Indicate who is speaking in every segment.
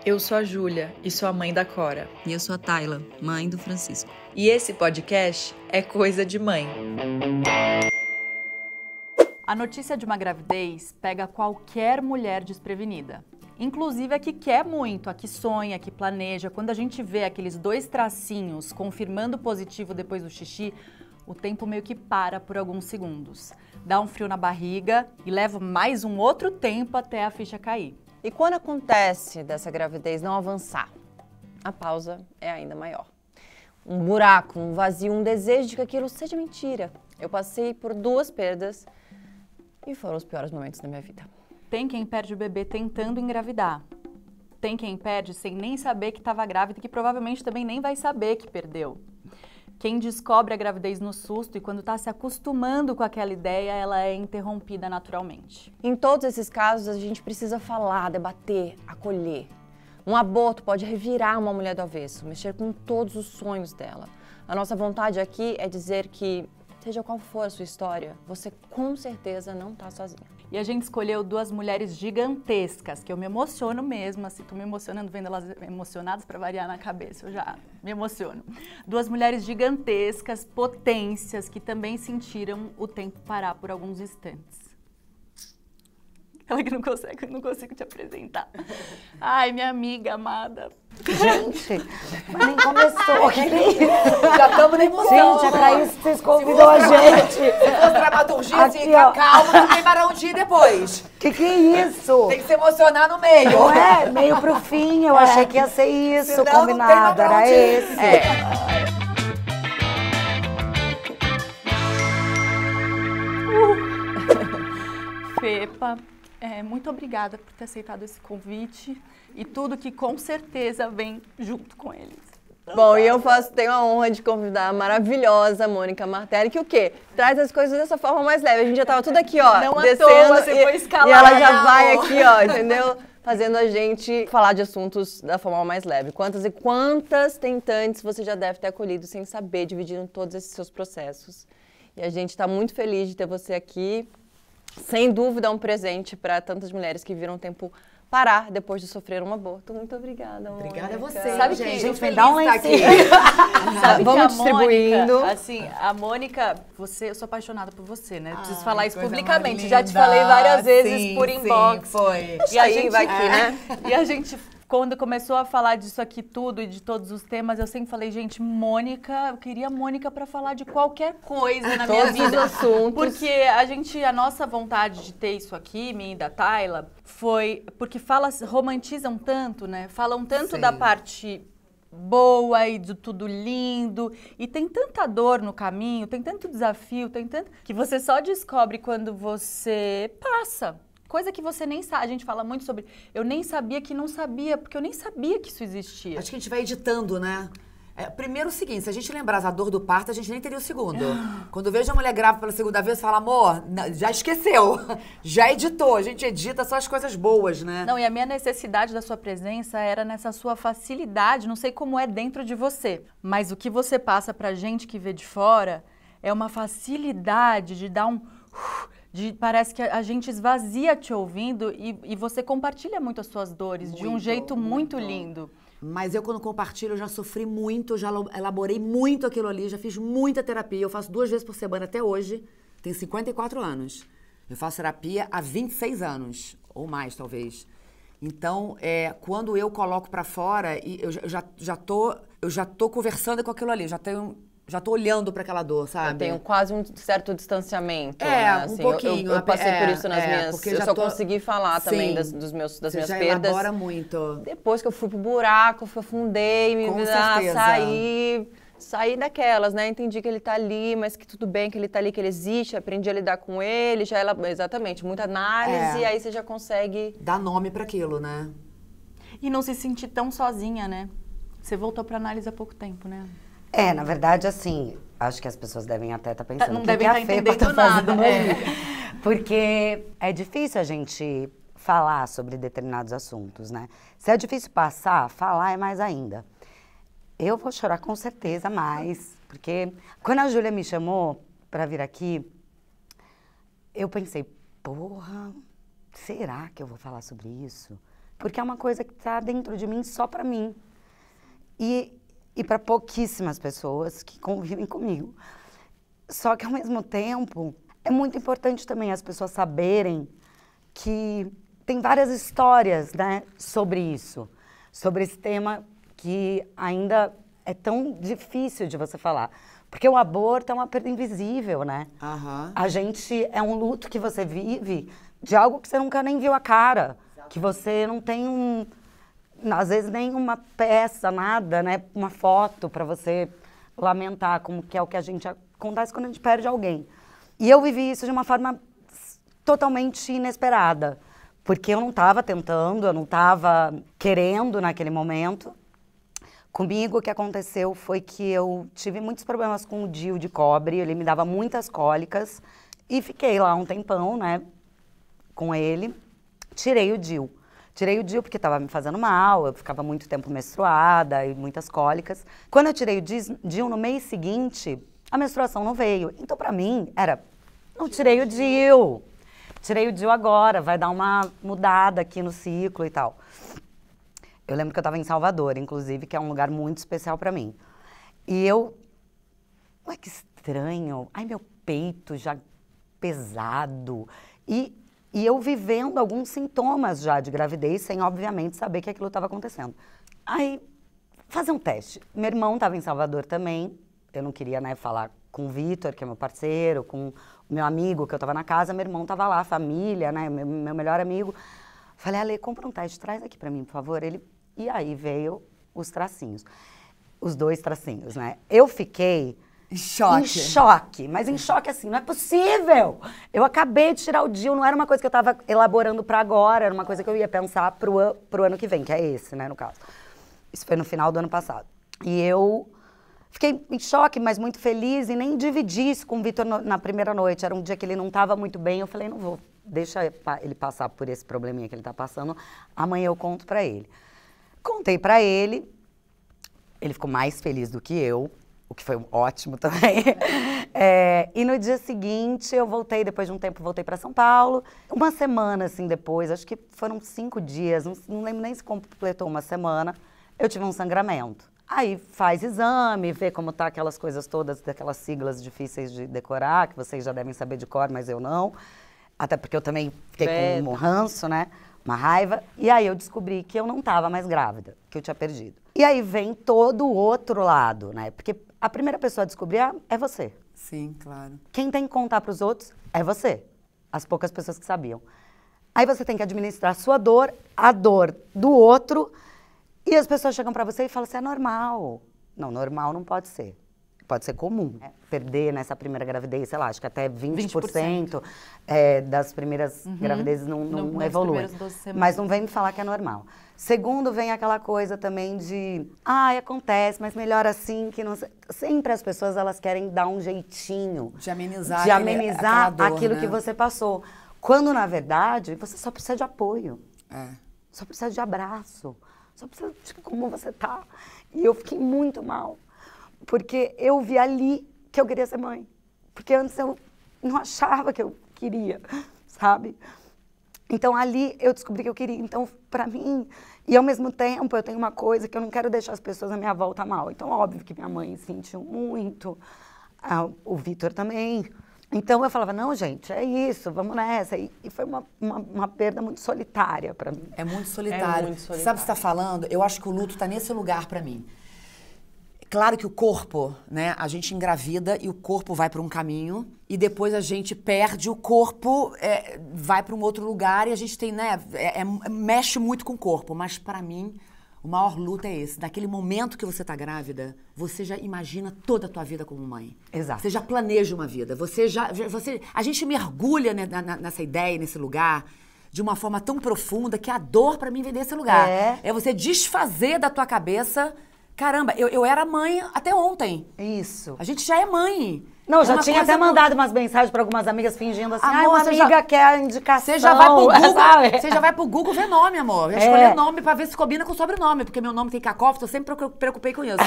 Speaker 1: Eu sou a Júlia e sou a mãe da Cora.
Speaker 2: E eu sou a Tayla, mãe do Francisco.
Speaker 1: E esse podcast é Coisa de Mãe.
Speaker 3: A notícia de uma gravidez pega qualquer mulher desprevenida. Inclusive a que quer muito, a que sonha, a que planeja. Quando a gente vê aqueles 2 tracinhos confirmando positivo depois do xixi, o tempo meio que para por alguns segundos. Dá um frio na barriga e leva mais um outro tempo até a ficha cair.
Speaker 4: E quando acontece dessa gravidez não avançar, a pausa é ainda maior. Um buraco, um vazio, um desejo de que aquilo seja mentira. Eu passei por 2 perdas e foram os piores momentos da minha vida.
Speaker 3: Tem quem perde o bebê tentando engravidar. Tem quem perde sem nem saber que estava grávida e que provavelmente também nem vai saber que perdeu. Quem descobre a gravidez no susto e quando está se acostumando com aquela ideia, ela é interrompida naturalmente.
Speaker 4: Em todos esses casos, a gente precisa falar, debater, acolher. Um aborto pode revirar uma mulher do avesso, mexer com todos os sonhos dela. A nossa vontade aqui é dizer que, seja qual for a sua história, você com certeza não está sozinha.
Speaker 3: E a gente escolheu 2 mulheres gigantescas, que eu me emociono mesmo, assim, tô me emocionando vendo elas emocionadas para variar na cabeça, eu já me emociono. 2 mulheres gigantescas, potências, que também sentiram o tempo parar por alguns instantes. Ela que não consigo te apresentar. Ai, minha amiga amada.
Speaker 5: Gente, mas nem começou.
Speaker 6: Já estamos na emoção.
Speaker 5: Gente, a Thaís, vocês convidou a gente.
Speaker 6: Se fosse dramaturgia,
Speaker 5: Aqui,
Speaker 6: assim, com
Speaker 5: ó.
Speaker 6: calma, não tem barão de ir depois.
Speaker 5: Que é isso?
Speaker 6: Tem que se emocionar no meio.
Speaker 5: Não é? Meio pro fim, eu achei que ia ser isso,
Speaker 6: Senão não tem
Speaker 5: combinado,
Speaker 6: pra
Speaker 5: era
Speaker 6: onde ir.
Speaker 5: esse.
Speaker 3: Fepa, muito obrigada por ter aceitado esse convite e tudo que com certeza vem junto com eles.
Speaker 4: Bom, e eu tenho a honra de convidar a maravilhosa Mônica Martelli, que o quê? Traz as coisas dessa forma mais leve. A gente já tava tudo aqui, ó,
Speaker 3: Não à
Speaker 4: descendo.
Speaker 3: toa, você foi escalar,
Speaker 4: e ela já
Speaker 3: né,
Speaker 4: vai
Speaker 3: amor?
Speaker 4: aqui, ó, entendeu? Fazendo a gente falar de assuntos da forma mais leve. Quantas e quantas tentantes você já deve ter acolhido sem saber, dividindo todos esses seus processos. E a gente tá muito feliz de ter você aqui. Sem dúvida, é um presente para tantas mulheres que viram o tempo parar depois de sofrer um aborto. Muito obrigada, Mônica.
Speaker 6: Obrigada a você.
Speaker 3: Sabe
Speaker 6: gente.
Speaker 3: que-
Speaker 6: Gente,
Speaker 5: me dá um
Speaker 6: feliz de
Speaker 5: lencinho.
Speaker 6: estar aqui.
Speaker 3: Sabe
Speaker 4: Vamos
Speaker 3: que a
Speaker 4: distribuindo.
Speaker 3: Mônica, assim, a Mônica, eu sou apaixonada por você, né? Preciso falar isso
Speaker 6: coisa
Speaker 3: publicamente.
Speaker 6: mais
Speaker 3: Já te
Speaker 6: linda.
Speaker 3: falei várias vezes
Speaker 6: Sim,
Speaker 3: por
Speaker 6: sim,
Speaker 3: inbox.
Speaker 6: foi.
Speaker 3: E a
Speaker 4: Aí
Speaker 3: gente
Speaker 4: vai aqui, né?
Speaker 3: E a gente, quando começou a falar disso aqui tudo e de todos os temas, eu sempre falei, gente, Mônica, eu queria Mônica pra falar de qualquer coisa na minha
Speaker 4: Todos os
Speaker 3: vida.
Speaker 4: assuntos.
Speaker 3: Porque a nossa vontade de ter isso aqui, minha e da Tayla, foi porque romantizam tanto, né? Falam tanto
Speaker 6: Sim.
Speaker 3: da parte boa e de tudo lindo, e tem tanta dor no caminho, tem tanto desafio, tem tanto que você só descobre quando você passa. Coisa que você nem sabe. A gente fala muito sobre eu nem sabia que não sabia, porque eu nem sabia que isso existia.
Speaker 6: Acho que a gente vai editando, né? Primeiro o seguinte, se a gente lembrasse a dor do parto, a gente nem teria o segundo. Quando eu vejo a mulher grávida pela segunda vez, fala, amor, já esqueceu, já editou. A gente edita só as coisas boas, né?
Speaker 3: Não, e a minha necessidade da sua presença era nessa sua facilidade, não sei como é dentro de você, mas o que você passa pra gente que vê de fora é uma facilidade de dar parece que a gente esvazia te ouvindo e você compartilha muito as suas dores de um jeito muito lindo.
Speaker 6: Mas eu, quando compartilho, eu já sofri muito, eu já elaborei muito aquilo ali, já fiz muita terapia. Eu faço 2 vezes por semana até hoje. Tenho 54 anos. Eu faço terapia há 26 anos, ou mais, talvez. Então, quando eu coloco pra fora, eu já tô conversando com aquilo ali, já tô olhando pra aquela dor, sabe?
Speaker 4: Eu tenho quase um certo distanciamento.
Speaker 6: Um pouquinho.
Speaker 4: Eu passei por isso nas minhas...
Speaker 6: porque
Speaker 4: Eu
Speaker 6: já
Speaker 4: só
Speaker 6: tô...
Speaker 4: consegui falar também
Speaker 6: Sim.
Speaker 4: das
Speaker 6: Você
Speaker 4: minhas
Speaker 6: já
Speaker 4: perdas.
Speaker 6: elabora muito.
Speaker 4: Depois que eu fui pro buraco, eu afundei,
Speaker 6: Com certeza.
Speaker 4: saí daquelas, né? Entendi que ele tá ali, mas que tudo bem que ele tá ali, que ele existe, aprendi a lidar com ele, exatamente, muita análise, e aí você já consegue...
Speaker 6: Dá nome pra aquilo, né?
Speaker 3: E não se sentir tão sozinha, né? Você voltou pra análise há pouco tempo, né?
Speaker 5: Na verdade, assim, acho que as pessoas devem até estar pensando
Speaker 3: Não
Speaker 5: o que
Speaker 3: devem
Speaker 5: que a
Speaker 3: estar
Speaker 5: Fepa
Speaker 3: entendendo
Speaker 5: tá
Speaker 3: nada,
Speaker 5: fazendo ali. Porque é difícil a gente falar sobre determinados assuntos, né? Se é difícil passar, falar é mais ainda. Eu vou chorar com certeza mais, porque quando a Júlia me chamou para vir aqui, eu pensei, porra, será que eu vou falar sobre isso? porque é uma coisa que está dentro de mim só para mim. E para pouquíssimas pessoas que convivem comigo. Só que, ao mesmo tempo, é muito importante também as pessoas saberem que tem várias histórias, né, sobre isso. Sobre esse tema que ainda é tão difícil de você falar. Porque o aborto é uma perda invisível, né? A gente, é um luto que você vive de algo que você nunca nem viu a cara. Que você não tem às vezes nem uma peça, nada, né? Uma foto para você lamentar, como que é o que acontece quando a gente perde alguém. E eu vivi isso de uma forma totalmente inesperada. Porque eu não estava tentando, eu não estava querendo naquele momento. Comigo, o que aconteceu foi que eu tive muitos problemas com o DIU de cobre, ele me dava muitas cólicas. E fiquei lá um tempão, né, com ele. Tirei o DIU. Tirei o DIU porque estava me fazendo mal, eu ficava muito tempo menstruada e muitas cólicas. Quando eu tirei o DIU, no mês seguinte, a menstruação não veio. Então, para mim, não tirei o DIU. Tirei o DIU agora, vai dar uma mudada aqui no ciclo e tal. Eu lembro que eu estava em Salvador, inclusive, que é um lugar muito especial para mim. E ué, que estranho. Ai, meu peito já pesado. E eu vivendo alguns sintomas já de gravidez, sem, obviamente, saber que aquilo estava acontecendo. Aí, fazer um teste. Meu irmão estava em Salvador também. Eu não queria, né, falar com o Vitor, que é meu parceiro, com o meu amigo, que eu estava na casa. Meu irmão estava lá, família, né, meu melhor amigo. Falei, Ale, compra um teste, traz aqui para mim, por favor. E aí veio os tracinhos. Os 2 tracinhos, né? Eu fiquei...
Speaker 6: Em choque.
Speaker 5: Mas em choque assim, não é possível! Eu acabei de tirar o DIU, não era uma coisa que eu estava elaborando para agora, era uma coisa que eu ia pensar pro ano que vem, que é esse, né, no caso. Isso foi no final do ano passado. E eu fiquei em choque, mas muito feliz, e nem dividi isso com o Vitor na primeira noite. Era um dia que ele não estava muito bem, eu falei, não vou, deixa ele passar por esse probleminha que ele está passando, amanhã eu conto para ele. Contei para ele ficou mais feliz do que eu, o que foi ótimo também. E no dia seguinte, eu voltei, depois de um tempo, voltei para São Paulo. Uma semana, assim, depois, acho que foram 5 dias, não lembro nem se completou uma semana, eu tive um sangramento. Aí faz exame, vê como tá aquelas coisas todas, daquelas siglas difíceis de decorar, que vocês já devem saber de cor, mas eu não. Até porque eu também fiquei com um ranço, né? Uma raiva. E aí eu descobri que eu não estava mais grávida, que eu tinha perdido. E aí vem todo o outro lado, né? Porque a primeira pessoa a descobrir é você.
Speaker 6: Sim, claro.
Speaker 5: Quem tem que contar para os outros é você. As poucas pessoas que sabiam. Aí você tem que administrar a sua dor, a dor do outro, e as pessoas chegam para você e falam assim, é normal. Não, normal não pode ser. Pode ser comum. Perder nessa primeira gravidez, sei lá, acho que até 20%, das primeiras gravidezes não evolui. Mas não vem me falar que é normal. Segundo, vem aquela coisa também de, acontece, mas melhor assim, que não sei. Sempre as pessoas, elas querem dar um jeitinho.
Speaker 6: De amenizar,
Speaker 5: aquela dor, aquilo, né, que você passou. Quando, na verdade, você só precisa de apoio. Só precisa de abraço. Só precisa de como você tá. E eu fiquei muito mal. Porque eu vi ali que eu queria ser mãe. Porque antes eu não achava que eu queria, sabe? Então ali eu descobri que eu queria. Então, pra mim, e ao mesmo tempo eu tenho uma coisa que eu não quero deixar as pessoas à minha volta mal. Então, óbvio que minha mãe sentiu muito, o Vitor também. Então eu falava, não, gente, é isso, vamos nessa. E foi uma perda muito solitária pra mim.
Speaker 6: É muito solitário. Sabe o que você tá falando? Eu acho que o luto tá nesse lugar pra mim. Claro que o corpo, né, a gente engravida e o corpo vai para um caminho e depois a gente perde, o corpo vai para um outro lugar e a gente tem, né, mexe muito com o corpo. Mas para mim, o maior luto é esse. Naquele momento que você tá grávida, você já imagina toda a tua vida como mãe.
Speaker 5: Exato.
Speaker 6: Você já planeja uma vida. A gente mergulha nessa ideia, nesse lugar, de uma forma tão profunda que a dor para mim vem desse lugar. É você desfazer da tua cabeça. Caramba, eu era mãe até ontem.
Speaker 5: Isso.
Speaker 6: A gente já é mãe.
Speaker 5: Não, já tinha até mandado umas mensagens para algumas amigas fingindo assim,
Speaker 6: amor,
Speaker 5: uma amiga quer a indicação.
Speaker 6: Você já vai pro Google, você já vai pro Google ver nome, amor. Escolher nome para ver se combina com o sobrenome, porque meu nome tem cacófito, eu sempre preocupei com isso.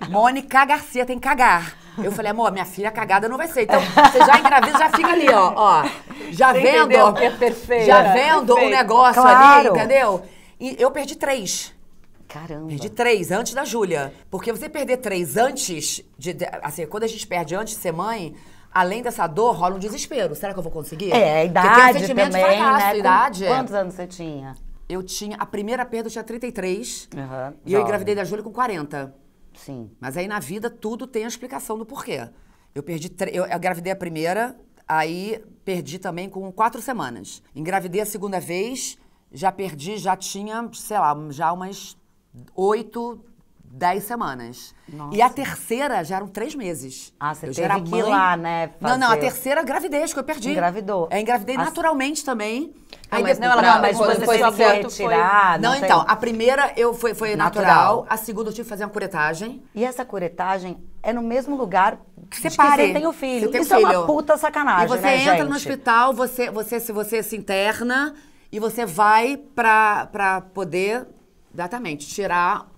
Speaker 6: Mônica Garcia tem cagar. Eu falei, amor, minha filha cagada não vai ser. Então, você já engravida, já fica ali, ó. Já
Speaker 3: você
Speaker 6: vendo,
Speaker 3: entendeu que é perfeito.
Speaker 6: Já vendo o negócio ali, entendeu? E eu perdi 3.
Speaker 5: Caramba.
Speaker 6: Perdi 3 antes da Júlia. Porque você perder 3 antes assim, quando a gente perde antes de ser mãe, além dessa dor, rola um desespero. Será que eu vou conseguir?
Speaker 5: A
Speaker 6: Porque tem um
Speaker 5: idade
Speaker 6: sentimento de
Speaker 5: também,
Speaker 6: fracasso,
Speaker 5: né?
Speaker 6: idade.
Speaker 5: Quantos anos você tinha?
Speaker 6: Eu tinha, a primeira perda eu tinha 33.
Speaker 5: Uhum,
Speaker 6: e eu engravidei da Júlia com 40.
Speaker 5: Sim.
Speaker 6: Mas aí na vida tudo tem a explicação do porquê. Eu perdi, eu engravidei a primeira, aí perdi também com 4 semanas. Engravidei a segunda vez, já perdi, já tinha, sei lá, já umas 8, 10 semanas.
Speaker 5: Nossa.
Speaker 6: E a terceira já eram 3 meses.
Speaker 5: Ah, você
Speaker 6: eu
Speaker 5: teve
Speaker 6: já era
Speaker 5: que
Speaker 6: mãe.
Speaker 5: ir lá, né?
Speaker 6: Não, a
Speaker 5: fazer-
Speaker 6: terceira gravidez que eu perdi.
Speaker 5: Engravidou.
Speaker 6: Engravidei naturalmente também. Aí
Speaker 4: mas
Speaker 6: depois-
Speaker 4: não, ela
Speaker 5: Mas
Speaker 4: Quando
Speaker 5: você
Speaker 4: foi
Speaker 5: teve que
Speaker 4: aborto,
Speaker 5: retirar.
Speaker 6: Não,
Speaker 5: tem-
Speaker 6: então, a primeira foi natural, a segunda eu tive que fazer uma curetagem.
Speaker 5: E essa curetagem é no mesmo lugar
Speaker 6: Que você
Speaker 5: de
Speaker 6: pare.
Speaker 5: que você tem o filho.
Speaker 6: Você tem o
Speaker 5: Isso é
Speaker 6: filho.
Speaker 5: uma puta sacanagem,
Speaker 6: E você
Speaker 5: né,
Speaker 6: entra
Speaker 5: gente?
Speaker 6: no hospital, você se interna e você vai pra poder, exatamente, tirar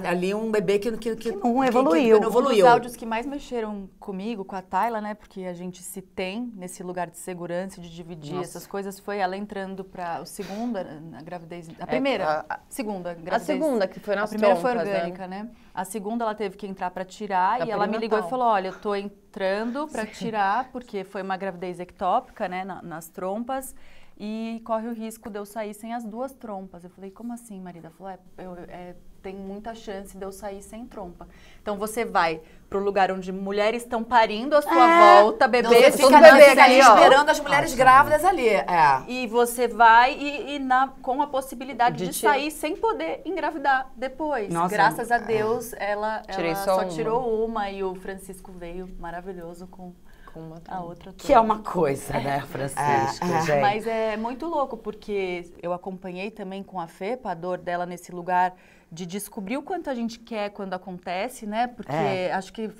Speaker 6: ali um bebê que
Speaker 5: não evoluiu.
Speaker 6: que não evoluiu.
Speaker 3: Um dos áudios que mais mexeram comigo, com a Tayla, né? Porque a gente se tem nesse lugar de segurança, de dividir essas coisas, foi ela entrando para o segunda, na gravidez. A primeira, segunda gravidez.
Speaker 4: A segunda, que foi nas
Speaker 3: A primeira foi
Speaker 4: trompas, né?
Speaker 3: orgânica, né? A segunda ela teve que entrar para tirar
Speaker 4: Da
Speaker 3: e ela me ligou e
Speaker 4: perinatal.
Speaker 3: falou: olha, eu tô entrando para tirar, porque foi uma gravidez ectópica, né? Nas trompas. E corre o risco de eu sair sem as 2 trompas. Eu falei, como assim, Marida? Ela falou, tem muita chance de eu sair sem trompa. Então, você vai pro lugar onde mulheres estão parindo à sua volta,
Speaker 6: Não,
Speaker 3: bebê,
Speaker 6: você
Speaker 3: fica
Speaker 6: fica
Speaker 3: na
Speaker 6: ali,
Speaker 4: ali, ó.
Speaker 6: esperando as mulheres grávidas ali. É.
Speaker 3: e você vai com a possibilidade de sair sem poder engravidar depois.
Speaker 5: Nossa,
Speaker 3: Graças a Deus, ela
Speaker 4: Tirei
Speaker 3: só
Speaker 4: só uma.
Speaker 3: tirou uma e o Francisco veio maravilhoso com a outra.
Speaker 5: Que é uma coisa, né, Francisco, gente?
Speaker 3: Mas é muito louco, porque eu acompanhei também com a Fepa a dor dela nesse lugar de descobrir o quanto a gente quer quando acontece, né? Porque acho que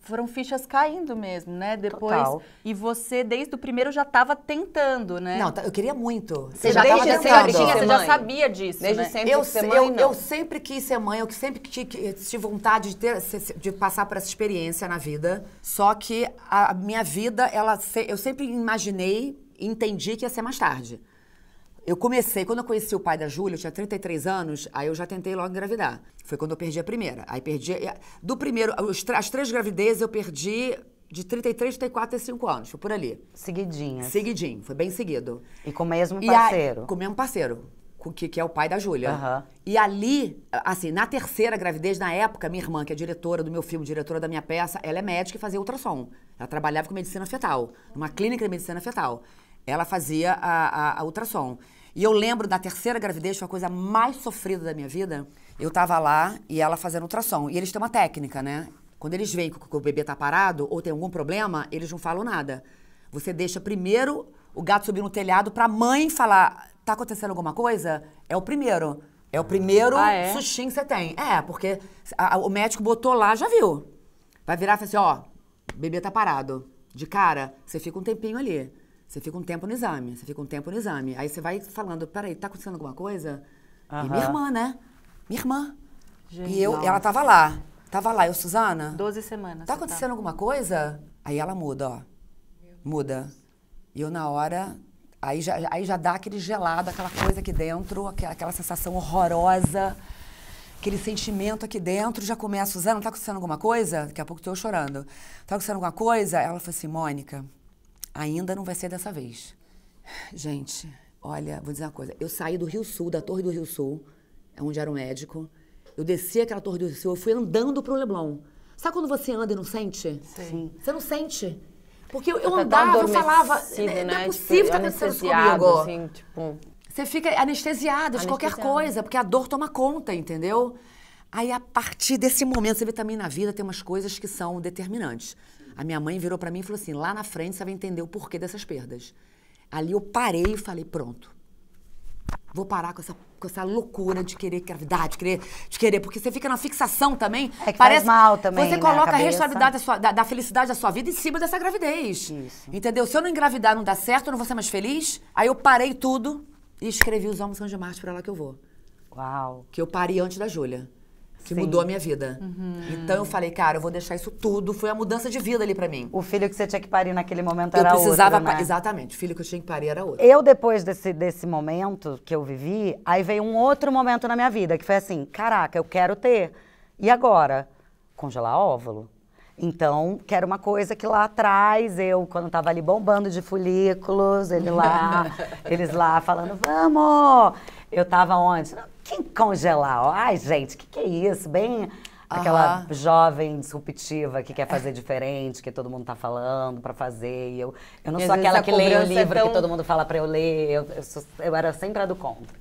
Speaker 3: foram fichas caindo mesmo, né? Depois.
Speaker 5: Total.
Speaker 3: E você, desde o primeiro, já estava tentando, né?
Speaker 6: Não, eu queria muito.
Speaker 3: você já
Speaker 4: desde
Speaker 3: tava
Speaker 4: sempre
Speaker 3: tentando.
Speaker 4: quis ser
Speaker 3: Você já
Speaker 4: mãe?
Speaker 3: sabia disso,
Speaker 4: Desde
Speaker 3: né?
Speaker 4: sempre
Speaker 6: Eu,
Speaker 4: quis ser mãe,
Speaker 6: eu,
Speaker 4: não.
Speaker 6: eu sempre quis ser mãe, eu sempre tive vontade de passar por essa experiência na vida. Só que a minha vida, eu sempre imaginei e entendi que ia ser mais tarde. Eu comecei, quando eu conheci o pai da Júlia, eu tinha 33 anos, aí eu já tentei logo engravidar. Foi quando eu perdi a primeira. Aí perdi, do primeiro, as 3 gravidezes eu perdi de 33, 34, 35 anos, foi por ali.
Speaker 5: Seguidinhas.
Speaker 6: Seguidinho, foi bem seguido.
Speaker 5: E com o mesmo
Speaker 6: E aí-
Speaker 5: parceiro.
Speaker 6: com o mesmo parceiro, que é o pai da Júlia.
Speaker 5: Aham.
Speaker 6: E ali, assim, na terceira gravidez, na época, minha irmã, que é diretora do meu filme, diretora da minha peça, ela é médica e fazia ultrassom. Ela trabalhava com medicina fetal, numa clínica de medicina fetal. Ela fazia a ultrassom. E eu lembro da terceira gravidez, foi a coisa mais sofrida da minha vida. Eu tava lá e ela fazendo ultrassom. E eles têm uma técnica, né? Quando eles veem que o bebê tá parado ou tem algum problema, eles não falam nada. Você deixa primeiro o gato subir no telhado pra mãe falar, tá acontecendo alguma coisa? É o primeiro. É o primeiro sustinho que você tem. É, porque o médico botou lá, já viu. Vai virar e falar assim, ó, o bebê tá parado. De cara, você fica um tempinho ali. Você fica um tempo no exame, Aí você vai falando, peraí, tá acontecendo alguma coisa? E minha irmã, né? Minha irmã. E ela tava lá. Eu, Suzana,
Speaker 3: 12 semanas.
Speaker 6: tá acontecendo alguma coisa? Aí ela muda, ó. Muda. E eu, na hora, aí já dá aquele gelado, aquela coisa aqui dentro, aquela sensação horrorosa, aquele sentimento aqui dentro, já começa, Suzana, tá acontecendo alguma coisa? Daqui a pouco tô chorando. Tá acontecendo alguma coisa? Ela falou assim, Mônica, ainda não vai ser dessa vez. Gente, olha, vou dizer uma coisa. Eu saí do Rio Sul, da Torre do Rio Sul, onde era o médico. Eu desci aquela Torre do Rio Sul, eu fui andando pro Leblon. Sabe quando você anda e não sente?
Speaker 5: Sim.
Speaker 6: Você não sente. Porque eu
Speaker 4: Tá tão
Speaker 6: andava, eu falava,
Speaker 4: adormecido,
Speaker 6: não
Speaker 4: né?
Speaker 6: é possível
Speaker 4: Tipo,
Speaker 6: que tá acontecendo isso
Speaker 4: anestesiado,
Speaker 6: comigo.
Speaker 4: assim, tipo...
Speaker 6: Você fica anestesiada de qualquer coisa, porque a dor toma conta, entendeu? Aí, a partir desse momento, você vê também na vida, tem umas coisas que são determinantes. A minha mãe virou pra mim e falou assim, lá na frente você vai entender o porquê dessas perdas. Ali eu parei e falei, pronto. Vou parar com essa loucura de querer gravidade, de querer, porque você fica na fixação também.
Speaker 5: É que faz mal também,
Speaker 6: Você
Speaker 5: né,
Speaker 6: coloca
Speaker 5: a
Speaker 6: a
Speaker 5: cabeça.
Speaker 6: responsabilidade da felicidade da sua vida em cima dessa gravidez.
Speaker 5: Isso.
Speaker 6: Entendeu? Se eu não engravidar, não dá certo, eu não vou ser mais feliz. Aí eu parei tudo e escrevi Os Homens São de Marte, pra lá que eu vou.
Speaker 5: Uau.
Speaker 6: Que eu parei antes da Júlia. que mudou a minha vida. Então eu falei, cara, eu vou deixar isso tudo. Foi a mudança de vida ali pra mim.
Speaker 5: O filho que você tinha que parir naquele momento
Speaker 6: Eu
Speaker 5: era
Speaker 6: precisava,
Speaker 5: outro, né?
Speaker 6: exatamente, o filho que eu tinha que parir era outro.
Speaker 5: Eu, depois desse momento que eu vivi, aí veio um outro momento na minha vida, que foi assim, caraca, eu quero ter. E agora? Congelar óvulo. Então, quero uma coisa que lá atrás, eu, quando tava ali bombando de folículos, eles lá falando, vamos! Eu tava onde? Quem congelar? Ai, gente, que é isso? Bem aquela jovem disruptiva que quer fazer diferente, que todo mundo tá falando pra fazer. E eu não sou aquela que lê o livro que todo mundo fala pra eu ler. Eu era sempre a do contra.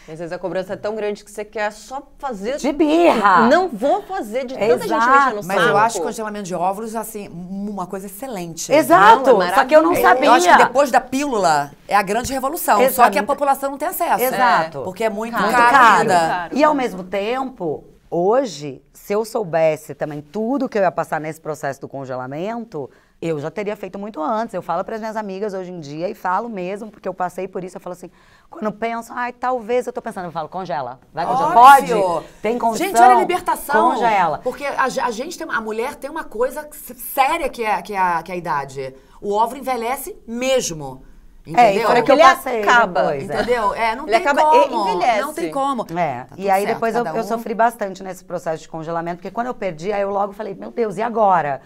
Speaker 4: Às vezes a cobrança é tão grande que você quer só fazer...
Speaker 5: De birra!
Speaker 4: Não vou fazer de tanta gente mexendo no saco.
Speaker 6: Mas eu acho congelamento de óvulos, assim, uma coisa excelente.
Speaker 5: Exato!
Speaker 4: Não, é
Speaker 5: só que eu não sabia.
Speaker 6: Eu acho que depois da pílula é a grande revolução.
Speaker 5: Exato.
Speaker 6: Só que a população não tem acesso.
Speaker 5: Exato.
Speaker 6: Porque é muito
Speaker 5: Muito
Speaker 6: caro
Speaker 5: caro.
Speaker 6: ainda.
Speaker 5: E ao mesmo tempo, hoje, se eu soubesse também tudo que eu ia passar nesse processo do congelamento, eu já teria feito muito antes. Eu falo para as minhas amigas hoje em dia e falo mesmo, porque eu passei por isso. Eu falo assim, quando eu penso, ai, talvez eu tô pensando, eu falo, congela. Vai congelar.
Speaker 6: Óbvio.
Speaker 5: Pode? Tem condição?
Speaker 6: Gente, olha a libertação.
Speaker 5: Congela.
Speaker 6: Porque a mulher tem uma coisa séria que é a idade. O óvulo envelhece mesmo. Entendeu?
Speaker 5: E fora que
Speaker 4: ele
Speaker 5: eu passei
Speaker 4: acaba,
Speaker 5: depois,
Speaker 6: Entendeu? Não
Speaker 4: Ele
Speaker 6: tem
Speaker 4: acaba
Speaker 6: como.
Speaker 4: e envelhece.
Speaker 6: Não tem como.
Speaker 5: É,
Speaker 6: Tá
Speaker 5: e
Speaker 6: tudo
Speaker 5: aí
Speaker 6: certo,
Speaker 5: depois
Speaker 6: cada
Speaker 5: eu sofri bastante nesse processo de congelamento, porque quando eu perdi, aí eu logo falei, meu Deus, e agora?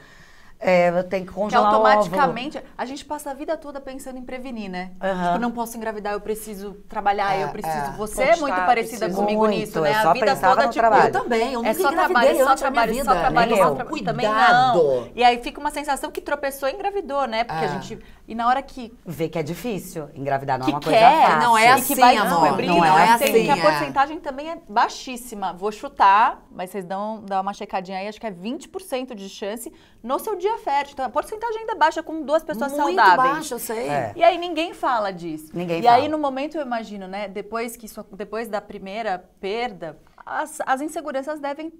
Speaker 5: Eu tenho que
Speaker 3: Que
Speaker 5: congelar o
Speaker 3: automaticamente, a gente passa a vida toda pensando em prevenir, né? Tipo, não posso engravidar, eu preciso trabalhar, eu preciso... Você é muito parecida comigo
Speaker 5: Muito,
Speaker 3: nisso, né?
Speaker 5: eu
Speaker 3: A
Speaker 5: só
Speaker 3: vida
Speaker 5: pensava
Speaker 3: toda,
Speaker 5: no
Speaker 3: tipo...
Speaker 5: trabalho.
Speaker 6: Eu também, eu
Speaker 3: É
Speaker 6: nunca
Speaker 3: só
Speaker 6: engravidei
Speaker 3: trabalho, só
Speaker 6: antes na minha
Speaker 3: trabalho,
Speaker 6: vida.
Speaker 3: só trabalho,
Speaker 5: Nem
Speaker 3: só
Speaker 5: eu.
Speaker 3: trabalho. Também
Speaker 6: Cuidado.
Speaker 3: não. E aí fica uma sensação que tropeçou e engravidou, né? Porque a gente... E na hora que
Speaker 5: Vê que é difícil. Engravidar não é uma
Speaker 3: que
Speaker 5: coisa
Speaker 3: quer,
Speaker 5: fácil.
Speaker 6: não é
Speaker 3: e
Speaker 6: assim,
Speaker 3: que vai
Speaker 6: amor.
Speaker 3: descobrir,
Speaker 5: Não é
Speaker 3: né?
Speaker 5: assim,
Speaker 3: Que a
Speaker 6: é.
Speaker 3: porcentagem também é baixíssima. Vou chutar, mas vocês dão uma checadinha aí, acho que é 20% de chance no seu dia fértil. Então a porcentagem ainda é baixa com duas pessoas
Speaker 6: Muito
Speaker 3: saudáveis.
Speaker 6: baixo, eu sei.
Speaker 5: É.
Speaker 3: E aí ninguém fala disso.
Speaker 5: Ninguém
Speaker 3: e
Speaker 5: fala.
Speaker 3: aí no momento eu imagino, né, depois da primeira perda, as inseguranças devem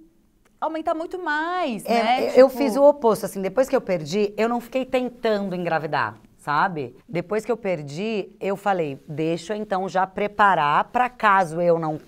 Speaker 3: aumentar muito mais, né?
Speaker 5: Eu
Speaker 3: Tipo,
Speaker 5: fiz o oposto, assim, depois que eu perdi, eu não fiquei tentando engravidar, sabe? Depois que eu perdi, eu falei, deixa eu então já preparar para caso eu não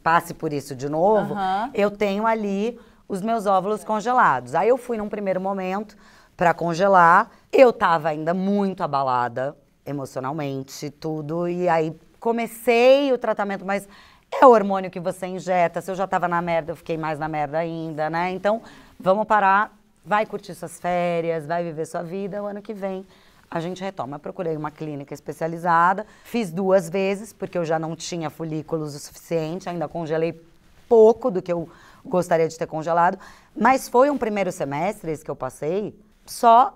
Speaker 5: passe por isso de novo, eu tenho ali os meus óvulos congelados. Aí eu fui num primeiro momento para congelar, eu tava ainda muito abalada emocionalmente, tudo, e aí comecei o tratamento, mas é o hormônio que você injeta. Se eu já tava na merda, eu fiquei mais na merda ainda, né? Então, vamos parar, vai curtir suas férias, vai viver sua vida. O ano que vem a gente retoma. Eu procurei uma clínica especializada, fiz 2 vezes, porque eu já não tinha folículos o suficiente, ainda congelei pouco do que eu gostaria de ter congelado. Mas foi um primeiro semestre, esse que eu passei, só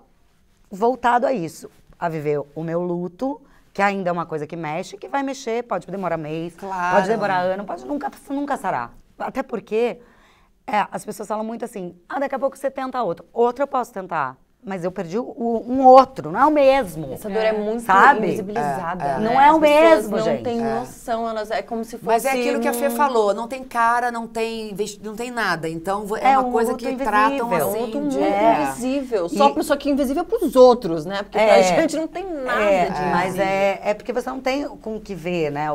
Speaker 5: voltado a isso, a viver o meu luto, que ainda é uma coisa que mexe, que vai mexer, pode demorar mês,
Speaker 6: Claro.
Speaker 5: pode demorar ano, pode nunca sarar. Até porque as pessoas falam muito assim, daqui a pouco você tenta outro. Outro eu posso tentar, mas eu perdi um outro, não é o mesmo.
Speaker 4: Essa dor é muito
Speaker 5: sabe?
Speaker 4: invisibilizada.
Speaker 5: Não
Speaker 4: né?
Speaker 5: é o
Speaker 4: As pessoas
Speaker 5: mesmo,
Speaker 4: não
Speaker 5: gente.
Speaker 4: têm noção, é como se fosse...
Speaker 6: Mas é aquilo que a Fê falou, não tem cara, não tem nada. Então é uma
Speaker 5: um
Speaker 6: coisa
Speaker 5: luto
Speaker 6: que
Speaker 5: invisível.
Speaker 6: tratam
Speaker 5: É um
Speaker 6: assim.
Speaker 4: Muito
Speaker 6: de-
Speaker 4: invisível. Só que invisível pros outros, né? Porque pra gente não tem nada de
Speaker 5: Mas
Speaker 4: invisível.
Speaker 5: é porque você não tem com o que ver, né?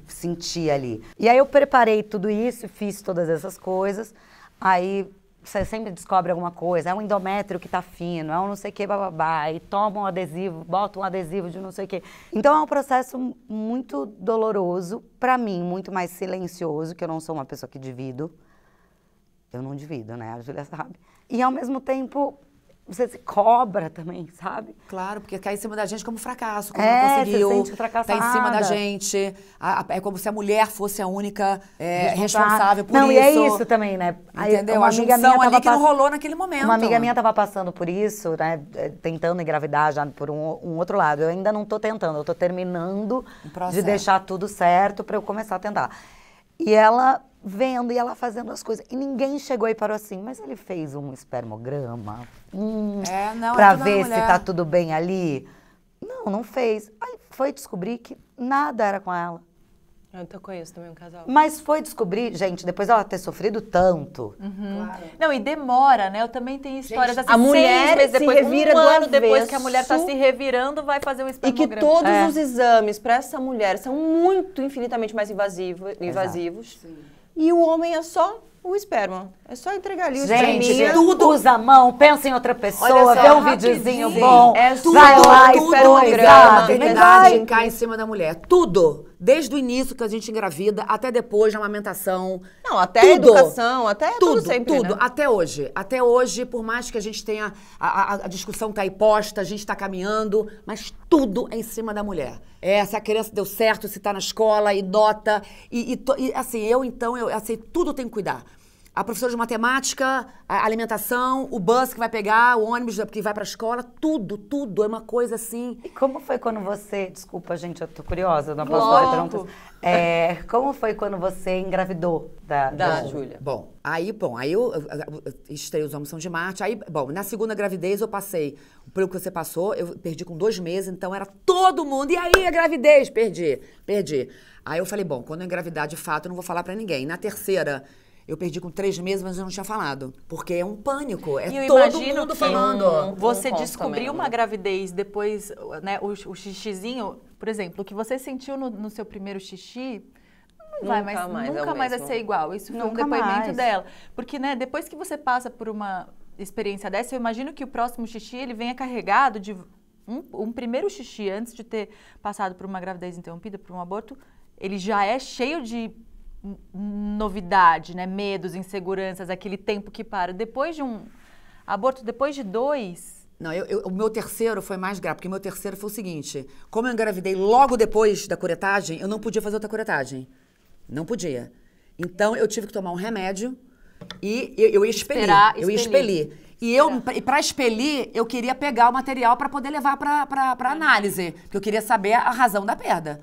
Speaker 5: Sentir ali. E aí eu preparei tudo isso, fiz todas essas coisas. Aí você sempre descobre alguma coisa. É um endométrio que tá fino, é um não sei o que, bababá. E toma um adesivo, bota um adesivo de não sei o que. Então é um processo muito doloroso, pra mim, muito mais silencioso, que eu não sou uma pessoa que divido. Eu não divido, né? A Júlia sabe. E ao mesmo tempo, você se cobra também, sabe?
Speaker 6: Claro, porque cai em cima da gente como fracasso, como
Speaker 5: É,
Speaker 6: não conseguiu.
Speaker 5: você se sente fracassada.
Speaker 6: Tá em cima da gente. É como se a mulher fosse a única responsável por
Speaker 5: não,
Speaker 6: isso.
Speaker 5: e é isso também, né? Aí,
Speaker 6: Entendeu?
Speaker 5: uma
Speaker 6: A
Speaker 5: amiga
Speaker 6: junção
Speaker 5: minha
Speaker 6: ali que não
Speaker 5: tava
Speaker 6: rolou naquele momento.
Speaker 5: Uma amiga minha tava passando por isso, né? Tentando engravidar já por um outro lado. Eu ainda não tô tentando, eu tô terminando de deixar tudo certo pra eu começar a tentar. E ela vendo e ela fazendo as coisas. E ninguém chegou e parou assim, mas ele fez um espermograma pra
Speaker 6: tudo na
Speaker 5: ver se
Speaker 6: mulher.
Speaker 5: tá tudo bem ali. Não fez. Aí foi descobrir que nada era com ela.
Speaker 4: Eu tô com isso também, um casal.
Speaker 5: Mas foi descobrir, gente, depois dela ter sofrido tanto.
Speaker 3: Não, e demora, né? Eu também tenho histórias assim,
Speaker 4: a mulher
Speaker 3: 6 meses
Speaker 4: se
Speaker 3: depois,
Speaker 4: revira
Speaker 3: um
Speaker 4: do
Speaker 3: ano depois que a
Speaker 4: avesso.
Speaker 3: mulher tá se revirando, vai fazer um
Speaker 4: E que
Speaker 3: espermograma.
Speaker 4: todos os exames para essa mulher são muito infinitamente mais invasivos. E o homem é só o esperma. É só entregar ali o
Speaker 5: Gente,
Speaker 4: esperminha.
Speaker 5: tudo usa a mão, pensa em outra pessoa,
Speaker 4: Olha só,
Speaker 5: vê um
Speaker 6: rapidinho.
Speaker 5: videozinho bom,
Speaker 4: É
Speaker 5: vai lá e
Speaker 6: tudo
Speaker 5: pega um
Speaker 6: ligado
Speaker 5: exame.
Speaker 6: à
Speaker 5: Nem
Speaker 6: maternidade
Speaker 5: vai.
Speaker 6: cai em cima da mulher. Tudo. Desde o início que a gente engravida, até depois da amamentação.
Speaker 4: Não, até
Speaker 6: Tudo.
Speaker 4: a educação, até tudo sempre,
Speaker 6: tudo.
Speaker 4: né?
Speaker 6: Até hoje. Até hoje, por mais que a gente tenha... A discussão tá aí posta, a gente tá caminhando, mas tudo é em cima da mulher. Se a criança deu certo, se tá na escola, e nota. E assim, assim, tudo tem que cuidar. A professora de matemática, a alimentação, o bus que vai pegar, o ônibus que vai pra escola, tudo. É uma coisa assim...
Speaker 5: E como foi quando você... Desculpa, gente, eu tô curiosa, não posso
Speaker 3: Logo.
Speaker 5: fazer perguntas. Como foi quando você engravidou da
Speaker 4: Júlia.
Speaker 6: Bom, aí eu estreiei Os Homens São de Marte. Aí, bom, na segunda gravidez eu passei, pelo que você passou, eu perdi com 2 meses, então era todo mundo. E aí, a gravidez? Perdi. Aí eu falei, bom, quando eu engravidar de fato, eu não vou falar pra ninguém. Na terceira... Eu perdi com 3 meses, mas eu não tinha falado. Porque é um pânico.
Speaker 3: E eu
Speaker 6: todo
Speaker 3: imagino
Speaker 6: mundo
Speaker 3: que
Speaker 6: falando.
Speaker 3: você
Speaker 4: conto
Speaker 3: descobriu
Speaker 4: também,
Speaker 3: uma
Speaker 4: né?
Speaker 3: gravidez depois, né, o xixizinho, por exemplo, o que você sentiu no seu primeiro xixi, nunca mais vai ser igual. Isso foi um
Speaker 5: Nunca
Speaker 3: depoimento
Speaker 5: mais.
Speaker 3: dela. Porque, né, depois que você passa por uma experiência dessa, eu imagino que o próximo xixi, ele venha carregado de um primeiro xixi, antes de ter passado por uma gravidez interrompida, por um aborto, ele já é cheio de novidade, né? Medos, inseguranças, aquele tempo que para. Depois de um aborto, depois de 2...
Speaker 6: Não, o meu terceiro foi mais grave, porque o meu terceiro foi o seguinte, como eu engravidei logo depois da curetagem, eu não podia fazer outra curetagem. Não podia. Então, eu tive que tomar um remédio e eu ia expelir. Eu ia expelir. E para expelir, eu queria pegar o material para poder levar para análise, porque eu queria saber a razão da perda.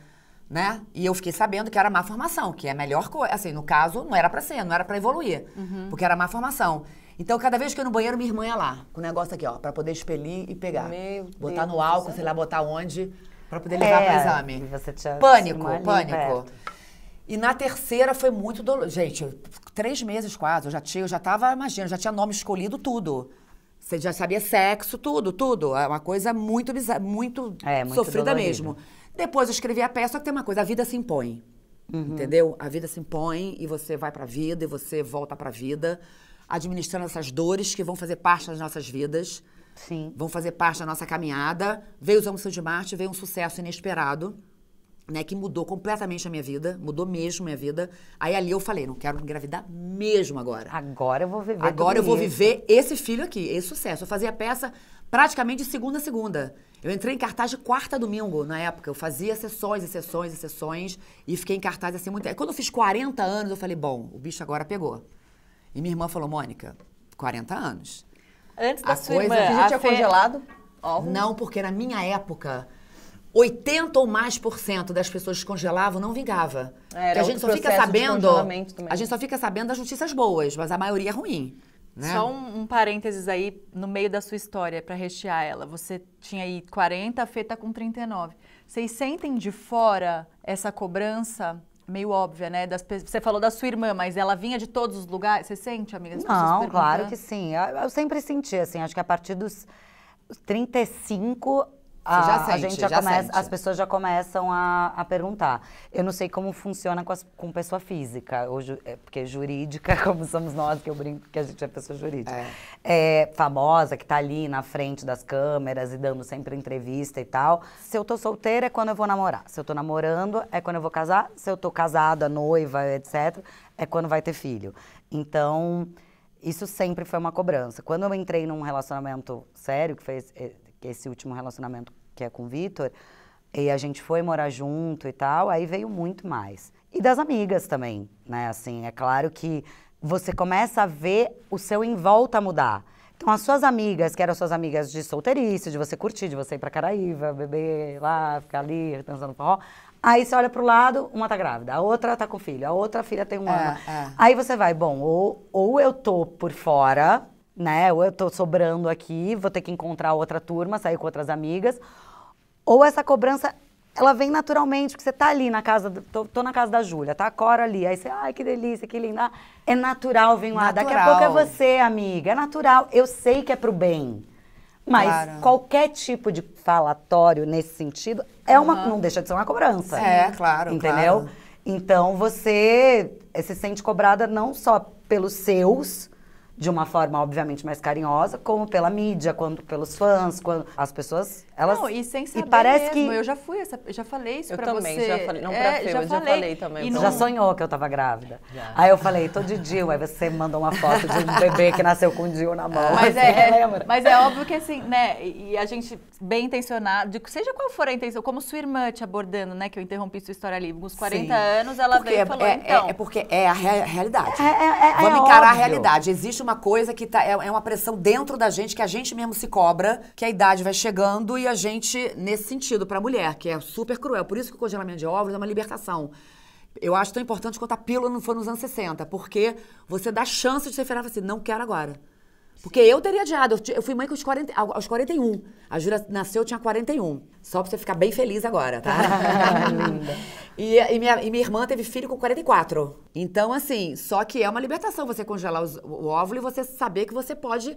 Speaker 6: Né? E eu fiquei sabendo que era má formação, que é a melhor coisa. Assim, no caso, não era pra ser, não era pra evoluir. Porque era má formação. Então, cada vez que eu ia no banheiro, minha irmã ia lá, com o negócio aqui, ó, pra poder expelir e pegar. Botar no álcool, sei lá, botar onde, pra poder levar pro exame.
Speaker 5: E você tinha
Speaker 6: Pânico.
Speaker 5: perto.
Speaker 6: E na terceira foi muito doloroso. Gente, 3 meses quase, eu já tava, imagina, já tinha nome escolhido, tudo. Você já sabia sexo, tudo. É uma coisa muito bizarra, muito sofrida
Speaker 5: dolorido.
Speaker 6: mesmo. Depois eu escrevi a peça, só que tem uma coisa, a vida se impõe, entendeu? A vida se impõe e você vai pra vida e você volta pra vida, administrando essas dores que vão fazer parte das nossas vidas,
Speaker 5: Sim.
Speaker 6: vão fazer parte da nossa caminhada. Veio Os Homens São de Marte, veio um sucesso inesperado, né, que mudou completamente a minha vida, mudou mesmo a minha vida. Aí ali eu falei, não quero engravidar mesmo agora.
Speaker 5: Agora eu vou viver
Speaker 6: Agora eu
Speaker 5: tudo
Speaker 6: vou
Speaker 5: isso.
Speaker 6: viver esse filho aqui, esse sucesso. Eu fazia a peça praticamente de segunda a segunda. Eu entrei em cartaz de quarta a domingo, na época. Eu fazia sessões e fiquei em cartaz assim muito tempo. Quando eu fiz 40 anos, eu falei, bom, o bicho agora pegou. E minha irmã falou, Mônica, 40 anos.
Speaker 3: Antes da
Speaker 6: A
Speaker 3: sua
Speaker 6: coisa-
Speaker 3: irmã,
Speaker 4: Você já
Speaker 3: a
Speaker 4: tinha
Speaker 3: Fê-
Speaker 4: congelado? Ovos?
Speaker 6: Não, porque na minha época, 80 ou mais % das pessoas que congelavam não vingava.
Speaker 4: Era
Speaker 6: Que a gente só
Speaker 4: outro
Speaker 6: fica
Speaker 4: processo de
Speaker 6: sabendo.
Speaker 4: congelamento também.
Speaker 6: A gente só fica sabendo das notícias boas, mas a maioria é ruim. Né?
Speaker 3: Só um parênteses aí no meio da sua história pra rechear ela. Você tinha aí 40, a Fê tá com 39. Vocês sentem de fora essa cobrança meio óbvia, né? Você falou da sua irmã, mas ela vinha de todos os lugares. Você sente, amiga? As pessoas
Speaker 5: Não,
Speaker 3: perguntando?
Speaker 5: claro que sim. Eu sempre senti, assim, acho que a partir dos 35...
Speaker 6: já
Speaker 5: a
Speaker 6: sente,
Speaker 5: gente já
Speaker 6: já
Speaker 5: começa,
Speaker 6: sente.
Speaker 5: as pessoas já começam a perguntar. Eu não sei como funciona com pessoa física, porque jurídica, como somos nós, que eu brinco que a gente é pessoa jurídica. É famosa, que tá ali na frente das câmeras e dando sempre entrevista e tal. Se eu tô solteira é quando eu vou namorar. Se eu tô namorando é quando eu vou casar. Se eu tô casada, noiva, etc., é quando vai ter filho. Então, isso sempre foi uma cobrança. Quando eu entrei num relacionamento sério, que foi esse último relacionamento que é com o Vitor, e a gente foi morar junto e tal, aí veio muito mais. E das amigas também, né? Assim, é claro que você começa a ver o seu em volta mudar. Então, as suas amigas, que eram suas amigas de solteirice, de você curtir, de você ir pra Caraíva, beber lá, ficar ali, dançando forró. Aí você olha pro lado, uma tá grávida, a outra tá com filho, a outra filha tem 1 ano. Aí você vai, bom, ou eu tô por fora, né? Ou eu tô sobrando aqui, vou ter que encontrar outra turma, sair com outras amigas. Ou essa cobrança, ela vem naturalmente, porque você tá ali na casa, tô na casa da Júlia, tá a Cora ali. Aí você, ai, que delícia, que linda. É natural vir lá, daqui a pouco é você, amiga. É natural, eu sei que é pro bem. Mas qualquer tipo de falatório nesse sentido, não deixa de ser uma cobrança.
Speaker 6: Claro,
Speaker 5: entendeu?
Speaker 6: claro.
Speaker 5: Então você se sente cobrada não só pelos seus, de uma forma, obviamente, mais carinhosa, como pela mídia, quanto pelos fãs, quando as pessoas, elas...
Speaker 3: Não, e sem saber
Speaker 5: parece
Speaker 3: mesmo.
Speaker 5: que...
Speaker 3: Eu já fui eu já falei isso
Speaker 4: Eu
Speaker 3: pra
Speaker 4: também,
Speaker 3: você.
Speaker 4: já falei. Não pra Fê, eu já falei também.
Speaker 3: E
Speaker 5: Você
Speaker 3: não-
Speaker 5: já sonhou que eu tava grávida?
Speaker 4: Já.
Speaker 5: Aí eu falei, tô de DIU. Aí você mandou uma foto de um bebê que nasceu com DIU na mão.
Speaker 3: Mas
Speaker 5: Você lembra?
Speaker 3: mas é óbvio que assim, né, e a gente bem intencionado, seja qual for a intenção, como sua irmã te abordando, né, que eu interrompi sua história ali, uns 40
Speaker 6: Sim.
Speaker 3: anos, ela
Speaker 6: Porque
Speaker 3: veio e falou, então...
Speaker 6: É porque é a realidade.
Speaker 5: É
Speaker 6: Vamos encarar a
Speaker 5: óbvio.
Speaker 6: realidade. Existe uma coisa que é uma pressão dentro da gente, que a gente mesmo se cobra, que a idade vai chegando e a gente, nesse sentido, pra mulher, que é super cruel. Por isso que o congelamento de óvulos é uma libertação. Eu acho tão importante quanto a pílula não foi nos anos 60, porque você dá chance de você virar e falar assim, não quero agora. Porque eu teria adiado. Eu fui mãe com aos 41. A Júlia nasceu, eu tinha 41. Só pra você ficar bem feliz agora, tá? E minha irmã teve filho com 44. Então, assim, só que é uma libertação você congelar o óvulo e você saber que você pode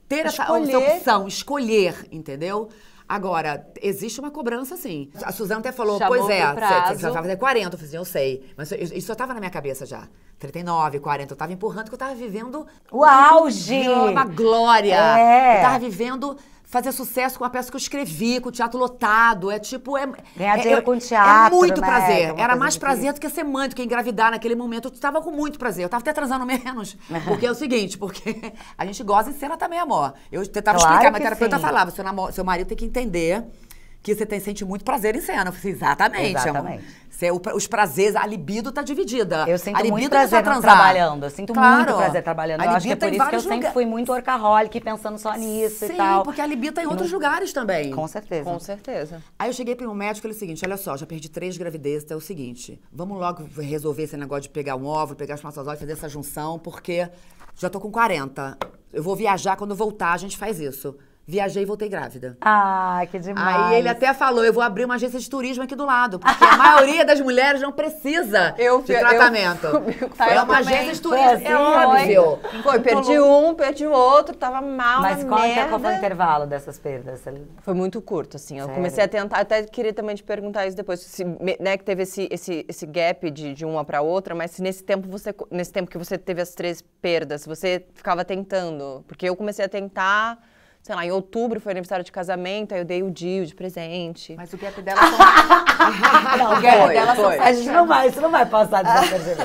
Speaker 6: ter essa opção, escolher, entendeu? Agora, existe uma cobrança, sim. A Suzana até falou,
Speaker 3: Chamou
Speaker 6: pois é,
Speaker 3: pro prazo.
Speaker 6: você vai fazer 40. Eu falei assim, eu sei. Mas isso só tava na minha cabeça já. 39, 40. Eu tava empurrando porque eu tava vivendo...
Speaker 5: O auge!
Speaker 6: Uma glória!
Speaker 5: É.
Speaker 6: Eu tava vivendo... Fazer sucesso com a peça que eu escrevi, com o teatro lotado. É tipo...
Speaker 5: Ganhar dinheiro com teatro,
Speaker 6: É muito
Speaker 5: né?
Speaker 6: prazer.
Speaker 5: Que é uma
Speaker 6: Era
Speaker 5: coisa
Speaker 6: mais
Speaker 5: difícil.
Speaker 6: prazer do que ser mãe, do que engravidar naquele momento. Eu tava com muito prazer. Eu tava até transando menos. Porque é o seguinte, porque a gente gosta de cena também, amor. Eu tentava
Speaker 5: Claro
Speaker 6: explicar,
Speaker 5: que
Speaker 6: mas a terapeuta
Speaker 5: sim.
Speaker 6: falava, seu marido tem que entender que você sente muito prazer em cena. Eu falei, exatamente,
Speaker 5: Exatamente.
Speaker 6: amor. Os prazeres, a libido tá dividida.
Speaker 5: Eu sinto
Speaker 6: A libido
Speaker 5: muito
Speaker 6: não é só
Speaker 5: prazer
Speaker 6: transar.
Speaker 5: trabalhando. Eu sinto
Speaker 6: Claro.
Speaker 5: muito prazer trabalhando.
Speaker 6: A
Speaker 5: Eu acho que é
Speaker 6: libido
Speaker 5: por
Speaker 6: em
Speaker 5: isso que eu
Speaker 6: vários
Speaker 5: sempre
Speaker 6: lugares.
Speaker 5: fui muito workaholic, pensando só nisso
Speaker 6: Sim,
Speaker 5: e tal.
Speaker 6: porque a libido tá em outros lugares também.
Speaker 5: Com certeza.
Speaker 4: Com certeza.
Speaker 6: Aí eu cheguei para um médico e falei o seguinte, olha só, já perdi 3 gravidezes, então é o seguinte, vamos logo resolver esse negócio de pegar um óvulo, pegar os espermatozoides, fazer essa junção, porque já tô com 40. Eu vou viajar, quando eu voltar a gente faz isso. Viajei e voltei grávida.
Speaker 5: Ah, que demais.
Speaker 6: Aí ele até falou, eu vou abrir uma agência de turismo aqui do lado, porque a maioria das mulheres não precisa de tratamento. É uma agência de turismo,
Speaker 5: Foi assim,
Speaker 6: é óbvio.
Speaker 4: Foi, perdi um, perdi o outro, tava mal,
Speaker 5: Mas
Speaker 4: na merda.
Speaker 5: qual foi o intervalo dessas perdas?
Speaker 4: Foi muito curto, assim. Eu
Speaker 5: Sério?
Speaker 4: comecei a tentar, até queria também te perguntar isso depois, se, né, que teve esse gap de uma pra outra, mas se nesse tempo que você teve as 3 perdas, você ficava tentando. Porque eu comecei a tentar, sei lá, em outubro foi aniversário de casamento, aí eu dei o DIU de presente.
Speaker 3: Mas o gap dela são...
Speaker 5: Não,
Speaker 3: o gap
Speaker 4: foi,
Speaker 3: dela são
Speaker 4: foi.
Speaker 3: 7
Speaker 5: A gente não vai, isso não vai passar desapercebido.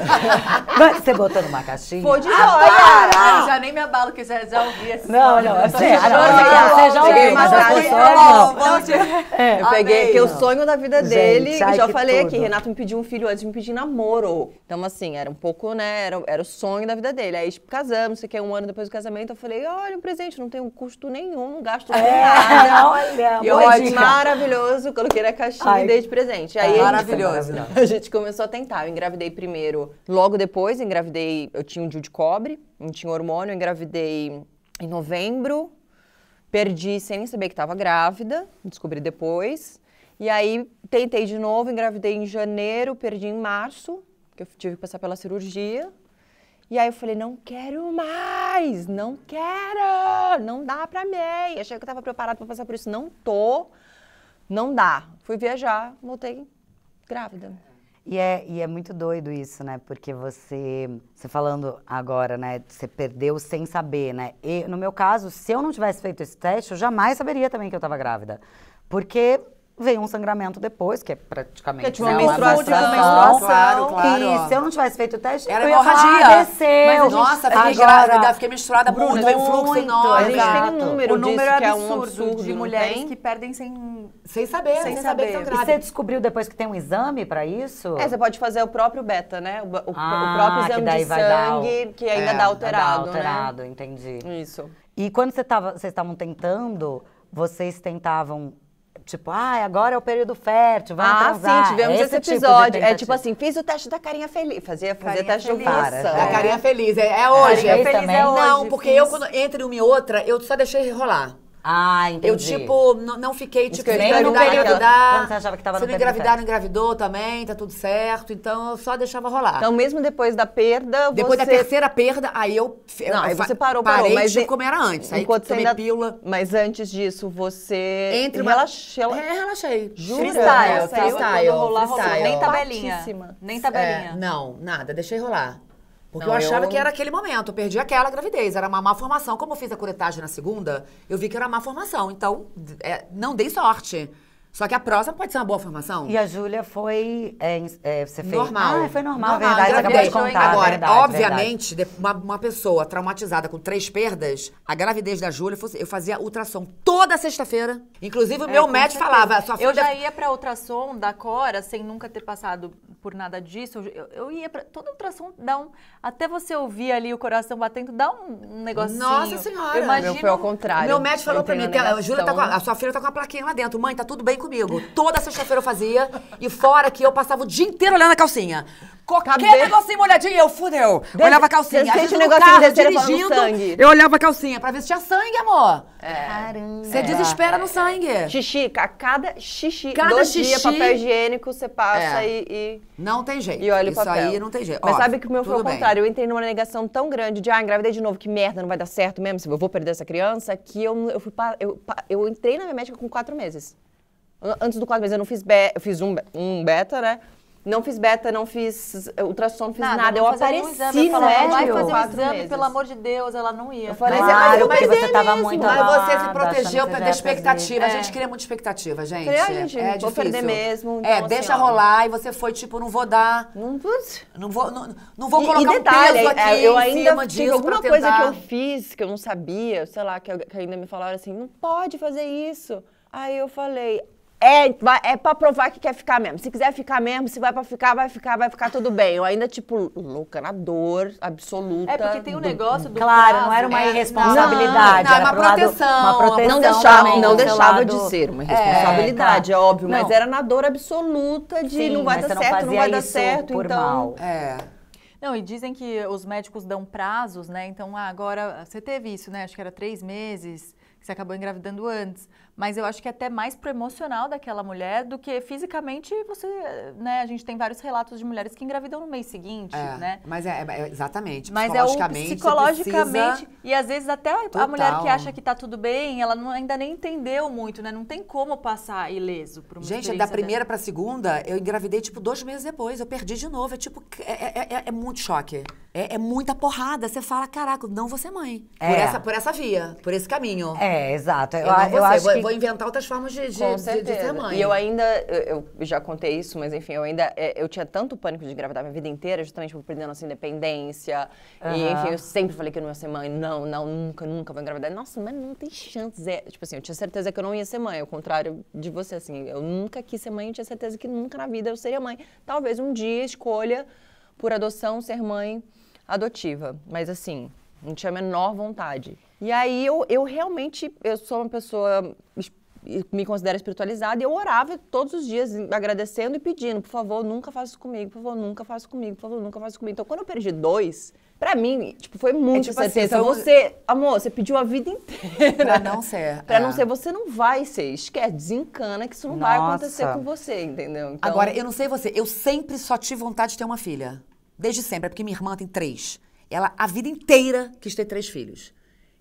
Speaker 5: Mas você botou numa caixinha?
Speaker 4: Foi de
Speaker 5: Ah,
Speaker 3: Eu já nem me abalo, que já ouvi essa
Speaker 5: Não,
Speaker 3: história.
Speaker 5: não, é
Speaker 3: Eu tô
Speaker 5: sério.
Speaker 3: chorando.
Speaker 5: Você já
Speaker 4: Peguei
Speaker 5: ouviu,
Speaker 4: uma
Speaker 5: mas as
Speaker 4: frase,
Speaker 5: pessoas não.
Speaker 4: Eu peguei, que o sonho da vida
Speaker 5: Gente,
Speaker 4: dele,
Speaker 5: ai,
Speaker 4: já
Speaker 5: que
Speaker 4: falei
Speaker 5: tudo.
Speaker 4: aqui, Renato me pediu um filho antes de me pedir namoro. Então, assim, era um pouco, né, era o sonho da vida dele. Aí, tipo, casamos, não sei o que, 1 ano depois do casamento, eu falei, olha, um presente, não tem um custo nenhum, não gasto nada.
Speaker 5: Olha,
Speaker 4: E
Speaker 5: boa
Speaker 4: eu,
Speaker 5: dica.
Speaker 4: maravilhoso, coloquei na caixinha
Speaker 5: Ai,
Speaker 4: e dei de presente. Aí
Speaker 6: maravilhoso.
Speaker 4: A gente começou a tentar. Eu engravidei primeiro, logo depois, eu tinha um DIU de cobre, não tinha hormônio, eu engravidei em novembro, perdi sem nem saber que estava grávida, descobri depois. E aí tentei de novo, engravidei em janeiro, perdi em março, que eu tive que passar pela cirurgia. E aí eu falei, não quero mais, não quero, não dá pra mim. Achei que eu tava preparada pra passar por isso, não tô, não dá. Fui viajar, voltei grávida.
Speaker 5: E é muito doido isso, né? Porque você falando agora, né? Você perdeu sem saber, né? E, no meu caso, se eu não tivesse feito esse teste, eu jamais saberia também que eu tava grávida. Porque veio um sangramento depois, que é praticamente...
Speaker 4: Que é tipo uma
Speaker 5: menstruação.
Speaker 6: Claro, claro.
Speaker 5: E se eu não tivesse feito o teste,
Speaker 6: Era
Speaker 5: eu ia falar,
Speaker 6: hemorragia.
Speaker 5: desceu.
Speaker 6: Mas, nossa, fiquei
Speaker 5: Agora-
Speaker 6: grávida, fiquei menstruada muito, veio fluxo
Speaker 5: muito,
Speaker 6: enorme.
Speaker 4: A gente tem
Speaker 5: Exato.
Speaker 4: um número
Speaker 3: O número
Speaker 4: disso
Speaker 3: é
Speaker 4: que é um
Speaker 3: absurdo,
Speaker 4: absurdo,
Speaker 3: de
Speaker 4: não
Speaker 3: mulheres
Speaker 4: tem?
Speaker 3: que perdem sem...
Speaker 6: Sem saber que estão
Speaker 5: E
Speaker 6: grávidas.
Speaker 5: você descobriu depois que tem um exame pra isso?
Speaker 4: Você pode fazer o próprio beta, né? O próprio
Speaker 5: que
Speaker 4: exame
Speaker 5: daí
Speaker 4: de
Speaker 5: vai dar
Speaker 4: sangue, que ainda dá alterado,
Speaker 5: alterado, entendi.
Speaker 4: né? Isso.
Speaker 5: E quando vocês estavam tentando, vocês tentavam, tipo, agora é o período fértil, vamos transar.
Speaker 4: Sim, tivemos esse
Speaker 5: tipo de
Speaker 4: episódio. É
Speaker 5: tentativa.
Speaker 4: tipo assim, fiz o teste da carinha feliz. Fazia
Speaker 3: Carinha
Speaker 4: teste de
Speaker 3: feliz.
Speaker 4: ovulação.
Speaker 6: A carinha feliz, é hoje.
Speaker 5: Carinha
Speaker 3: feliz
Speaker 5: também?
Speaker 3: é hoje.
Speaker 6: Não, porque
Speaker 3: fiz.
Speaker 6: eu, quando, entre uma e outra, eu só deixei rolar.
Speaker 5: Ah, entendi.
Speaker 6: Eu, tipo, não fiquei, tipo,
Speaker 4: que eu
Speaker 6: se
Speaker 4: ia
Speaker 6: engravidar,
Speaker 4: perguntar,
Speaker 6: engravidar.
Speaker 5: quando você achava que tava
Speaker 6: se
Speaker 5: no
Speaker 6: não engravidar,
Speaker 5: perto.
Speaker 6: não engravidou também, tá tudo certo. Então, eu só deixava rolar.
Speaker 4: Então, mesmo depois da perda,
Speaker 6: Depois
Speaker 4: você...
Speaker 6: da terceira perda, aí eu...
Speaker 4: Não, aí você parou,
Speaker 6: parei,
Speaker 4: mas
Speaker 6: tipo, como era antes. Aí
Speaker 4: enquanto você
Speaker 6: tomei
Speaker 4: ainda...
Speaker 6: pílula.
Speaker 4: Mas antes disso, você...
Speaker 6: Entre uma... relaxei.
Speaker 4: Jura?
Speaker 3: Freestyle,
Speaker 4: Nossa,
Speaker 3: quando rolar, rolou.
Speaker 6: freestyle.
Speaker 3: Nem tabelinha.
Speaker 4: Batíssima.
Speaker 3: Nem tabelinha.
Speaker 6: Não, nada, deixei rolar. Porque
Speaker 4: Não,
Speaker 6: eu achava
Speaker 4: eu-
Speaker 6: que era aquele momento, eu perdi aquela gravidez, era uma má formação. Como eu fiz a curetagem na segunda, eu vi que era má formação, então não dei sorte. Só que a próxima pode ser uma boa formação.
Speaker 5: E a Júlia foi... você fez...
Speaker 6: Normal.
Speaker 5: Ah, foi normal, verdade. Você acabou de
Speaker 6: engravidei.
Speaker 5: contar,
Speaker 6: Agora,
Speaker 5: verdade,
Speaker 6: obviamente, uma pessoa traumatizada com 3 perdas, a gravidez da Júlia, eu fazia ultrassom toda sexta-feira. Inclusive, o meu
Speaker 3: com
Speaker 6: médico
Speaker 3: certeza.
Speaker 6: falava... Sua filha
Speaker 3: Eu já ia pra ultrassom da Cora, sem nunca ter passado por nada disso. Eu ia pra... Toda ultrassom dá um... Até você ouvir ali o coração batendo, dá um negocinho.
Speaker 6: Nossa Senhora!
Speaker 3: Eu imagino...
Speaker 4: O meu foi ao contrário.
Speaker 6: Meu médico falou
Speaker 4: Eu
Speaker 6: pra mim,
Speaker 4: entrei na
Speaker 6: a Júlia
Speaker 4: negação.
Speaker 6: a sua filha tá com uma plaquinha lá dentro. Mãe, tá tudo bem comigo. Toda sexta-feira eu fazia. E fora que eu passava o dia inteiro olhando a calcinha. Qualquer
Speaker 4: Cabelo.
Speaker 6: negocinho molhadinho, eu fudeu. Olhava a calcinha.
Speaker 4: você
Speaker 6: Às
Speaker 4: sente
Speaker 6: vezes
Speaker 4: o
Speaker 6: no
Speaker 4: negocinho
Speaker 6: carro,
Speaker 4: descer e fala, no
Speaker 6: dirigindo,
Speaker 4: sangue.
Speaker 6: eu olhava a calcinha pra ver se tinha sangue, amor.
Speaker 5: Caramba.
Speaker 6: Você desespera no sangue.
Speaker 4: Xixi, a cada xixi
Speaker 6: Cada
Speaker 4: do
Speaker 6: xixi-
Speaker 4: dia, papel higiênico, você passa
Speaker 6: É.
Speaker 4: e
Speaker 6: Não tem jeito.
Speaker 4: e olha o
Speaker 6: Isso
Speaker 4: papel.
Speaker 6: aí não tem jeito.
Speaker 4: Mas
Speaker 6: Ó,
Speaker 4: sabe que o meu foi ao
Speaker 6: tudo bem.
Speaker 4: contrário. Eu entrei numa negação tão grande de, engravidei de novo, que merda, não vai dar certo mesmo, eu vou perder essa criança, que eu entrei na minha médica com 4 meses. Antes do 4 meses eu não fiz eu fiz um beta, né? Não fiz beta, não fiz ultrassom, não fiz nada. Eu
Speaker 3: não fazia nenhum
Speaker 4: apareci
Speaker 3: exame. Eu
Speaker 4: no
Speaker 3: falava, vai
Speaker 4: médico
Speaker 3: fazer um
Speaker 4: 4
Speaker 3: exame,
Speaker 4: meses.
Speaker 3: pelo amor de Deus, ela não ia.
Speaker 4: Eu falei,
Speaker 5: Claro,
Speaker 4: mas
Speaker 5: porque
Speaker 4: vai
Speaker 5: você tava
Speaker 4: mesmo.
Speaker 5: muito
Speaker 6: Mas você se
Speaker 5: abalada,
Speaker 6: protegeu
Speaker 5: achando que
Speaker 6: da
Speaker 5: já ia
Speaker 6: expectativa.
Speaker 3: perder.
Speaker 6: A gente cria muita expectativa, gente.
Speaker 4: Falei, gente,
Speaker 6: é
Speaker 4: vou
Speaker 6: difícil.
Speaker 4: perder mesmo. Então, assim,
Speaker 6: deixa
Speaker 4: ó,
Speaker 6: rolar. E você foi tipo, não vou dar.
Speaker 4: Não, putz.
Speaker 6: Não vou colocar
Speaker 4: E detalhe,
Speaker 6: um peso aqui
Speaker 4: eu
Speaker 6: em
Speaker 4: ainda
Speaker 6: cima
Speaker 4: tive
Speaker 6: disso
Speaker 4: alguma
Speaker 6: pra
Speaker 4: coisa que
Speaker 6: tentar.
Speaker 4: eu fiz que eu não sabia, sei lá, que ainda me falaram assim, não pode fazer isso. Aí eu falei, é pra provar que quer ficar mesmo. Se quiser ficar mesmo, se vai pra ficar, vai ficar tudo bem. Eu ainda, tipo, louca na dor absoluta.
Speaker 3: É porque tem um negócio do
Speaker 5: Claro,
Speaker 3: prazo.
Speaker 5: não era uma
Speaker 6: É,
Speaker 5: irresponsabilidade.
Speaker 6: não, é
Speaker 5: era
Speaker 6: uma
Speaker 5: pro lado-
Speaker 6: proteção.
Speaker 5: Uma proteção.
Speaker 4: Não deixava,
Speaker 5: também,
Speaker 4: não
Speaker 5: do seu
Speaker 4: deixava
Speaker 5: lado-
Speaker 4: de ser uma responsabilidade, é óbvio, mas
Speaker 5: Não.
Speaker 4: era na dor absoluta de
Speaker 5: Sim,
Speaker 4: não vai
Speaker 5: mas
Speaker 4: dar
Speaker 5: você
Speaker 4: certo, não
Speaker 5: fazia
Speaker 4: vai dar
Speaker 5: isso
Speaker 4: certo,
Speaker 5: por
Speaker 4: então...
Speaker 5: mal.
Speaker 3: Não, e dizem que os médicos dão prazos, né? Então, agora, você teve isso, né? Acho que era 3 meses, que você acabou engravidando antes. Mas eu acho que é até mais pro emocional daquela mulher do que fisicamente você, né? A gente tem vários relatos de mulheres que engravidam no mês seguinte, né?
Speaker 6: Mas exatamente.
Speaker 3: Mas é o
Speaker 6: Psicologicamente, você
Speaker 3: psicologicamente,
Speaker 6: precisa-
Speaker 3: e às vezes até a
Speaker 6: Total.
Speaker 3: mulher que acha que tá tudo bem, ela ainda nem entendeu muito, né? Não tem como passar ileso por uma
Speaker 6: Gente,
Speaker 3: experiência
Speaker 6: da primeira pra segunda, eu engravidei, tipo, 2 meses depois. Eu perdi de novo. É tipo, é muito choque. É muita porrada. Você fala, caraca, não vou ser mãe. Por essa via, por esse caminho.
Speaker 5: Exato.
Speaker 6: Eu não vou
Speaker 5: Eu
Speaker 6: ser.
Speaker 5: acho que
Speaker 6: Vou inventar outras formas de
Speaker 4: Com
Speaker 6: ser
Speaker 4: certeza.
Speaker 6: mãe.
Speaker 4: E eu ainda, eu já contei isso, mas enfim, eu tinha tanto pânico de engravidar minha vida inteira, justamente por perdendo essa independência. E enfim, eu sempre falei que eu não ia ser mãe. Não, nunca vou engravidar. Nossa, mas não tem chance. Tipo assim, eu tinha certeza que eu não ia ser mãe, ao contrário de você, assim. Eu nunca quis ser mãe, eu tinha certeza que nunca na vida eu seria mãe. Talvez um dia escolha, por adoção, ser mãe adotiva. Mas assim, não tinha a menor vontade. E aí eu realmente, eu sou uma pessoa, me considero espiritualizada, e eu orava todos os dias agradecendo e pedindo, por favor, nunca faça isso comigo, por favor, nunca faça isso comigo, por favor, nunca faça isso comigo. Então, quando eu perdi 2, pra mim, tipo, foi muita
Speaker 6: tipo assim,
Speaker 4: certeza.
Speaker 6: foi um-
Speaker 4: Você, amor, você pediu a vida inteira.
Speaker 6: Pra não ser.
Speaker 4: Pra não ser, você não vai ser. Esquece, desencana que isso não vai
Speaker 5: Nossa.
Speaker 4: acontecer com você, entendeu? Então,
Speaker 6: Agora, eu não sei você, eu sempre só tive vontade de ter uma filha. Desde sempre, é porque minha irmã tem 3. Ela, a vida inteira, quis ter 3 filhos.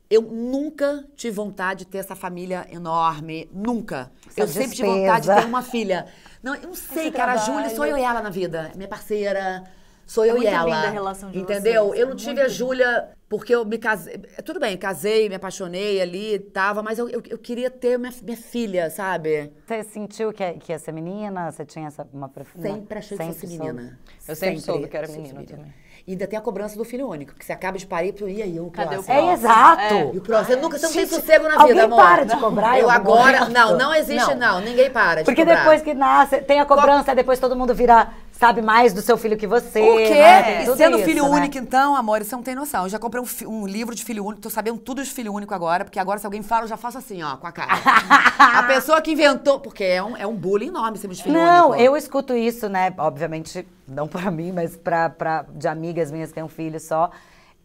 Speaker 6: Eu nunca tive vontade de ter essa família enorme, nunca. Eu sempre tive vontade de ter uma filha. Não, eu não sei, cara, a Júlia, sou eu e ela na vida. Minha parceira, sou eu e
Speaker 3: muito
Speaker 6: ela.
Speaker 3: linda a relação de
Speaker 6: entendeu?
Speaker 3: vocês,
Speaker 6: Eu não tive a Júlia porque eu me casei. Tudo bem, casei, me apaixonei ali, tava, mas eu queria ter minha filha, sabe?
Speaker 5: Você sentiu que ia ser menina? Você tinha uma preferência?
Speaker 6: Sempre achei que fosse menina.
Speaker 4: Eu sempre soube que era menina
Speaker 6: soube.
Speaker 4: também.
Speaker 6: E ainda tem a cobrança do filho único, que você acaba de parir e aí, o
Speaker 3: Cadê o
Speaker 6: próximo?
Speaker 3: próximo?
Speaker 5: Exato.
Speaker 6: E o próximo? Você não tem sossego na
Speaker 5: Alguém
Speaker 6: vida, amor.
Speaker 5: para de cobrar em
Speaker 6: Eu
Speaker 5: algum
Speaker 6: agora...
Speaker 5: momento?
Speaker 6: Não existe não. Ninguém para de
Speaker 5: Porque
Speaker 6: cobrar.
Speaker 5: depois que nasce, tem a cobrança, depois todo mundo sabe mais do seu filho que você.
Speaker 6: O quê?
Speaker 5: né? Tem
Speaker 6: E
Speaker 5: tudo
Speaker 6: sendo
Speaker 5: isso,
Speaker 6: filho
Speaker 5: né?
Speaker 6: único, então, amor, você não tem noção. Eu já comprei um livro de filho único, tô sabendo tudo de filho único agora, porque agora se alguém fala, eu já faço assim, ó, com a cara. A pessoa que inventou, porque é um bullying enorme esse de filho
Speaker 5: Não,
Speaker 6: único.
Speaker 5: eu escuto isso, né? Obviamente, não pra mim, mas de amigas minhas que têm um filho só.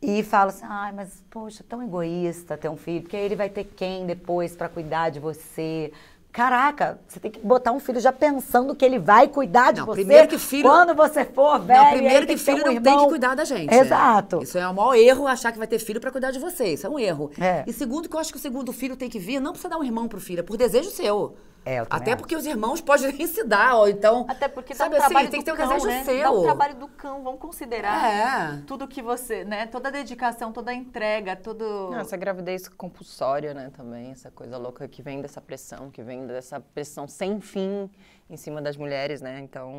Speaker 5: E falo assim, ai, mas poxa, tão egoísta ter um filho, porque aí ele vai ter quem depois pra cuidar de você? Caraca, você tem que botar um filho já pensando que ele vai cuidar de
Speaker 6: Não,
Speaker 5: você
Speaker 6: primeiro que filho-
Speaker 5: quando você for velho.
Speaker 6: Não, primeiro
Speaker 5: aí
Speaker 6: que
Speaker 5: tem ter
Speaker 6: filho
Speaker 5: um
Speaker 6: não tem que
Speaker 5: irmão.
Speaker 6: cuidar da gente.
Speaker 5: Exato.
Speaker 6: Isso é o maior erro, achar que vai ter filho pra cuidar de você. Isso é um erro.
Speaker 5: É.
Speaker 6: E segundo, que eu acho que o segundo filho tem que vir, não precisa dar um irmão pro filho, é por desejo seu.
Speaker 5: Eu também
Speaker 6: Até
Speaker 5: acho.
Speaker 6: porque os irmãos podem nem se dar, ou então...
Speaker 3: Até porque dá
Speaker 6: sabe
Speaker 3: um trabalho
Speaker 6: assim, tem
Speaker 3: do
Speaker 6: que ter um
Speaker 3: cão,
Speaker 6: desejo
Speaker 3: né?
Speaker 6: seu.
Speaker 3: Dá um trabalho do cão, vamos considerar
Speaker 6: É.
Speaker 3: tudo que você, né? Toda a dedicação, toda a entrega, tudo...
Speaker 4: Não, essa gravidez compulsória, né, também, essa coisa louca que vem dessa pressão, sem fim em cima das mulheres, né? Então,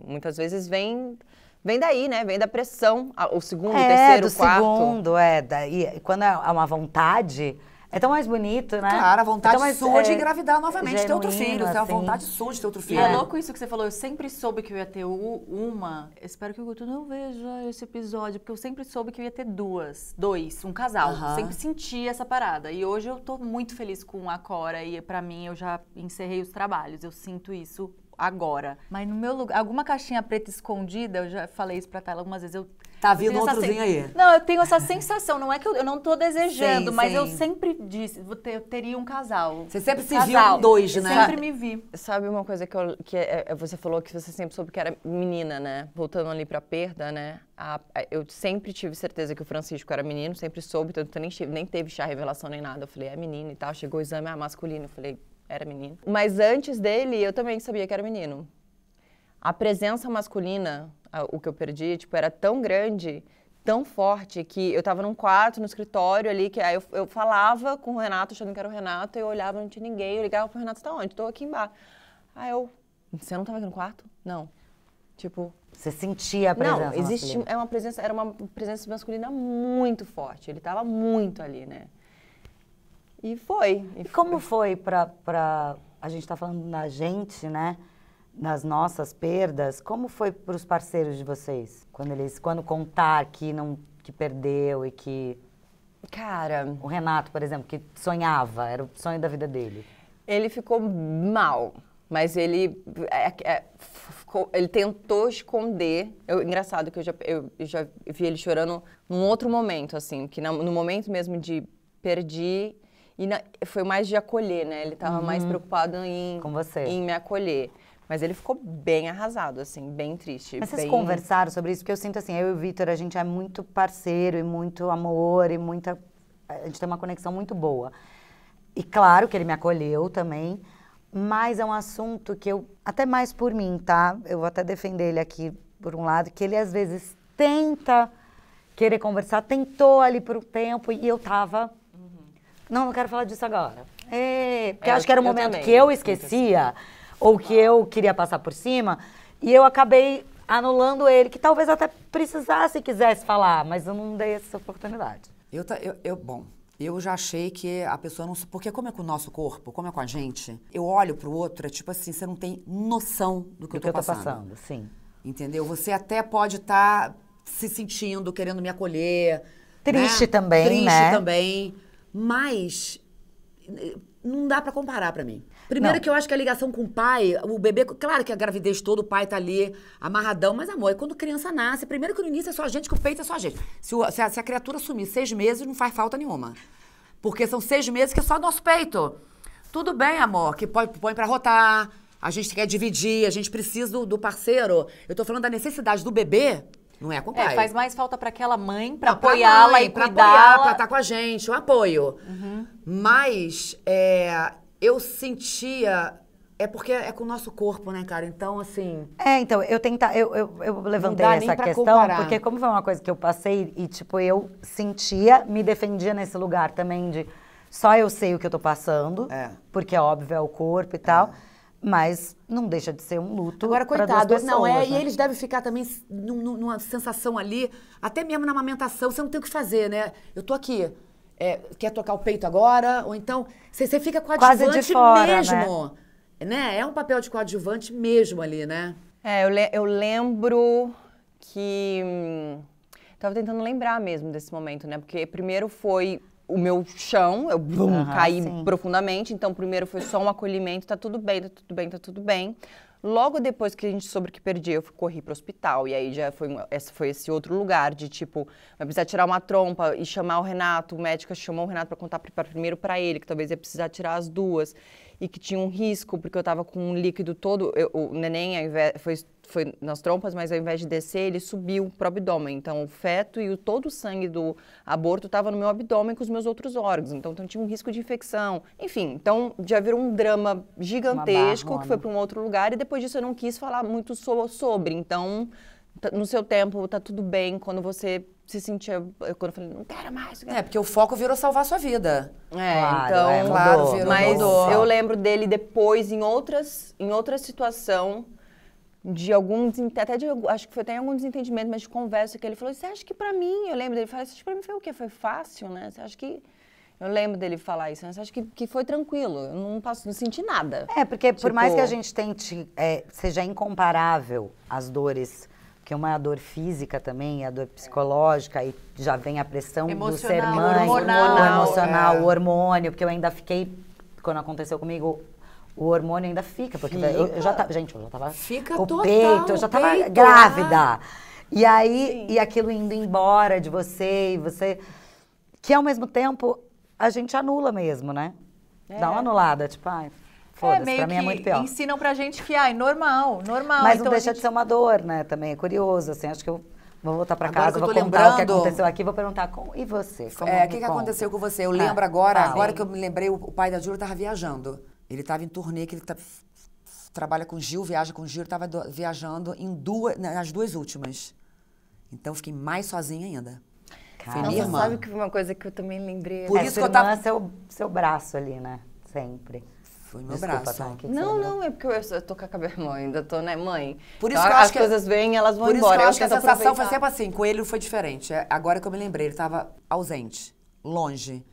Speaker 4: muitas vezes vem daí, né? Vem da pressão, o segundo, o terceiro, o quarto.
Speaker 5: segundo, daí, quando é uma vontade, é tão mais bonito, né?
Speaker 6: Claro, a vontade
Speaker 5: é tão mais,
Speaker 6: sua de engravidar novamente, ter outro
Speaker 5: genuíno,
Speaker 6: filho. Você tem a
Speaker 5: assim.
Speaker 6: vontade sua de ter outro
Speaker 3: E
Speaker 6: filho.
Speaker 3: é louco isso que você falou, eu sempre soube que eu ia ter uma. Espero que o Guto não veja esse episódio, porque eu sempre soube que eu ia ter dois, um casal.
Speaker 6: Aham.
Speaker 3: Sempre senti essa parada. E hoje eu tô muito feliz com a Cora e pra mim eu já encerrei os trabalhos. Eu sinto isso agora. Mas no meu lugar, alguma caixinha preta escondida, eu já falei isso pra Tayla algumas vezes,
Speaker 6: Tá vindo
Speaker 3: tenho essa
Speaker 6: outrozinho aí.
Speaker 3: Não, eu tenho essa sensação, não é que eu não tô desejando,
Speaker 6: Sim,
Speaker 3: mas
Speaker 6: sim.
Speaker 3: eu sempre disse, eu teria um casal.
Speaker 6: Você sempre se
Speaker 3: Casal.
Speaker 6: viu com dois,
Speaker 3: Eu
Speaker 6: né?
Speaker 3: sempre me vi.
Speaker 4: Sabe uma coisa você falou que você sempre soube que era menina, né? Voltando ali pra perda, né? Eu sempre tive certeza que o Francisco era menino, sempre soube, tanto que nem teve chá revelação nem nada. Eu falei, é menino e tal. Chegou o exame, masculino. Eu falei, era menino. Mas antes dele, eu também sabia que era menino. A presença masculina, o que eu perdi, tipo, era tão grande, tão forte, que eu tava num quarto, no escritório ali, que aí eu falava com o Renato, achando que era o Renato, e eu olhava, não tinha ninguém, eu ligava pro Renato, você tá onde? Tô aqui embaixo. Aí você não tava aqui no quarto? Não. Tipo...
Speaker 5: Você sentia a presença
Speaker 4: Não, existe,
Speaker 5: masculina.
Speaker 4: era uma presença masculina muito forte, ele tava muito ali, né? E foi.
Speaker 5: E como foi pra... A gente tá falando da gente, né? Nas nossas perdas, como foi para os parceiros de vocês? Quando contar que perdeu e que...
Speaker 4: Cara...
Speaker 5: O Renato, por exemplo, que sonhava, era o sonho da vida dele.
Speaker 4: Ele ficou mal, mas ele tentou esconder. Engraçado que eu já vi ele chorando num outro momento, assim, que no momento mesmo de perdi, foi mais de acolher, né? Ele estava mais preocupado
Speaker 5: Com você.
Speaker 4: em me acolher. Mas ele ficou bem arrasado, assim, bem triste.
Speaker 5: Mas vocês conversaram sobre isso? Porque eu sinto assim, eu e o Vitor, a gente é muito parceiro e muito amor e a gente tem uma conexão muito boa. E claro que ele me acolheu também, mas é um assunto que até mais por mim, tá? Eu vou até defender ele aqui por um lado, que ele às vezes tenta querer conversar, tentou ali por um tempo e eu tava... Não quero falar disso agora. Porque eu acho que era um momento
Speaker 4: também,
Speaker 5: que eu esquecia... ou que eu queria passar por cima, e eu acabei anulando ele, que talvez até precisasse e quisesse falar, mas eu não dei essa oportunidade.
Speaker 6: Bom, eu já achei que a pessoa não... Porque como é com o nosso corpo, como é com a gente, eu olho pro outro, é tipo assim, você não tem noção do que eu tô passando.
Speaker 5: Sim.
Speaker 6: Entendeu? Você até pode estar se sentindo, querendo me acolher.
Speaker 5: Triste
Speaker 6: né?
Speaker 5: também,
Speaker 6: Triste
Speaker 5: né?
Speaker 6: também, mas não dá pra comparar pra mim. Primeiro que eu acho que a ligação com o pai, o bebê, claro que a gravidez toda, o pai tá ali amarradão, mas amor, é quando criança nasce, primeiro que no início é só a gente, que o peito é só a gente. Se a criatura sumir 6 meses, não faz falta nenhuma. Porque são 6 meses que é só nosso peito. Tudo bem, amor, que põe pra rotar, a gente quer dividir, a gente precisa do parceiro. Eu tô falando da necessidade do bebê, não é com o pai.
Speaker 3: Faz mais falta pra aquela mãe, pra
Speaker 6: Não, pra
Speaker 3: apoiá-la
Speaker 6: mãe,
Speaker 3: e
Speaker 6: pra
Speaker 3: cuidá-la.
Speaker 6: apoiar, pra estar com a gente, o apoio. Mas eu sentia... É porque é com o nosso corpo, né, cara? Então, assim...
Speaker 5: Então, eu levantei
Speaker 6: Não dá nem
Speaker 5: essa
Speaker 6: pra
Speaker 5: questão,
Speaker 6: comparar.
Speaker 5: porque como foi uma coisa que eu passei e, tipo, eu sentia, me defendia nesse lugar também de só eu sei o que eu tô passando, porque, óbvio, é o corpo e tal, mas não deixa de ser um luto.
Speaker 6: Agora,
Speaker 5: pra duas
Speaker 6: coitado,
Speaker 5: pessoas,
Speaker 6: e
Speaker 5: né?
Speaker 6: eles devem ficar também numa sensação ali, até mesmo na amamentação, você não tem o que fazer, né? Eu tô aqui, quer tocar o peito agora? Ou então, você fica
Speaker 5: Quase
Speaker 6: coadjuvante
Speaker 5: de fora,
Speaker 6: mesmo. Né? É um papel de coadjuvante mesmo ali, né?
Speaker 4: Eu lembro que... Tava tentando lembrar mesmo desse momento, né? Porque primeiro foi o meu chão, eu caí
Speaker 5: sim.
Speaker 4: profundamente. Então, primeiro foi só um acolhimento, tá tudo bem, tá tudo bem, tá tudo bem. Logo depois que a gente soube que perdi, eu corri pro hospital. E aí já foi esse outro lugar de, tipo, vai precisar tirar uma trompa e chamar o Renato. O médico chamou o Renato para contar primeiro para ele, que talvez ia precisar tirar as duas. E que tinha um risco, porque eu tava com um líquido todo. O neném, ao invés, foi nas trompas, mas ao invés de descer, ele subiu pro abdômen. Então, o feto e todo o sangue do aborto estava no meu abdômen com os meus outros órgãos. Então, tinha um risco de infecção. Enfim, então, já virou um drama gigantesco que foi para um outro lugar. E depois disso, eu não quis falar muito sobre. Então, no seu tempo, tá tudo bem. Quando você se sentia... Quando eu falei, não quero mais.
Speaker 6: Porque o foco virou salvar a sua vida.
Speaker 4: Então...
Speaker 6: Claro, virou.
Speaker 4: Mas eu lembro dele depois, em outra situação... acho que foi até algum desentendimento, mas de conversa, que ele falou, você acha que pra mim, eu lembro dele falar, você acha que pra mim foi o quê? Foi fácil, né? Você acha que... Eu lembro dele falar isso, né? Você acha que foi tranquilo? Eu não senti nada.
Speaker 5: Porque por mais que a gente tente, seja incomparável as dores, porque uma é a dor física também, a dor psicológica, e já vem a pressão do ser mãe, o emocional, o hormônio, porque eu ainda fiquei, quando aconteceu comigo... O hormônio ainda fica, porque eu já tava... Gente, eu já tava...
Speaker 6: Fica
Speaker 5: o
Speaker 6: total,
Speaker 5: peito, eu já tava grávida. E aí, e aquilo indo embora de você, e você... Que ao mesmo tempo, a gente anula mesmo, né? Dá uma anulada, tipo, ai, foda-se, pra mim é muito pior.
Speaker 3: Ensinam pra gente que, normal.
Speaker 5: Mas
Speaker 3: então
Speaker 5: não deixa de ser uma dor, né? Também é curioso, assim, acho que eu... Vou voltar pra
Speaker 6: Agora
Speaker 5: casa, vou contar o que aconteceu aqui, vou perguntar, e você?
Speaker 6: O que aconteceu com você? Eu lembro agora que eu me lembrei, o pai da Júlia tava viajando. Ele estava em turnê, que ele trabalha com Gil, viaja com Gil, ele estava viajando nas duas últimas. Então, eu fiquei mais sozinha ainda. Foi minha irmã.
Speaker 4: Sabe que foi uma coisa que eu também lembrei?
Speaker 6: Por isso que eu tava...
Speaker 5: seu braço ali, né? Sempre.
Speaker 6: Foi meu braço.
Speaker 5: Tá,
Speaker 4: Não, é porque eu tô com a cabeça, ainda tô, né, mãe?
Speaker 6: Por isso
Speaker 4: então,
Speaker 6: que eu acho
Speaker 4: as coisas vêm, elas vão embora.
Speaker 6: Por isso que eu acho que a sensação foi sempre assim, com ele foi diferente. Agora que eu me lembrei, ele estava ausente, longe.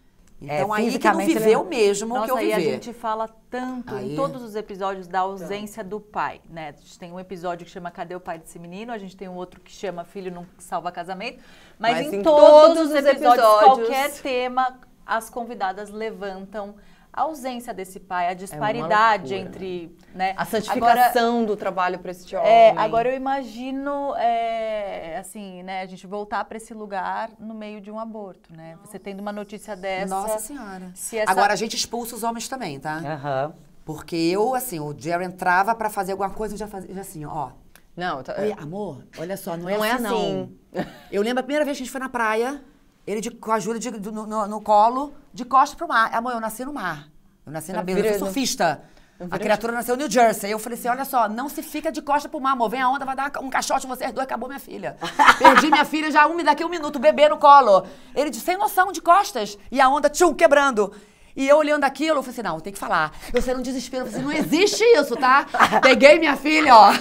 Speaker 6: Então, aí que não viveu mesmo o que eu vivi.
Speaker 3: Nossa, e a gente fala tanto em todos os episódios da ausência do pai, né? A gente tem um episódio que chama Cadê o pai desse menino? A gente tem um outro que chama Filho não salva casamento. Mas em todos os episódios, qualquer tema, as convidadas levantam a ausência desse pai, a disparidade entre... Né?
Speaker 4: A santificação do trabalho para esse homem.
Speaker 3: Agora eu imagino, assim, né, a gente voltar para esse lugar no meio de um aborto, né? Você tendo uma notícia dessa...
Speaker 6: Nossa Senhora. Agora a gente expulsa os homens também, tá? Porque eu, assim, o Jerry entrava para fazer alguma coisa, eu já fazia assim, ó.
Speaker 4: Não,
Speaker 6: Oi, amor, olha só, não é assim. Eu lembro a primeira vez que a gente foi na praia, ele com a Júlia no colo, de costas pro mar. Amor, eu nasci no mar. Eu nasci na beira, eu sou surfista. A criatura nasceu no New Jersey. Eu falei assim, olha só, não se fica de costas pro mar, amor. Vem a onda, vai dar um caixote em vocês dois, acabou minha filha. Perdi minha filha já daqui a 1 minuto, bebê no colo. Ele sem noção de costas. E a onda, tchum, quebrando. E eu olhando aquilo, eu falei assim, não, tem que falar. Eu sei num desespero, eu falei assim, não existe isso, tá? Peguei minha filha, ó.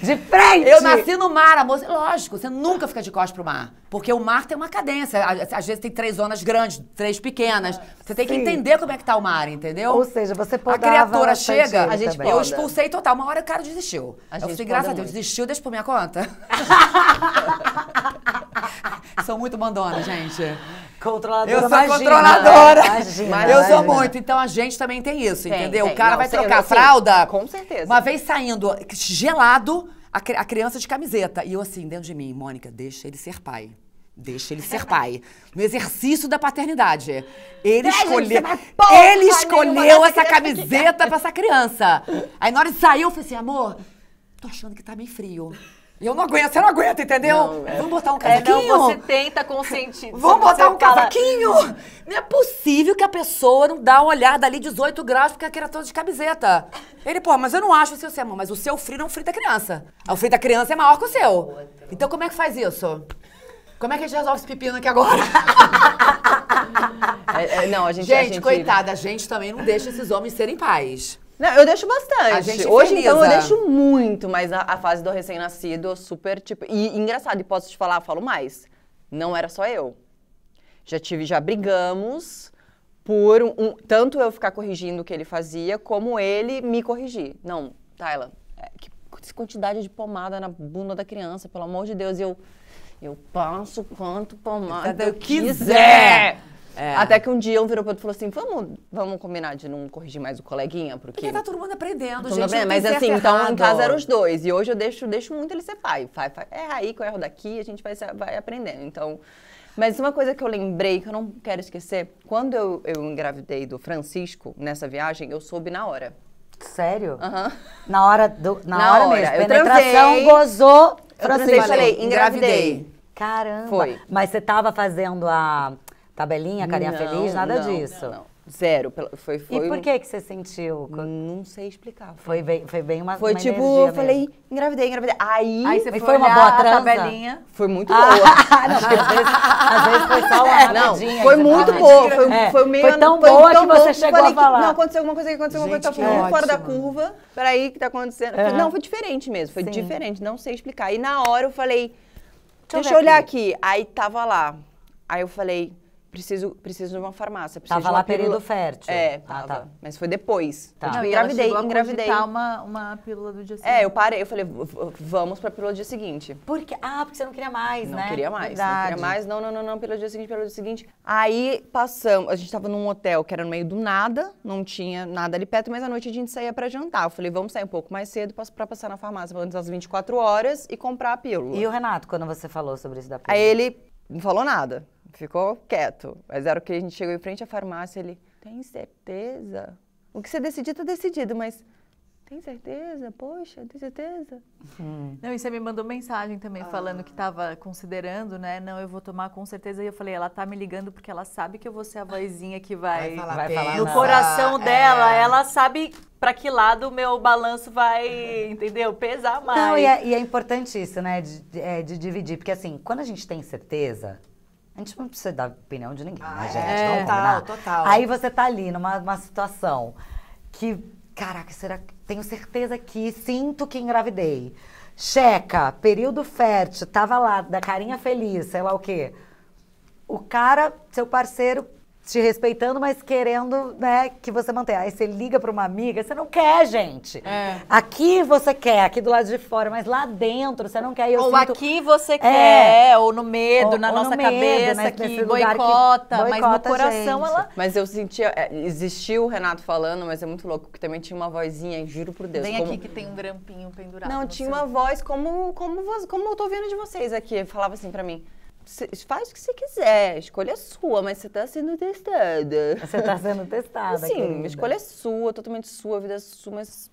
Speaker 5: De frente!
Speaker 6: Eu nasci no mar, amor. Lógico, você nunca fica de costas pro mar. Porque o mar tem uma cadência. Às vezes tem 3 zonas grandes, 3 pequenas. Você tem que entender como é que tá o mar, entendeu?
Speaker 5: Ou seja, você podava...
Speaker 6: A criatura chega, eu
Speaker 4: poda.
Speaker 6: expulsei total. Uma hora o cara desistiu. Eu falei, graças a Deus, desistiu, deixa por minha conta. Sou muito mandona, gente.
Speaker 5: Controladora,
Speaker 6: eu sou
Speaker 5: imagina,
Speaker 6: controladora.
Speaker 5: Imagina,
Speaker 6: eu sou muito. Então a gente também tem isso, entendeu? O cara vai trocar a fralda.
Speaker 4: Com certeza.
Speaker 6: Uma vez saindo gelado, a criança de camiseta. E eu assim, dentro de mim, Mônica, deixa ele ser pai. Deixa ele ser pai. No exercício da paternidade. Ele escolheu essa camiseta pra essa criança. Aí na hora de sair, eu falei assim, amor, tô achando que tá meio frio. Eu não aguento, você não aguenta, entendeu? Vamos botar um casaquinho?
Speaker 3: Não, você tenta conscientizar.
Speaker 6: Vamos botar um casaquinho? Não é possível que a pessoa não dá uma olhada ali 18 graus porque a criatura de camiseta. Ele, mas eu não acho o seu amor, mas o seu frio não é um frio da criança. O frio da criança é maior que o seu. Então como é que faz isso? Como é que a gente resolve esse pepino aqui agora? Gente, coitada, a gente também não deixa esses homens serem pais.
Speaker 4: Não, eu deixo bastante.
Speaker 6: A gente
Speaker 4: hoje, então, eu deixo muito, mas a fase do recém-nascido, super, tipo... E engraçado, e posso te falar, falo mais. Não era só eu. Já brigamos por tanto eu ficar corrigindo o que ele fazia, como ele me corrigir. Não, Tayla, que quantidade de pomada na bunda da criança, pelo amor de Deus. Eu passo quanto pomada eu quiser. Até que um dia um virou pro outro e falou assim, vamos combinar de não corrigir mais o coleguinha, porque
Speaker 6: tá todo mundo aprendendo,
Speaker 4: tudo
Speaker 6: gente.
Speaker 4: bem,
Speaker 6: não
Speaker 4: mas
Speaker 6: tem
Speaker 4: assim,
Speaker 6: certo
Speaker 4: então
Speaker 6: errado.
Speaker 4: em casa eram os dois. E hoje eu deixo muito ele ser pai. Erra aí, que eu erro daqui, a gente vai aprendendo. Então, mas uma coisa que eu lembrei, que eu não quero esquecer, quando eu engravidei do Francisco, nessa viagem, eu soube na hora.
Speaker 5: Sério?
Speaker 4: Aham.
Speaker 5: Na hora mesmo.
Speaker 4: Eu
Speaker 5: Penetração,
Speaker 4: transei.
Speaker 5: gozou,
Speaker 4: Transei, falei, engravidei.
Speaker 5: Caramba.
Speaker 4: Foi.
Speaker 5: Mas você tava fazendo a tabelinha, carinha feliz, nada disso?
Speaker 4: Não. Zero. Foi
Speaker 5: E por que você sentiu?
Speaker 4: Não sei explicar.
Speaker 5: Foi bem uma
Speaker 4: Foi
Speaker 5: uma
Speaker 4: tipo,
Speaker 5: energia
Speaker 4: eu falei,
Speaker 5: mesmo.
Speaker 4: engravidei.
Speaker 3: Aí você
Speaker 5: Mas
Speaker 3: foi
Speaker 5: foi uma
Speaker 3: olhar
Speaker 5: boa
Speaker 3: a
Speaker 5: transa?
Speaker 3: tabelinha.
Speaker 4: Foi muito boa.
Speaker 5: Não, porque às vezes foi só uma
Speaker 4: Não,
Speaker 5: rapidinha.
Speaker 4: foi
Speaker 5: que você
Speaker 4: muito
Speaker 5: fala,
Speaker 4: boa. Foi meio...
Speaker 5: foi tão boa que você chegou
Speaker 4: falei
Speaker 5: a falar.
Speaker 4: Não, aconteceu alguma coisa, tá
Speaker 6: que
Speaker 4: muito fora da
Speaker 6: ótimo.
Speaker 4: curva. Peraí, o que tá acontecendo? Não, foi diferente mesmo, foi diferente, não sei explicar. E na hora eu falei, deixa eu olhar aqui. Aí tava lá. Aí eu falei, preciso de uma farmácia. Preciso
Speaker 5: Tava
Speaker 4: de uma
Speaker 5: lá
Speaker 4: pílula.
Speaker 5: período fértil.
Speaker 4: Tava.
Speaker 5: Tá.
Speaker 4: Mas foi depois.
Speaker 5: Tá.
Speaker 4: Tipo,
Speaker 3: Não, e ela
Speaker 4: engravidei.
Speaker 3: chegou a cogitar uma pílula do dia seguinte.
Speaker 4: Eu parei, eu falei, vamos pra pílula do dia seguinte.
Speaker 5: Porque você não queria mais,
Speaker 4: Não
Speaker 5: né?
Speaker 4: queria mais,
Speaker 5: Verdade.
Speaker 4: não queria mais. Não, pelo dia seguinte. Aí passamos, a gente tava num hotel que era no meio do nada, não tinha nada ali perto, mas à noite a gente saía pra jantar. Eu falei, vamos sair um pouco mais cedo pra passar na farmácia antes das 24 horas e comprar a pílula.
Speaker 5: E o Renato, quando você falou sobre isso da pílula?
Speaker 4: Aí ele não falou nada, ficou quieto. Mas era o que a gente chegou em frente à farmácia, ele, tem certeza? O que você decidir, tá decidido, mas... Tem certeza? Poxa, tem certeza?
Speaker 3: Não, e você me mandou mensagem também falando que estava considerando, né? Não, eu vou tomar com certeza. E eu falei, ela tá me ligando porque ela sabe que eu vou ser a vozinha que vai
Speaker 5: vai falar
Speaker 3: no
Speaker 5: não.
Speaker 3: coração dela. Ela sabe pra que lado o meu balanço vai, entendeu? Pesar mais.
Speaker 5: Não, e é importante isso, né? De dividir. Porque assim, quando a gente tem certeza, a gente não precisa dar opinião de ninguém, né, gente? Vamos combinar?
Speaker 6: total.
Speaker 5: Aí você tá ali numa situação que, caraca, tenho certeza que sinto que engravidei. Checa, período fértil, tava lá, da carinha feliz, sei lá o quê. O cara, seu parceiro, te respeitando, mas querendo, né, que você mantenha. Aí você liga pra uma amiga, você não quer, gente. Aqui você quer, aqui do lado de fora, mas lá dentro você não quer. E eu
Speaker 3: Ou
Speaker 5: sinto...
Speaker 3: aqui você quer, ou no medo,
Speaker 5: Ou
Speaker 3: na
Speaker 5: no
Speaker 3: nossa
Speaker 5: medo,
Speaker 3: cabeça,
Speaker 5: né,
Speaker 3: que
Speaker 5: nesse lugar que
Speaker 3: boicota, mas no
Speaker 5: boicota a
Speaker 3: coração
Speaker 5: gente.
Speaker 3: ela...
Speaker 4: Mas eu sentia, existiu o Renato falando, mas é muito louco, que também tinha uma vozinha, juro por Deus.
Speaker 3: Vem
Speaker 4: como-
Speaker 3: aqui que tem um grampinho pendurado.
Speaker 4: Não,
Speaker 3: no
Speaker 4: tinha
Speaker 3: seu-
Speaker 4: uma voz como eu tô vendo de vocês aqui. Falava assim pra mim, faz o que você quiser, a escolha é sua, mas você tá sendo testada.
Speaker 5: Você tá sendo testada,
Speaker 4: Sim,
Speaker 5: querida.
Speaker 4: a escolha é sua, totalmente sua, a vida é sua, mas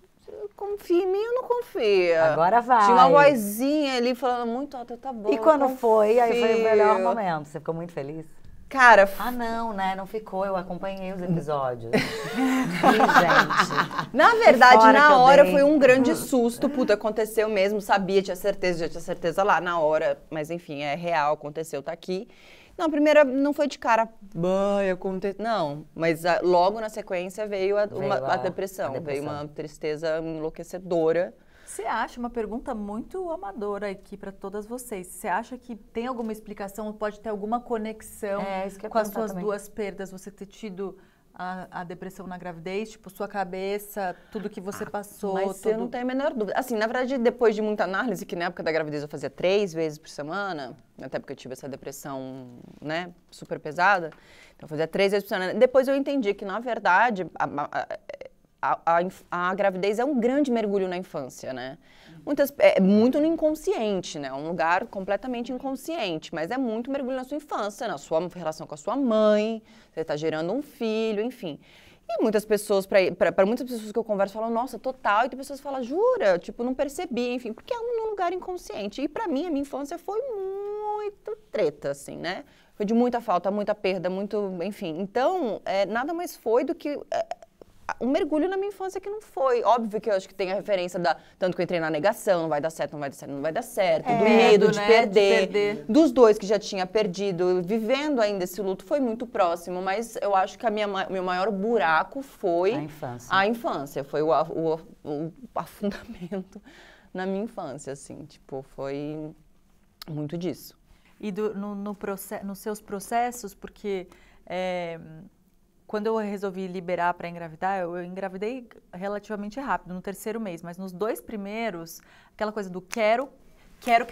Speaker 4: confia em mim ou não confia?
Speaker 5: Agora vai.
Speaker 4: Tinha uma vozinha ali falando muito alto, tá bom.
Speaker 5: E quando foi, aí foi o melhor
Speaker 4: confio.
Speaker 5: momento. Você ficou muito feliz?
Speaker 4: Cara,
Speaker 5: Ah, não, né? Não ficou. Eu acompanhei os episódios. Ih, gente.
Speaker 4: na verdade,
Speaker 5: fora que
Speaker 4: na
Speaker 5: eu
Speaker 4: hora
Speaker 5: dei.
Speaker 4: foi um grande susto. Puta, aconteceu mesmo, sabia, já tinha certeza lá na hora. Mas enfim, é real, aconteceu, tá aqui. Não, a primeira não foi de cara, vai acontecer. Não, mas logo na sequência veio a depressão. Veio uma tristeza enlouquecedora.
Speaker 3: Você acha, uma pergunta muito amadora aqui para todas vocês, você acha que tem alguma explicação, ou pode ter alguma conexão
Speaker 5: Isso que eu ia
Speaker 3: com as
Speaker 5: perguntar
Speaker 3: suas
Speaker 5: também.
Speaker 3: duas perdas, você ter tido a depressão na gravidez, tipo, sua cabeça, tudo que você passou,
Speaker 4: Mas
Speaker 3: tudo...
Speaker 4: eu não tenho a menor dúvida. Assim, na verdade, depois de muita análise, que na época da gravidez eu fazia 3 vezes por semana, até porque eu tive essa depressão, né, super pesada, então eu fazia 3 vezes por semana. Depois eu entendi que, na verdade, a gravidez é um grande mergulho na infância, né? É muito no inconsciente, né? É um lugar completamente inconsciente, mas é muito mergulho na sua infância, na sua relação com a sua mãe, você está gerando um filho, enfim. E muitas pessoas, para muitas pessoas que eu converso, falam, nossa, total, e tem pessoas que falam, jura? Tipo, não percebi, enfim, porque é um lugar inconsciente. E para mim, a minha infância foi muito treta, assim, né? Foi de muita falta, muita perda, muito, enfim. Então, nada mais foi do que... um mergulho na minha infância que não foi. Óbvio que eu acho que tem a referência da... Tanto que eu entrei na negação, não vai dar certo, não vai dar certo, não vai dar certo. Do medo de
Speaker 3: né,
Speaker 4: perder.
Speaker 3: de perder.
Speaker 4: Dos dois que já tinha perdido, vivendo ainda esse luto, foi muito próximo. Mas eu acho que meu maior buraco foi...
Speaker 5: A infância.
Speaker 4: A infância. Foi o afundamento na minha infância, assim. Tipo, foi muito disso.
Speaker 3: E nos seus processos, porque quando eu resolvi liberar para engravidar, eu engravidei relativamente rápido, no 3º mês, mas nos 2 primeiros, aquela coisa do quero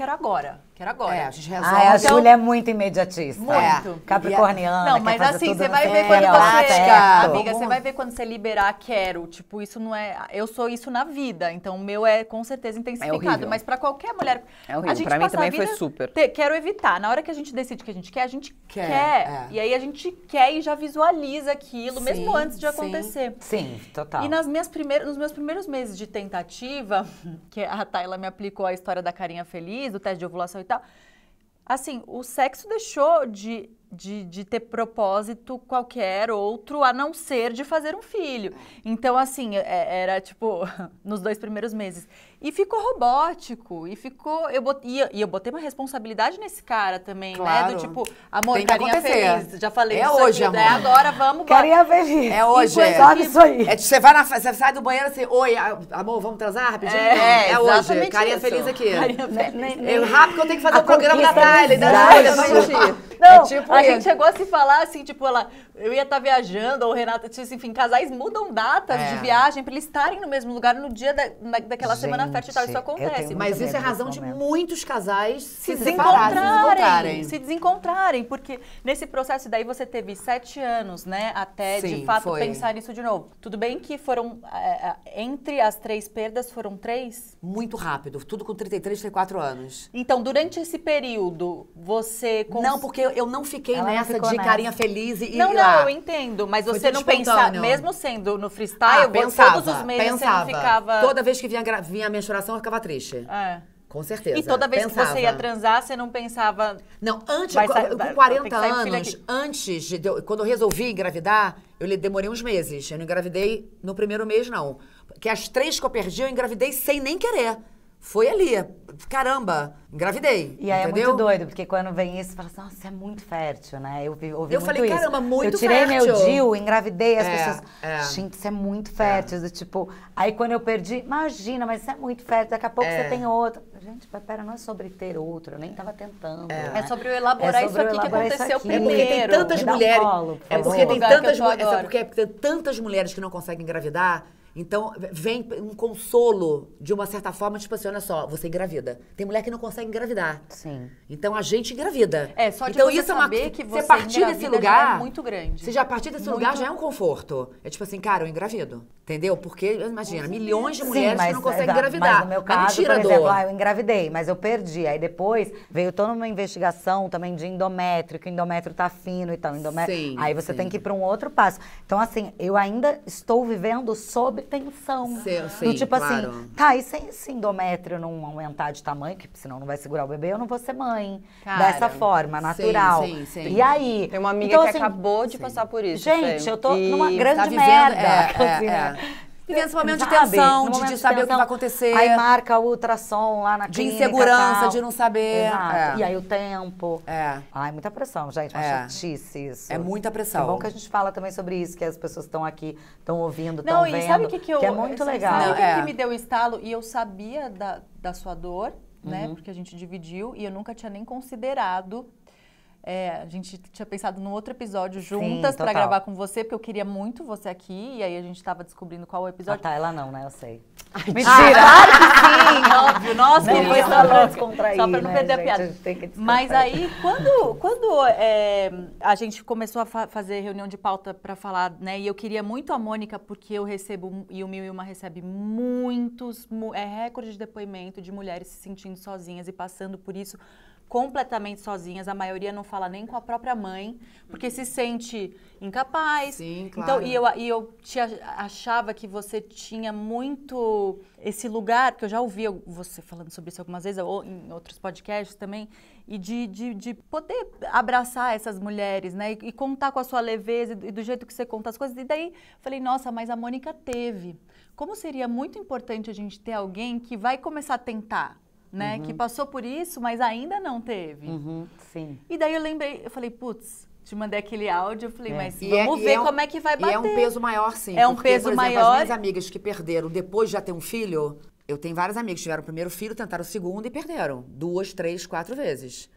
Speaker 3: agora. quero agora.
Speaker 6: A gente resolve.
Speaker 5: A
Speaker 3: Então-
Speaker 5: Júlia é muito imediatista.
Speaker 3: Muito.
Speaker 5: Capricorniana.
Speaker 3: Não,
Speaker 5: quer
Speaker 3: mas
Speaker 5: fazer
Speaker 3: assim,
Speaker 5: tudo
Speaker 3: você
Speaker 5: no
Speaker 3: vai ver
Speaker 5: tempo,
Speaker 3: quando você...
Speaker 6: prática.
Speaker 3: Amiga, você vai ver quando você liberar quero. Tipo, isso não é... Eu sou isso na vida, então o meu é com certeza intensificado.
Speaker 4: horrível.
Speaker 3: Mas pra qualquer mulher...
Speaker 4: É horrível.
Speaker 3: A gente
Speaker 4: Pra mim
Speaker 3: passa a
Speaker 4: também foi
Speaker 3: vida
Speaker 4: super.
Speaker 3: Quero evitar. Na hora que a gente decide que a gente quer.
Speaker 6: É.
Speaker 3: E aí a gente quer e já visualiza aquilo, mesmo
Speaker 6: Sim,
Speaker 3: antes de
Speaker 6: sim.
Speaker 3: acontecer.
Speaker 5: Sim, total.
Speaker 3: E nos meus primeiros meses de tentativa, que a Tayla me aplicou a história da carinha feliz, do teste de ovulação e tal, assim, o sexo deixou de ter propósito qualquer outro, a não ser de fazer um filho. Então, assim, era tipo, nos 2 primeiros meses. E ficou robótico, e ficou... Eu botei uma responsabilidade nesse cara também,
Speaker 6: Claro.
Speaker 3: né? Do tipo, amor,
Speaker 6: Tem que
Speaker 3: carinha
Speaker 6: acontecer.
Speaker 3: feliz. Já falei
Speaker 6: É
Speaker 3: disso
Speaker 6: hoje,
Speaker 3: aqui,
Speaker 6: amor.
Speaker 3: agora vamos...
Speaker 5: Carinha feliz.
Speaker 6: É hoje,
Speaker 5: Só isso aí.
Speaker 6: Você sai do banheiro assim, oi, amor, vamos transar rapidinho?
Speaker 3: É
Speaker 6: hoje.
Speaker 3: exatamente
Speaker 6: Carinha
Speaker 3: isso.
Speaker 6: feliz aqui.
Speaker 3: Carinha feliz.
Speaker 6: Rápido que eu tenho que fazer
Speaker 5: A
Speaker 6: o programa da
Speaker 5: conquista
Speaker 6: Thalia.
Speaker 5: exatamente.
Speaker 3: Não,
Speaker 6: tipo
Speaker 3: a
Speaker 6: isso.
Speaker 3: gente chegou a se falar assim, tipo, eu ia estar viajando, ou o Renato, enfim, casais mudam datas de viagem pra eles estarem no mesmo lugar no dia daquela semana fértil e tal. Isso
Speaker 5: Gente, eu
Speaker 3: acontece.
Speaker 5: tenho
Speaker 6: Mas
Speaker 5: muito
Speaker 6: isso é
Speaker 5: medo
Speaker 6: razão
Speaker 5: desse
Speaker 6: de
Speaker 5: momento.
Speaker 6: muitos casais
Speaker 3: se
Speaker 6: desencontrarem.
Speaker 3: desencontrarem, porque nesse processo daí você teve 7 anos, né, até de
Speaker 6: Sim,
Speaker 3: fato
Speaker 6: foi.
Speaker 3: pensar nisso de novo. Tudo bem que foram, entre as 3 perdas, foram 3?
Speaker 6: Muito rápido, tudo com 33, 34 anos.
Speaker 3: Então, durante esse período, você...
Speaker 6: Não, porque eu não fiquei
Speaker 5: Ela não
Speaker 6: nessa
Speaker 5: ficou
Speaker 6: de
Speaker 5: nessa.
Speaker 6: carinha feliz e
Speaker 3: Não,
Speaker 6: ir lá.
Speaker 3: eu entendo, mas
Speaker 6: Foi
Speaker 3: você
Speaker 6: tudo
Speaker 3: não pensava,
Speaker 6: espontâneo.
Speaker 3: mesmo sendo no freestyle,
Speaker 6: pensava,
Speaker 3: todos os meses
Speaker 6: pensava.
Speaker 3: você não ficava...
Speaker 6: Toda vez que vinha a menstruação, eu ficava triste.
Speaker 3: É.
Speaker 6: Com certeza.
Speaker 3: E toda vez
Speaker 6: Pensava.
Speaker 3: que você ia transar, você não pensava...
Speaker 6: Não, antes,
Speaker 3: Vai
Speaker 6: com
Speaker 3: sair- vai-
Speaker 6: 40
Speaker 3: tem que sair filho
Speaker 6: anos,
Speaker 3: aqui.
Speaker 6: antes, quando eu resolvi engravidar, demorei uns meses. Eu não engravidei no primeiro mês, não. Porque as 3 que eu perdi, eu engravidei sem nem querer. Foi ali. Caramba, engravidei.
Speaker 5: E aí
Speaker 6: entendeu?
Speaker 5: é muito doido, porque quando vem isso, você fala assim, nossa, é muito fértil, né? Eu ouvi
Speaker 6: Eu
Speaker 5: muito
Speaker 6: falei,
Speaker 5: isso.
Speaker 6: caramba, muito
Speaker 5: Eu tirei
Speaker 6: fértil.
Speaker 5: meu DIU, engravidei, as
Speaker 6: É,
Speaker 5: pessoas,
Speaker 6: é.
Speaker 5: gente, isso é muito fértil. Do tipo, aí quando eu perdi, imagina, mas isso é muito fértil, daqui a pouco você tem outro. Gente, pera, não é sobre ter outro, eu nem tava tentando.
Speaker 3: É sobre eu elaborar
Speaker 5: É
Speaker 3: isso
Speaker 5: sobre
Speaker 3: aqui
Speaker 5: eu
Speaker 3: que
Speaker 5: elaborar isso
Speaker 3: aconteceu
Speaker 5: aqui.
Speaker 3: primeiro.
Speaker 6: É porque tem tantas
Speaker 5: Me dá um
Speaker 6: mulheres.
Speaker 5: colo, por
Speaker 6: É porque
Speaker 5: favor.
Speaker 6: tem
Speaker 3: Lugar que eu
Speaker 6: tantas
Speaker 3: tô
Speaker 6: mulheres.
Speaker 3: agora.
Speaker 6: Porque tem tantas mulheres que não conseguem engravidar. Então, vem um consolo, de uma certa forma, tipo assim, olha só, você engravida. Tem mulher que não consegue engravidar.
Speaker 5: Sim.
Speaker 6: Então, a gente engravida.
Speaker 3: É, só de
Speaker 6: então,
Speaker 3: você
Speaker 6: isso
Speaker 3: saber
Speaker 6: é uma,
Speaker 3: que
Speaker 6: você
Speaker 3: você
Speaker 6: partir
Speaker 3: engravida
Speaker 6: desse
Speaker 3: já
Speaker 6: lugar...
Speaker 3: é muito grande.
Speaker 6: Você já partir desse lugar já é um conforto. É tipo assim, cara, eu engravido. Entendeu? Porque, imagina, milhões de mulheres que não conseguem engravidar.
Speaker 5: Mas no meu caso,
Speaker 6: Mas me tira
Speaker 5: por
Speaker 6: a
Speaker 5: exemplo,
Speaker 6: dor.
Speaker 5: eu engravidei, mas eu perdi. Aí depois veio toda uma investigação também de endométrio, que o endométrio tá fino e tal.
Speaker 6: Sim,
Speaker 5: aí você
Speaker 6: sim.
Speaker 5: tem que ir para um outro passo. Então, assim, eu ainda estou vivendo sob tensão.
Speaker 6: Sim,
Speaker 5: Do tipo
Speaker 6: claro.
Speaker 5: assim, tá, e se esse endométrio não aumentar de tamanho, que senão não vai segurar o bebê, eu não vou ser mãe.
Speaker 3: Cara,
Speaker 5: dessa forma, natural.
Speaker 6: sim.
Speaker 5: E aí...
Speaker 4: Tem uma amiga
Speaker 5: então,
Speaker 4: que
Speaker 5: assim,
Speaker 4: acabou de passar por isso.
Speaker 5: gente,
Speaker 4: Fê.
Speaker 5: eu tô
Speaker 4: E
Speaker 5: numa grande
Speaker 6: tá vivendo-
Speaker 5: merda. assim,
Speaker 6: é.
Speaker 5: né?
Speaker 6: Vivendo esse momento de
Speaker 5: Sabe?
Speaker 6: tensão,
Speaker 5: No
Speaker 6: de
Speaker 5: momento
Speaker 6: saber o que
Speaker 5: tensão,
Speaker 6: vai acontecer.
Speaker 5: Aí marca o ultrassom lá na
Speaker 6: De
Speaker 5: clínica,
Speaker 6: insegurança,
Speaker 5: tal.
Speaker 6: de não saber.
Speaker 5: Exato.
Speaker 6: É.
Speaker 5: E aí o tempo.
Speaker 6: É.
Speaker 5: Ai, muita pressão, gente. Uma
Speaker 6: É.
Speaker 5: chatice isso.
Speaker 6: É muita pressão.
Speaker 5: É bom que a gente fala também sobre isso, que as pessoas estão aqui, estão ouvindo,
Speaker 3: Não,
Speaker 5: estão
Speaker 3: e
Speaker 5: vendo.
Speaker 3: sabe o que eu...
Speaker 5: é muito legal.
Speaker 3: Sabe o
Speaker 6: Não,
Speaker 3: que me deu o estalo? E eu sabia da sua dor, né?
Speaker 5: Uhum.
Speaker 3: Porque a gente dividiu e eu nunca tinha nem considerado. A gente tinha pensado num outro episódio juntas pra
Speaker 5: total.
Speaker 3: gravar com você, porque eu queria muito você aqui. E aí a gente tava descobrindo qual o
Speaker 5: Ah,
Speaker 3: episódio.
Speaker 5: tá, ela não, né? Eu sei.
Speaker 3: Claro que sim, óbvio. Nossa,
Speaker 5: Não,
Speaker 3: querida,
Speaker 5: foi só pra descontrair,
Speaker 3: só pra não
Speaker 5: né,
Speaker 3: perder
Speaker 5: gente?
Speaker 3: a piada.
Speaker 5: A gente tem que descontrair.
Speaker 3: Mas aí, quando a gente começou a fazer reunião de pauta pra falar, né? E eu queria muito a Mônica, porque eu recebo, e o Mil e Uma recebe muitos, recorde de depoimento de mulheres se sentindo sozinhas e passando por isso completamente sozinhas. A maioria não fala nem com a própria mãe, porque se sente incapaz.
Speaker 6: Sim, claro.
Speaker 3: Então, e eu achava que você tinha muito esse lugar, porque eu já ouvi você falando sobre isso algumas vezes, ou em outros podcasts também, e de poder abraçar essas mulheres, né? E contar com a sua leveza e do jeito que você conta as coisas. E daí, falei, nossa, mas a Mônica teve. Como seria muito importante a gente ter alguém que vai começar a tentar, né? Que passou por isso, mas ainda não teve.
Speaker 5: Sim.
Speaker 3: E daí eu lembrei, eu falei, putz, te mandei aquele áudio, eu falei, mas
Speaker 6: E
Speaker 3: vamos ver como é que vai bater.
Speaker 6: E é um peso maior, sim.
Speaker 3: É um
Speaker 6: porque,
Speaker 3: peso
Speaker 6: por exemplo,
Speaker 3: maior.
Speaker 6: As minhas amigas que perderam depois de já ter um filho, eu tenho várias amigas que tiveram o primeiro filho, tentaram o segundo e perderam. 2, 3, 4 vezes.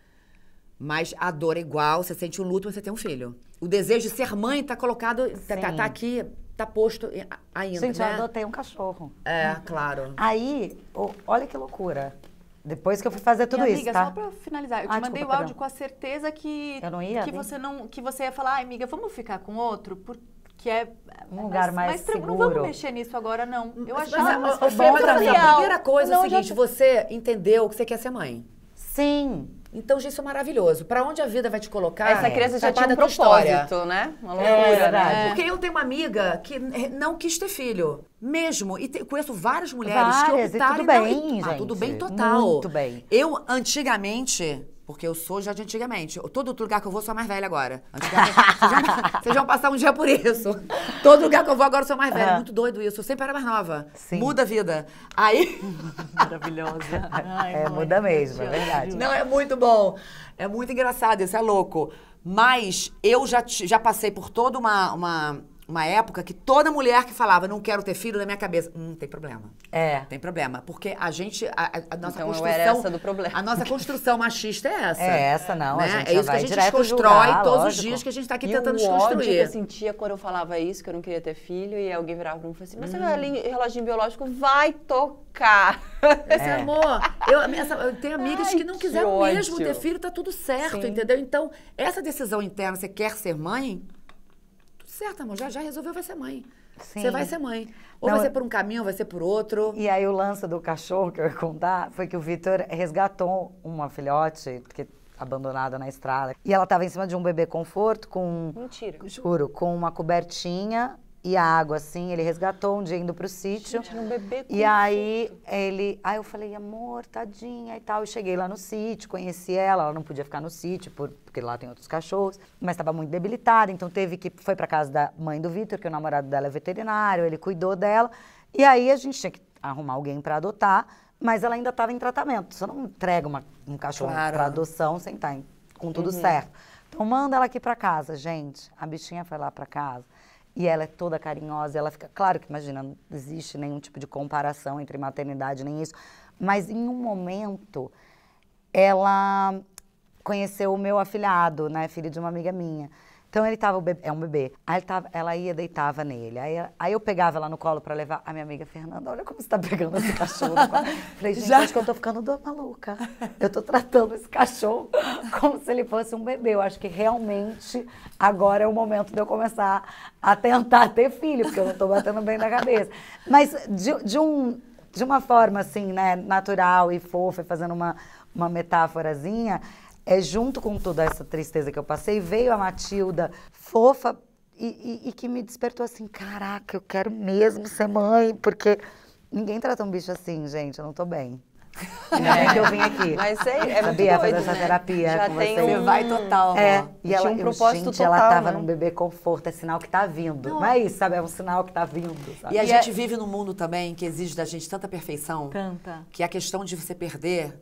Speaker 6: Mas a dor é igual, você sente um luto, mas você tem um filho. O desejo de ser mãe tá colocado, tá aqui, tá posto ainda,
Speaker 5: Gente,
Speaker 6: né?
Speaker 5: eu adotei um cachorro.
Speaker 6: É, claro.
Speaker 5: Aí, olha que loucura. Depois que eu fui fazer tudo
Speaker 3: e,
Speaker 5: isso,
Speaker 3: amiga,
Speaker 5: tá?
Speaker 3: só pra finalizar, eu te
Speaker 5: Ah,
Speaker 3: mandei
Speaker 5: desculpa,
Speaker 3: o áudio
Speaker 5: perdão.
Speaker 3: com a certeza que,
Speaker 5: Eu não ia,
Speaker 3: que
Speaker 5: né?
Speaker 3: você não, que você ia falar, ai, amiga, vamos ficar com outro, porque é
Speaker 5: Um lugar mais
Speaker 3: tranquilo. Não
Speaker 5: seguro.
Speaker 3: vamos mexer nisso agora, não. Eu
Speaker 6: Mas,
Speaker 3: achava,
Speaker 6: mas,
Speaker 3: foi
Speaker 6: Fê, mas a
Speaker 3: real.
Speaker 6: primeira coisa é o
Speaker 3: Não, já-
Speaker 6: seguinte, você entendeu que você quer ser mãe.
Speaker 5: Sim.
Speaker 6: Então, gente, isso é maravilhoso. Pra onde a vida vai te colocar?
Speaker 4: Essa criança já
Speaker 6: faz
Speaker 4: tinha
Speaker 6: parte
Speaker 4: um
Speaker 6: da tua história.
Speaker 4: propósito, né? Uma
Speaker 5: É
Speaker 4: loucura,
Speaker 5: verdade.
Speaker 4: né?
Speaker 6: Porque eu tenho uma amiga que não quis ter filho, mesmo. E conheço várias mulheres
Speaker 5: Várias,
Speaker 6: que
Speaker 5: e
Speaker 6: optaram...
Speaker 5: tudo
Speaker 6: e não-
Speaker 5: bem,
Speaker 6: Ah,
Speaker 5: gente.
Speaker 6: tudo bem total.
Speaker 5: Muito bem.
Speaker 6: Eu, antigamente... Porque eu sou já de antigamente. Todo lugar que eu vou, sou mais velha agora. Antigamente, vocês vão passar um dia por isso. Todo lugar que eu vou agora, eu sou mais velha. Muito doido isso. Eu sempre era mais nova.
Speaker 5: Sim.
Speaker 6: Muda a vida. Aí...
Speaker 3: Maravilhosa. Ai,
Speaker 5: É,
Speaker 3: mãe,
Speaker 5: muda mesmo,
Speaker 3: te
Speaker 5: é
Speaker 3: amo,
Speaker 5: verdade.
Speaker 3: juro.
Speaker 6: Não, é muito bom. É muito engraçado, isso é louco. Mas eu já passei por toda uma época que toda mulher que falava não quero ter filho, na minha cabeça, tem problema.
Speaker 5: É.
Speaker 6: Tem problema. Porque a gente, a nossa
Speaker 4: Então, eu
Speaker 6: construção...
Speaker 4: era essa do problema.
Speaker 6: A nossa construção machista é essa.
Speaker 5: É essa, não. A
Speaker 6: Né?
Speaker 5: gente
Speaker 6: É
Speaker 5: já
Speaker 6: isso que a
Speaker 5: vai
Speaker 6: gente
Speaker 5: direto
Speaker 6: desconstrói
Speaker 5: julgar,
Speaker 6: todos os
Speaker 5: lógico.
Speaker 6: dias que a gente tá aqui
Speaker 4: E
Speaker 6: tentando
Speaker 4: o ódio que
Speaker 6: desconstruir.
Speaker 4: eu sentia quando eu falava isso, que eu não queria ter filho, e alguém virava pra mim e falava assim, mas seu reloginho biológico vai tocar.
Speaker 6: Esse amor. Eu tenho amigas
Speaker 4: Ai,
Speaker 6: que não
Speaker 4: que
Speaker 6: quiseram mesmo
Speaker 4: ódio.
Speaker 6: ter filho, tá tudo certo,
Speaker 4: Sim.
Speaker 6: entendeu? Então, essa decisão interna, você quer ser mãe, tudo certo, amor. Já resolveu, vai ser mãe.
Speaker 5: Sim.
Speaker 6: Você vai ser mãe. Ou
Speaker 5: Não,
Speaker 6: vai ser por um caminho, ou vai ser por outro.
Speaker 5: E aí o lance do cachorro que eu ia contar foi que o Vitor resgatou uma filhote que abandonada na estrada. E ela estava em cima de um bebê conforto com,
Speaker 4: Mentira.
Speaker 5: juro, com uma cobertinha e água, assim. Ele resgatou um dia indo pro sítio.
Speaker 4: Gente, era um bebê
Speaker 5: E aí aí eu falei, amor, tadinha e tal. Eu cheguei lá no sítio, conheci ela não podia ficar no sítio, porque lá tem outros cachorros, mas estava muito debilitada, então foi pra casa da mãe do Vitor, que o namorado dela é veterinário, ele cuidou dela. E aí a gente tinha que arrumar alguém pra adotar, mas ela ainda estava em tratamento. Você não entrega um cachorro
Speaker 6: Claro.
Speaker 5: pra adoção sem estar com tudo certo. Então manda ela aqui pra casa, gente. A bichinha foi lá pra casa. E ela é toda carinhosa, ela fica... Claro que, imagina, não existe nenhum tipo de comparação entre maternidade, nem isso. Mas, em um momento, ela conheceu o meu afilhado, né? Filho de uma amiga minha. Então, ele tava... É um bebê. Aí ela ia, deitava nele. Aí eu pegava ela no colo pra levar... A minha amiga, Fernanda, olha como você tá pegando esse cachorro. Falei, gente, acho que eu tô ficando maluca. Eu tô tratando esse cachorro como se ele fosse um bebê. Eu acho que, realmente, agora é o momento de eu começar a tentar ter filho, porque eu não tô batendo bem na cabeça. Mas, de uma forma, assim, né, natural e fofa, e fazendo uma metáforazinha... junto com toda essa tristeza que eu passei, veio a Matilda fofa e que me despertou assim, caraca, eu quero mesmo ser mãe, porque ninguém trata um bicho assim, gente, eu não tô bem. Ainda bem que eu vim aqui.
Speaker 4: Mas é muito
Speaker 5: Sabia?
Speaker 4: doido,
Speaker 5: Fazer essa
Speaker 4: né?
Speaker 5: terapia
Speaker 4: Já
Speaker 5: com
Speaker 4: tem
Speaker 5: vocês.
Speaker 6: Você vai total, amor.
Speaker 5: E ela,
Speaker 4: Tinha um propósito
Speaker 5: gente, ela
Speaker 4: total,
Speaker 5: tava
Speaker 4: né?
Speaker 5: num bebê conforto, é sinal que tá vindo. Não é isso, sabe? É um sinal que tá vindo, sabe?
Speaker 6: E a gente vive num mundo também que exige da gente tanta perfeição.
Speaker 3: Tanta.
Speaker 6: Que a questão de você perder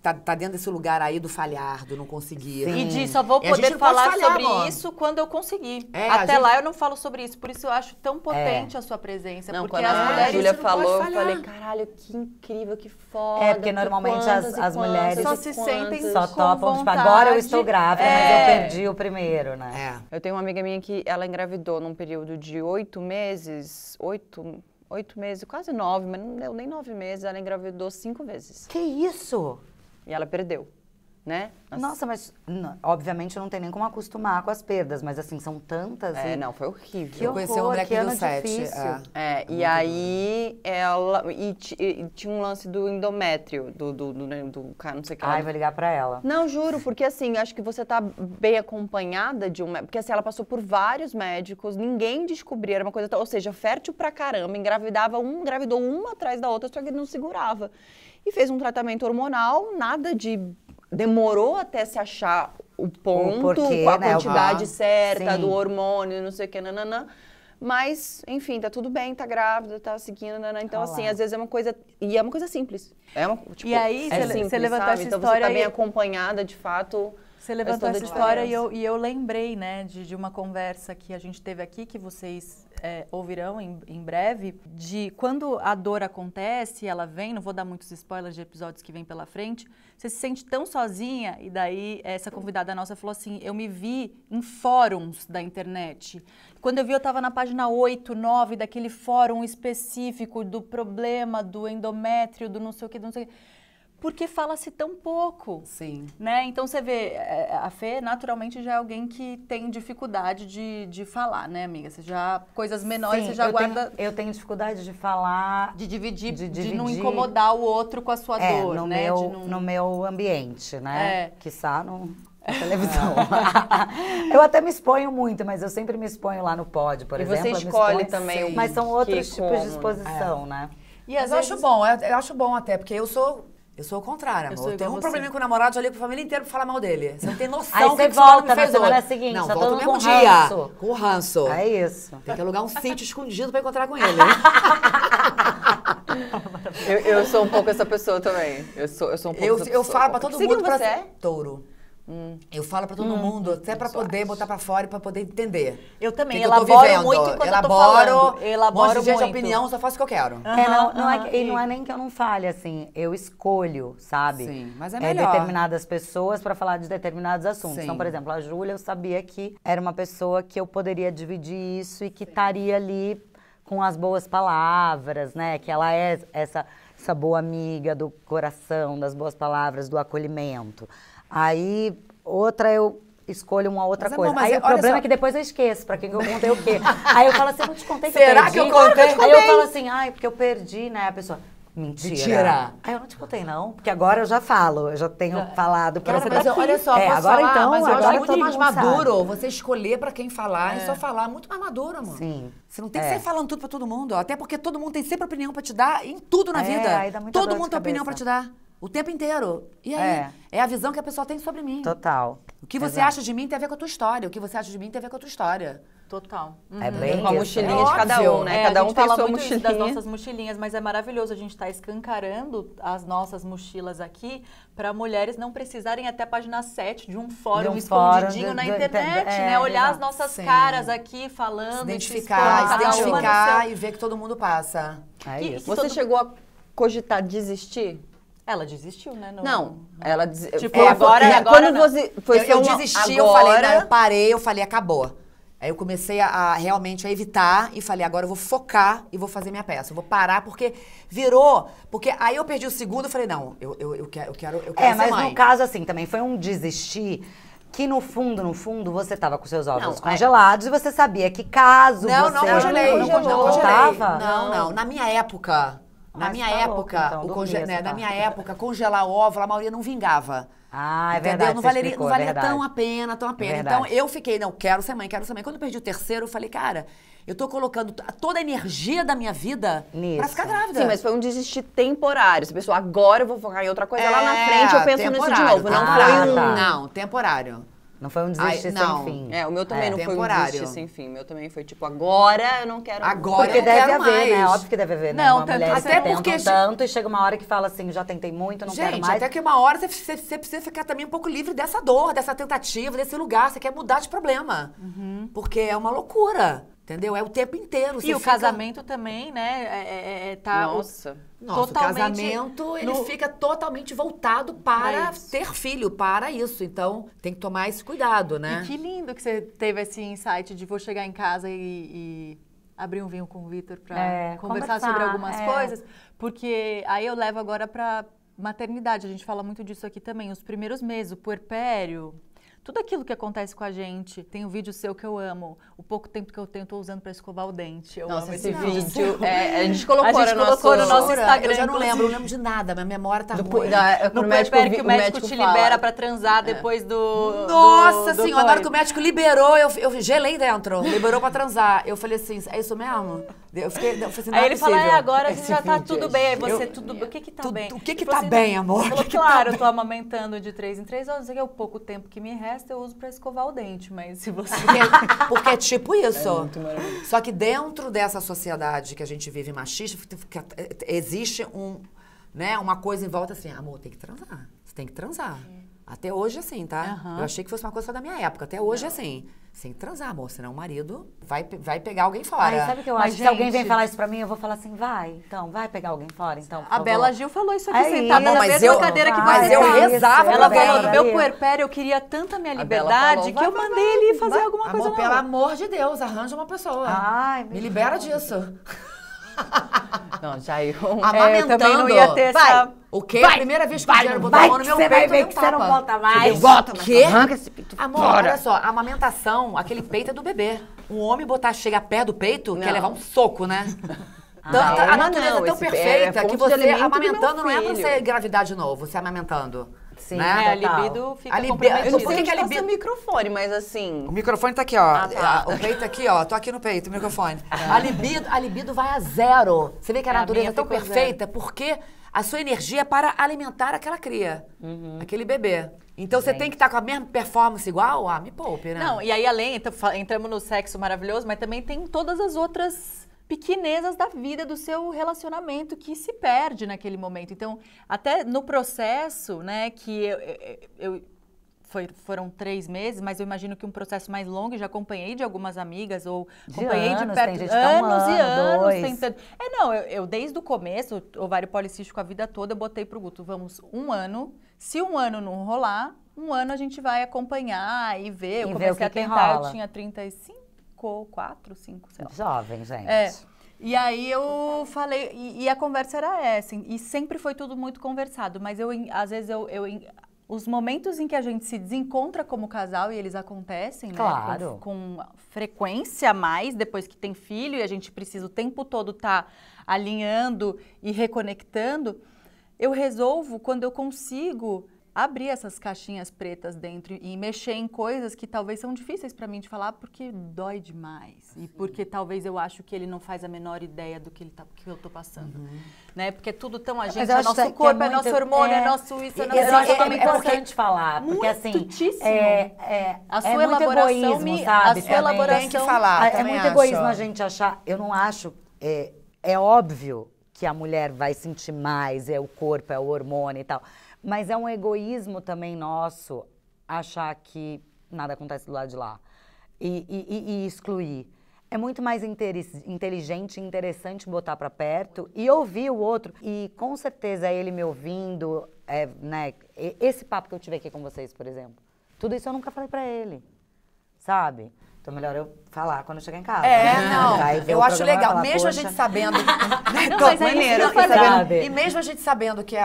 Speaker 6: tá dentro desse lugar aí do falhar, do não conseguir.
Speaker 3: E de só vou
Speaker 6: E a gente
Speaker 3: poder
Speaker 6: não pode
Speaker 3: falar
Speaker 6: falhar,
Speaker 3: sobre
Speaker 6: amor.
Speaker 3: isso quando eu conseguir.
Speaker 6: É, a
Speaker 3: Até
Speaker 6: gente-
Speaker 3: lá eu não falo sobre isso. Por isso eu acho tão potente a sua presença.
Speaker 4: Não,
Speaker 3: porque
Speaker 4: quando
Speaker 3: as
Speaker 4: a
Speaker 3: mulheres...
Speaker 4: Júlia
Speaker 6: você não pode
Speaker 4: falou, eu
Speaker 6: falhar.
Speaker 4: falei, caralho, que incrível, que foda.
Speaker 5: É, porque
Speaker 4: que
Speaker 5: normalmente
Speaker 4: quantas
Speaker 5: as
Speaker 4: e
Speaker 5: mulheres
Speaker 3: Só
Speaker 4: quantas e
Speaker 3: se sentem
Speaker 4: quantas.
Speaker 5: Só
Speaker 3: com
Speaker 5: topam, tipo,
Speaker 3: vontade.
Speaker 5: agora eu estou grávida, mas eu
Speaker 3: É.
Speaker 5: perdi o primeiro, né?
Speaker 6: É.
Speaker 4: Eu tenho uma amiga minha que ela engravidou num período de 8 meses, 8 meses, quase 9, mas não deu nem 9 meses, ela engravidou 5 vezes.
Speaker 5: Que isso?
Speaker 4: E ela perdeu, né?
Speaker 5: Nossa, mas obviamente não tem nem como acostumar com as perdas, mas assim, são tantas.
Speaker 4: É,
Speaker 5: e-
Speaker 4: não, foi horrível.
Speaker 5: Que
Speaker 6: Eu conheci uma
Speaker 5: horror,
Speaker 6: mulher
Speaker 5: que
Speaker 6: que deu
Speaker 5: ano
Speaker 6: 7.
Speaker 5: difícil.
Speaker 4: E aí ela. E tinha um lance do endométrio, do cara, não sei o que. lá.
Speaker 5: Ai, vou ligar pra ela.
Speaker 4: Não, juro, porque assim, acho que você tá bem acompanhada de um... Porque assim, ela passou por vários médicos, ninguém descobria, era uma coisa... Ou seja, fértil pra caramba, engravidou uma atrás da outra, só que não segurava. E fez um tratamento hormonal, nada de... Demorou até se achar o ponto,
Speaker 5: porquê,
Speaker 4: com a
Speaker 5: né,
Speaker 4: quantidade certa
Speaker 5: sim.
Speaker 4: do hormônio, não sei o que, nananã. Mas, enfim, tá tudo bem, tá grávida, tá seguindo, nananã. Então,
Speaker 5: Olha lá.
Speaker 4: assim, às vezes é uma coisa... E é uma coisa simples. É uma, tipo,
Speaker 3: E aí,
Speaker 4: é
Speaker 3: você
Speaker 4: simples,
Speaker 3: levantou
Speaker 4: sabe?
Speaker 3: essa
Speaker 4: Então,
Speaker 3: história
Speaker 4: você tá bem
Speaker 3: e-
Speaker 4: acompanhada, de fato...
Speaker 3: Você levantou
Speaker 4: toda
Speaker 3: essa
Speaker 4: a
Speaker 3: história
Speaker 4: diferença.
Speaker 3: e eu lembrei, né, de uma conversa que a gente teve aqui, que vocês ouvirão em breve, de quando a dor acontece, ela vem, não vou dar muitos spoilers de episódios que vêm pela frente, você se sente tão sozinha, e daí essa convidada nossa falou assim, eu me vi em fóruns da internet. Quando eu vi, eu estava na página 8, 9 daquele fórum específico do problema do endométrio, do não sei o que, do não sei o que. porque fala-se tão pouco.
Speaker 6: Sim.
Speaker 3: Né? Então você vê, a Fê naturalmente já é alguém que tem dificuldade de falar, né, amiga? Você já, coisas menores,
Speaker 5: Sim,
Speaker 3: você já guarda...
Speaker 5: Eu tenho dificuldade de falar...
Speaker 3: De dividir, de não incomodar o outro com a sua dor,
Speaker 5: no
Speaker 3: né?
Speaker 5: no meu ambiente, né?
Speaker 3: É.
Speaker 5: Quiçá na televisão. Eu até me exponho muito, mas eu sempre me exponho lá no pod, por exemplo.
Speaker 4: E você
Speaker 5: eu me
Speaker 4: escolhe
Speaker 5: exponho,
Speaker 4: também
Speaker 5: mas são outros tipos
Speaker 4: como,
Speaker 5: de exposição, né?
Speaker 3: E
Speaker 6: Mas
Speaker 3: às
Speaker 6: eu
Speaker 3: vezes...
Speaker 6: acho bom, eu acho bom até, porque eu sou o contrário, amor.
Speaker 3: sou
Speaker 6: Eu tenho
Speaker 3: igual
Speaker 6: um
Speaker 3: você.
Speaker 6: probleminha com o namorado, já ligo pra família inteira pra falar mal dele. Você não tem noção
Speaker 5: Aí
Speaker 6: do
Speaker 5: você
Speaker 6: que fulano
Speaker 5: volta
Speaker 6: me
Speaker 5: na
Speaker 6: fez
Speaker 5: semana
Speaker 6: hoje.
Speaker 5: seguinte,
Speaker 6: Não,
Speaker 5: tá
Speaker 6: volta
Speaker 5: todo
Speaker 6: no
Speaker 5: mundo
Speaker 6: mesmo
Speaker 5: com
Speaker 6: dia.
Speaker 5: ranço.
Speaker 6: Com ranço.
Speaker 5: É isso.
Speaker 6: Tem que alugar um sítio escondido pra encontrar com ele.
Speaker 4: Eu sou um pouco essa pessoa também. Eu sou um pouco essa pessoa.
Speaker 6: Eu falo pra todo
Speaker 4: Que signo
Speaker 6: mundo.
Speaker 4: você é?
Speaker 6: Touro. Eu falo pra todo mundo, até pra poder botar pra fora e pra poder entender.
Speaker 3: Eu também,
Speaker 6: O que eu tô
Speaker 3: elaboro
Speaker 6: vivendo.
Speaker 3: muito enquanto eu tô
Speaker 6: Elaboro,
Speaker 3: falando. Elaboro
Speaker 6: um monte de gente de
Speaker 3: muito.
Speaker 6: opinião, só faço o que eu quero.
Speaker 5: Não é nem que eu não fale, assim, eu escolho, sabe?
Speaker 6: Sim, mas é melhor.
Speaker 5: Determinadas pessoas para falar de determinados assuntos.
Speaker 6: Sim.
Speaker 5: Então, por exemplo, a Júlia, eu sabia que era uma pessoa que eu poderia dividir isso e que estaria ali com as boas palavras, né? Que ela é essa boa amiga do coração, das boas palavras, do acolhimento. Aí, eu escolho uma outra
Speaker 6: Mas,
Speaker 5: coisa.
Speaker 6: amor, mas
Speaker 5: Aí o
Speaker 6: olha
Speaker 5: problema
Speaker 6: só.
Speaker 5: é que depois eu esqueço pra quem eu contei o quê. Aí eu falo assim, eu não te contei que
Speaker 6: Será
Speaker 5: eu perdi.
Speaker 6: que eu contei?
Speaker 5: Aí eu falo assim, porque eu perdi, né? A pessoa, mentira.
Speaker 6: Mentira.
Speaker 5: Aí eu não te contei não, porque agora eu já falo, eu já tenho falado pra
Speaker 6: Cara,
Speaker 5: você.
Speaker 6: mas olha só, posso
Speaker 5: agora
Speaker 6: falar,
Speaker 5: então,
Speaker 6: mas eu
Speaker 5: agora
Speaker 6: acho muito
Speaker 5: todo
Speaker 6: mais
Speaker 5: mundo sabe.
Speaker 6: maduro você escolher pra quem falar e só falar. Muito mais maduro, amor.
Speaker 5: Sim.
Speaker 6: Você não tem que sair falando tudo pra todo mundo. Até porque todo mundo tem sempre opinião pra te dar em tudo na vida.
Speaker 5: Aí dá muita
Speaker 6: Todo
Speaker 5: dor
Speaker 6: mundo
Speaker 5: de
Speaker 6: tem opinião pra
Speaker 5: cabeça.
Speaker 6: te dar. O tempo inteiro. E aí? É a visão que a pessoa tem sobre mim.
Speaker 5: Total.
Speaker 6: O que você
Speaker 5: Exato.
Speaker 6: acha de mim tem a ver com a tua história. O que você acha de mim tem a ver com a tua história.
Speaker 3: Total.
Speaker 5: É bem
Speaker 4: Com a
Speaker 5: isso,
Speaker 4: mochilinha
Speaker 5: né?
Speaker 4: de cada
Speaker 6: Óbvio.
Speaker 4: um, né?
Speaker 3: É,
Speaker 4: Cada
Speaker 3: a
Speaker 4: um
Speaker 3: gente
Speaker 4: tem
Speaker 3: fala
Speaker 4: sua
Speaker 3: muito isso das
Speaker 4: mochilinha.
Speaker 3: nossas mochilinhas, mas é maravilhoso a gente estar escancarando as nossas mochilas aqui para mulheres não precisarem até a página 7 de um fórum
Speaker 5: De um
Speaker 3: escondidinho
Speaker 5: fórum
Speaker 3: na
Speaker 5: do-
Speaker 3: internet,
Speaker 5: é,
Speaker 3: né? Olhar as
Speaker 5: exato.
Speaker 3: nossas
Speaker 6: Sim.
Speaker 3: caras aqui falando,
Speaker 6: Se
Speaker 3: e
Speaker 6: identificar,
Speaker 3: expondo, cada uma no seu-
Speaker 6: e ver que todo mundo passa.
Speaker 5: É
Speaker 3: Que-
Speaker 5: isso.
Speaker 4: Você chegou a cogitar desistir?
Speaker 3: Ela desistiu, né?
Speaker 4: Não, ela
Speaker 3: Tipo, agora
Speaker 4: quando
Speaker 3: não.
Speaker 4: você foi
Speaker 6: Eu
Speaker 4: só uma-
Speaker 6: desisti, eu falei,
Speaker 4: agora-
Speaker 6: não, eu parei, eu falei, acabou. Aí eu comecei a realmente a evitar e falei, agora eu vou focar e vou fazer minha peça. Eu vou parar porque virou. Porque aí eu perdi o segundo, eu falei, não, eu quero ser
Speaker 5: Mas
Speaker 6: mãe.
Speaker 5: no caso, assim, também foi um desistir que no fundo, você tava com seus ovos
Speaker 4: Não,
Speaker 5: congelados e você sabia que caso
Speaker 6: Não,
Speaker 5: você...
Speaker 6: não congelei.
Speaker 5: Não
Speaker 6: Não congelei.
Speaker 5: tava?
Speaker 6: Não. Na minha época,
Speaker 5: tá louco, então, dormi essa
Speaker 6: na
Speaker 5: parte.
Speaker 6: minha época, congelar óvulo, a maioria não vingava.
Speaker 5: Ah, é
Speaker 6: Entendeu?
Speaker 5: verdade,
Speaker 6: Não
Speaker 5: você
Speaker 6: valeria,
Speaker 5: explicou,
Speaker 6: não valia
Speaker 5: é verdade.
Speaker 6: tão a pena.
Speaker 5: Verdade.
Speaker 6: Então eu fiquei, não, quero ser mãe. Quando eu perdi o terceiro, eu falei, cara, eu tô colocando toda a energia da minha vida
Speaker 5: Nisso.
Speaker 6: pra ficar grávida.
Speaker 4: Sim, mas foi um desistir temporário. Você pensou, agora eu vou focar em outra coisa. Lá na frente eu penso nisso de
Speaker 6: temporário,
Speaker 4: novo. Não
Speaker 5: temporário.
Speaker 4: foi um...
Speaker 5: Tá.
Speaker 6: Não, temporário.
Speaker 5: Não foi um desistir
Speaker 6: não.
Speaker 5: sem fim.
Speaker 4: É, o meu também não foi um
Speaker 6: temporário.
Speaker 4: desistir sem fim. O meu também foi tipo, agora eu não quero...
Speaker 6: Agora
Speaker 5: Porque
Speaker 6: eu
Speaker 5: deve
Speaker 6: quero
Speaker 5: haver, né?
Speaker 6: mais.
Speaker 5: Óbvio que deve haver, né?
Speaker 3: Não,
Speaker 5: Uma
Speaker 3: tanto-
Speaker 5: mulher
Speaker 6: até
Speaker 5: que
Speaker 6: porque
Speaker 5: tentam tanto e chega uma hora que fala assim, já tentei muito, não quero
Speaker 6: Gente,
Speaker 5: mais.
Speaker 6: até que uma hora você precisa ficar também um pouco livre dessa dor, dessa tentativa, desse lugar. Você quer mudar de problema. Porque é uma loucura, entendeu? É o tempo inteiro.
Speaker 3: E o casamento também, né? Tá
Speaker 4: Nossa.
Speaker 6: Nossa, o
Speaker 3: totalmente
Speaker 6: casamento, ele fica totalmente voltado para ter filho, para isso. Então, tem que tomar esse cuidado, né?
Speaker 3: E que lindo que você teve esse insight de vou chegar em casa e abrir um vinho com o Vitor para conversar sobre algumas coisas. Porque aí eu levo agora para maternidade. A gente fala muito disso aqui também. Os primeiros meses, o puerpério, tudo aquilo que acontece com a gente. Tem um vídeo seu que eu amo. O pouco tempo que eu tenho, tô usando para escovar o dente. Eu
Speaker 4: Nossa,
Speaker 3: amo
Speaker 4: esse
Speaker 3: vídeo.
Speaker 4: vídeo... a gente colocou,
Speaker 3: A gente colocou no nosso Instagram,
Speaker 6: Eu já não
Speaker 3: inclusive.
Speaker 6: lembro de nada. Minha memória tá ruim.
Speaker 3: No puerpério que o médico te libera para transar depois do...
Speaker 6: Nossa
Speaker 3: do
Speaker 6: senhora, na hora que
Speaker 3: coito.
Speaker 6: o médico liberou, eu gelei dentro. Liberou pra transar. Eu falei assim, é isso mesmo? Eu falei assim, não
Speaker 3: Aí
Speaker 6: é
Speaker 3: ele fala,
Speaker 6: possível.
Speaker 3: agora
Speaker 4: Esse
Speaker 3: já tá
Speaker 4: vídeo
Speaker 3: tudo
Speaker 4: é
Speaker 3: bem. Aí você,
Speaker 6: genial.
Speaker 3: o que que tá
Speaker 6: Tudo-
Speaker 3: bem?
Speaker 6: o que que
Speaker 3: Ele
Speaker 6: tá
Speaker 3: falou
Speaker 6: bem, amor?
Speaker 3: Ele falou,
Speaker 6: O que que tá
Speaker 3: claro,
Speaker 6: bem?
Speaker 3: eu tô amamentando de 3 em 3 horas, é o pouco tempo que me resta, eu uso pra escovar o dente, mas se você...
Speaker 6: Porque é tipo isso. Só que dentro dessa sociedade que a gente vive machista, existe uma coisa em volta assim, amor, tem que transar. Você tem que transar. Até hoje, assim, tá? Eu achei que fosse uma coisa só da minha época. Até hoje, assim. Você tem que transar, amor. Senão o marido vai pegar alguém fora.
Speaker 5: Ai, sabe o que eu
Speaker 3: Mas,
Speaker 5: acho? Se alguém vem
Speaker 3: gente-
Speaker 5: falar isso pra mim, eu vou falar assim, vai pegar alguém fora, então, por
Speaker 3: A Bela
Speaker 5: favor.
Speaker 3: Gil falou isso aqui,
Speaker 5: Aí,
Speaker 3: sentada
Speaker 6: não,
Speaker 3: na
Speaker 6: mas
Speaker 3: mesma
Speaker 6: eu-
Speaker 3: cadeira que
Speaker 6: mas
Speaker 3: você
Speaker 6: eu
Speaker 3: tá.
Speaker 6: rezava
Speaker 3: Ela
Speaker 6: pra
Speaker 3: falou,
Speaker 6: Bela.
Speaker 3: no meu puerpério eu queria tanto a minha
Speaker 4: A Bela
Speaker 3: liberdade
Speaker 4: falou,
Speaker 3: que eu mandei ele fazer alguma coisa
Speaker 6: Amor, pelo
Speaker 3: nova.
Speaker 6: amor de Deus, arranja uma pessoa.
Speaker 5: Ai,
Speaker 6: Me libera disso.
Speaker 4: Não, já eu...
Speaker 3: Eu também não ia ter
Speaker 6: Vai.
Speaker 3: essa...
Speaker 6: Ok? A primeira vez que o Diego botou a mão no meu peito,
Speaker 5: vai ver
Speaker 6: eu
Speaker 5: que
Speaker 6: dei um
Speaker 5: você não
Speaker 6: tapa.
Speaker 5: volta mais.
Speaker 6: Volta, quê?
Speaker 5: Arranca esse pinto
Speaker 6: Amor,
Speaker 5: fora.
Speaker 6: olha só, a amamentação, aquele peito é do bebê. Um homem chegar perto do peito, quer levar um soco, né? A natureza é tão perfeita que você amamentando não é pra você engravidar de novo, você amamentando.
Speaker 5: Sim,
Speaker 6: né?
Speaker 3: A libido fica
Speaker 4: Eu
Speaker 3: comprometida.
Speaker 4: não
Speaker 6: Por
Speaker 4: sei
Speaker 6: que
Speaker 4: onde
Speaker 6: a
Speaker 4: tá seu microfone, mas assim...
Speaker 6: O microfone tá aqui, ó.
Speaker 3: tá.
Speaker 6: O peito aqui, ó. Tô aqui no peito, o microfone. A libido vai a zero. Você vê que a natureza é tão
Speaker 3: ficou
Speaker 6: perfeita porque a sua energia é para alimentar aquela cria, aquele bebê. Então você tem que estar com a mesma performance igual? Me poupe, né?
Speaker 3: Não, e aí além, então, entramos no sexo maravilhoso, mas também tem todas as outras pequenezas da vida, do seu relacionamento que se perde naquele momento. Então, até no processo, né, que foram 3 meses, mas eu imagino que um processo mais longo, já acompanhei de algumas amigas, ou acompanhei de perto,
Speaker 5: tem gente que tá um
Speaker 3: anos e
Speaker 5: ano,
Speaker 3: anos
Speaker 5: 2.
Speaker 3: tentando. Eu desde o começo, ovário policístico a vida toda, eu botei pro Guto, vamos 1 ano, se 1 ano não rolar, 1 ano a gente vai acompanhar e ver. Eu comecei a tentar, eu tinha 35, 4, 5, sei lá.
Speaker 5: Jovem, gente.
Speaker 3: E aí eu falei, e a conversa era essa, e sempre foi tudo muito conversado, mas às vezes os momentos em que a gente se desencontra como casal, e eles acontecem,
Speaker 5: Claro.
Speaker 3: né, com frequência mais, depois que tem filho, e a gente precisa o tempo todo estar alinhando e reconectando, eu resolvo quando eu consigo abrir essas caixinhas pretas dentro e mexer em coisas que talvez são difíceis para mim de falar porque dói demais. E porque talvez eu acho que ele não faz a menor ideia do que eu tô passando. Né? Porque é tudo tão a gente, é nosso corpo, é nosso hormônio, é nosso isso, é nosso...
Speaker 5: Eu acho também importante falar, porque assim...
Speaker 3: a sua
Speaker 5: muito
Speaker 3: elaboração
Speaker 5: egoísmo, sabe?
Speaker 3: A sua elaboração...
Speaker 6: Tem que falar,
Speaker 5: É muito egoísmo a gente achar... Eu não acho... É óbvio que a mulher vai sentir mais, é o corpo, é o hormônio e tal... Mas é um egoísmo também nosso achar que nada acontece do lado de lá e excluir. É muito mais inteligente e interessante botar para perto e ouvir o outro. E com certeza ele me ouvindo, né? Esse papo que eu tive aqui com vocês, por exemplo, tudo isso eu nunca falei para ele, sabe? Então, melhor eu falar quando eu chegar em casa.
Speaker 6: Eu acho legal. Mesmo a gente sabendo... E mesmo a gente sabendo que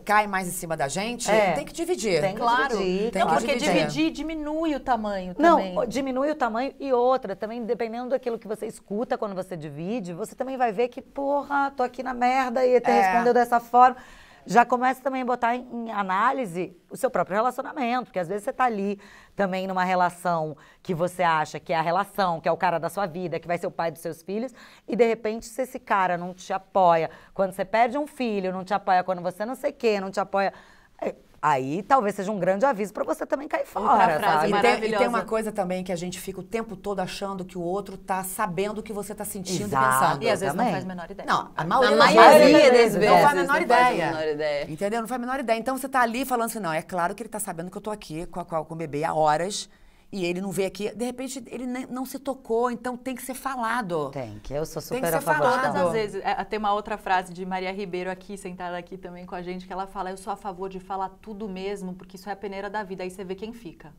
Speaker 6: cai mais em cima da gente, tem que dividir.
Speaker 5: Tem que dividir.
Speaker 3: Porque dividir diminui o tamanho também.
Speaker 5: Não, diminui o tamanho e outra, também dependendo daquilo que você escuta quando você divide, você também vai ver que, porra, tô aqui na merda e te respondeu dessa forma. Já começa também a botar em análise o seu próprio relacionamento, porque às vezes você tá ali também numa relação que você acha que é a relação, que é o cara da sua vida, que vai ser o pai dos seus filhos, e de repente se esse cara não te apoia quando você perde um filho, não te apoia quando você não sei o quê, não te apoia... Aí talvez seja um grande aviso pra você também cair fora, sabe?
Speaker 6: E tem uma coisa também que a gente fica o tempo todo achando que o outro tá sabendo o que você tá sentindo e pensando.
Speaker 3: E às vezes não faz a menor ideia.
Speaker 6: Não, a
Speaker 4: maioria
Speaker 6: das vezes
Speaker 4: não
Speaker 6: faz a menor
Speaker 4: ideia.
Speaker 6: ideia. Entendeu? Não faz a menor ideia. Então você tá ali falando assim, não, é claro que ele tá sabendo que eu tô aqui com o bebê há horas e ele não veio aqui. De repente ele não se tocou, então tem que ser falado.
Speaker 5: Tem que, eu sou super
Speaker 6: a
Speaker 5: favor.
Speaker 3: Todas as vezes. Tem uma outra frase de Maria Ribeiro aqui, sentada aqui também com a gente, que ela fala, eu sou a favor de falar tudo mesmo, porque isso é a peneira da vida, aí você vê quem fica.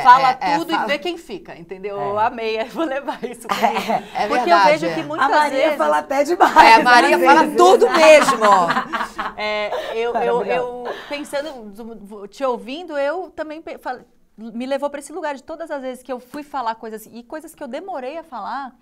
Speaker 3: Fala tudo e vê quem fica, entendeu? Eu amei, vou levar isso comigo. Porque
Speaker 6: verdade,
Speaker 3: eu vejo que muitas
Speaker 5: A Maria
Speaker 3: vezes...
Speaker 5: fala até demais.
Speaker 6: A Maria fala tudo mesmo.
Speaker 3: Eu pensando, te ouvindo, eu também me levou para esse lugar de todas as vezes que eu fui falar coisas e coisas que eu demorei a falar,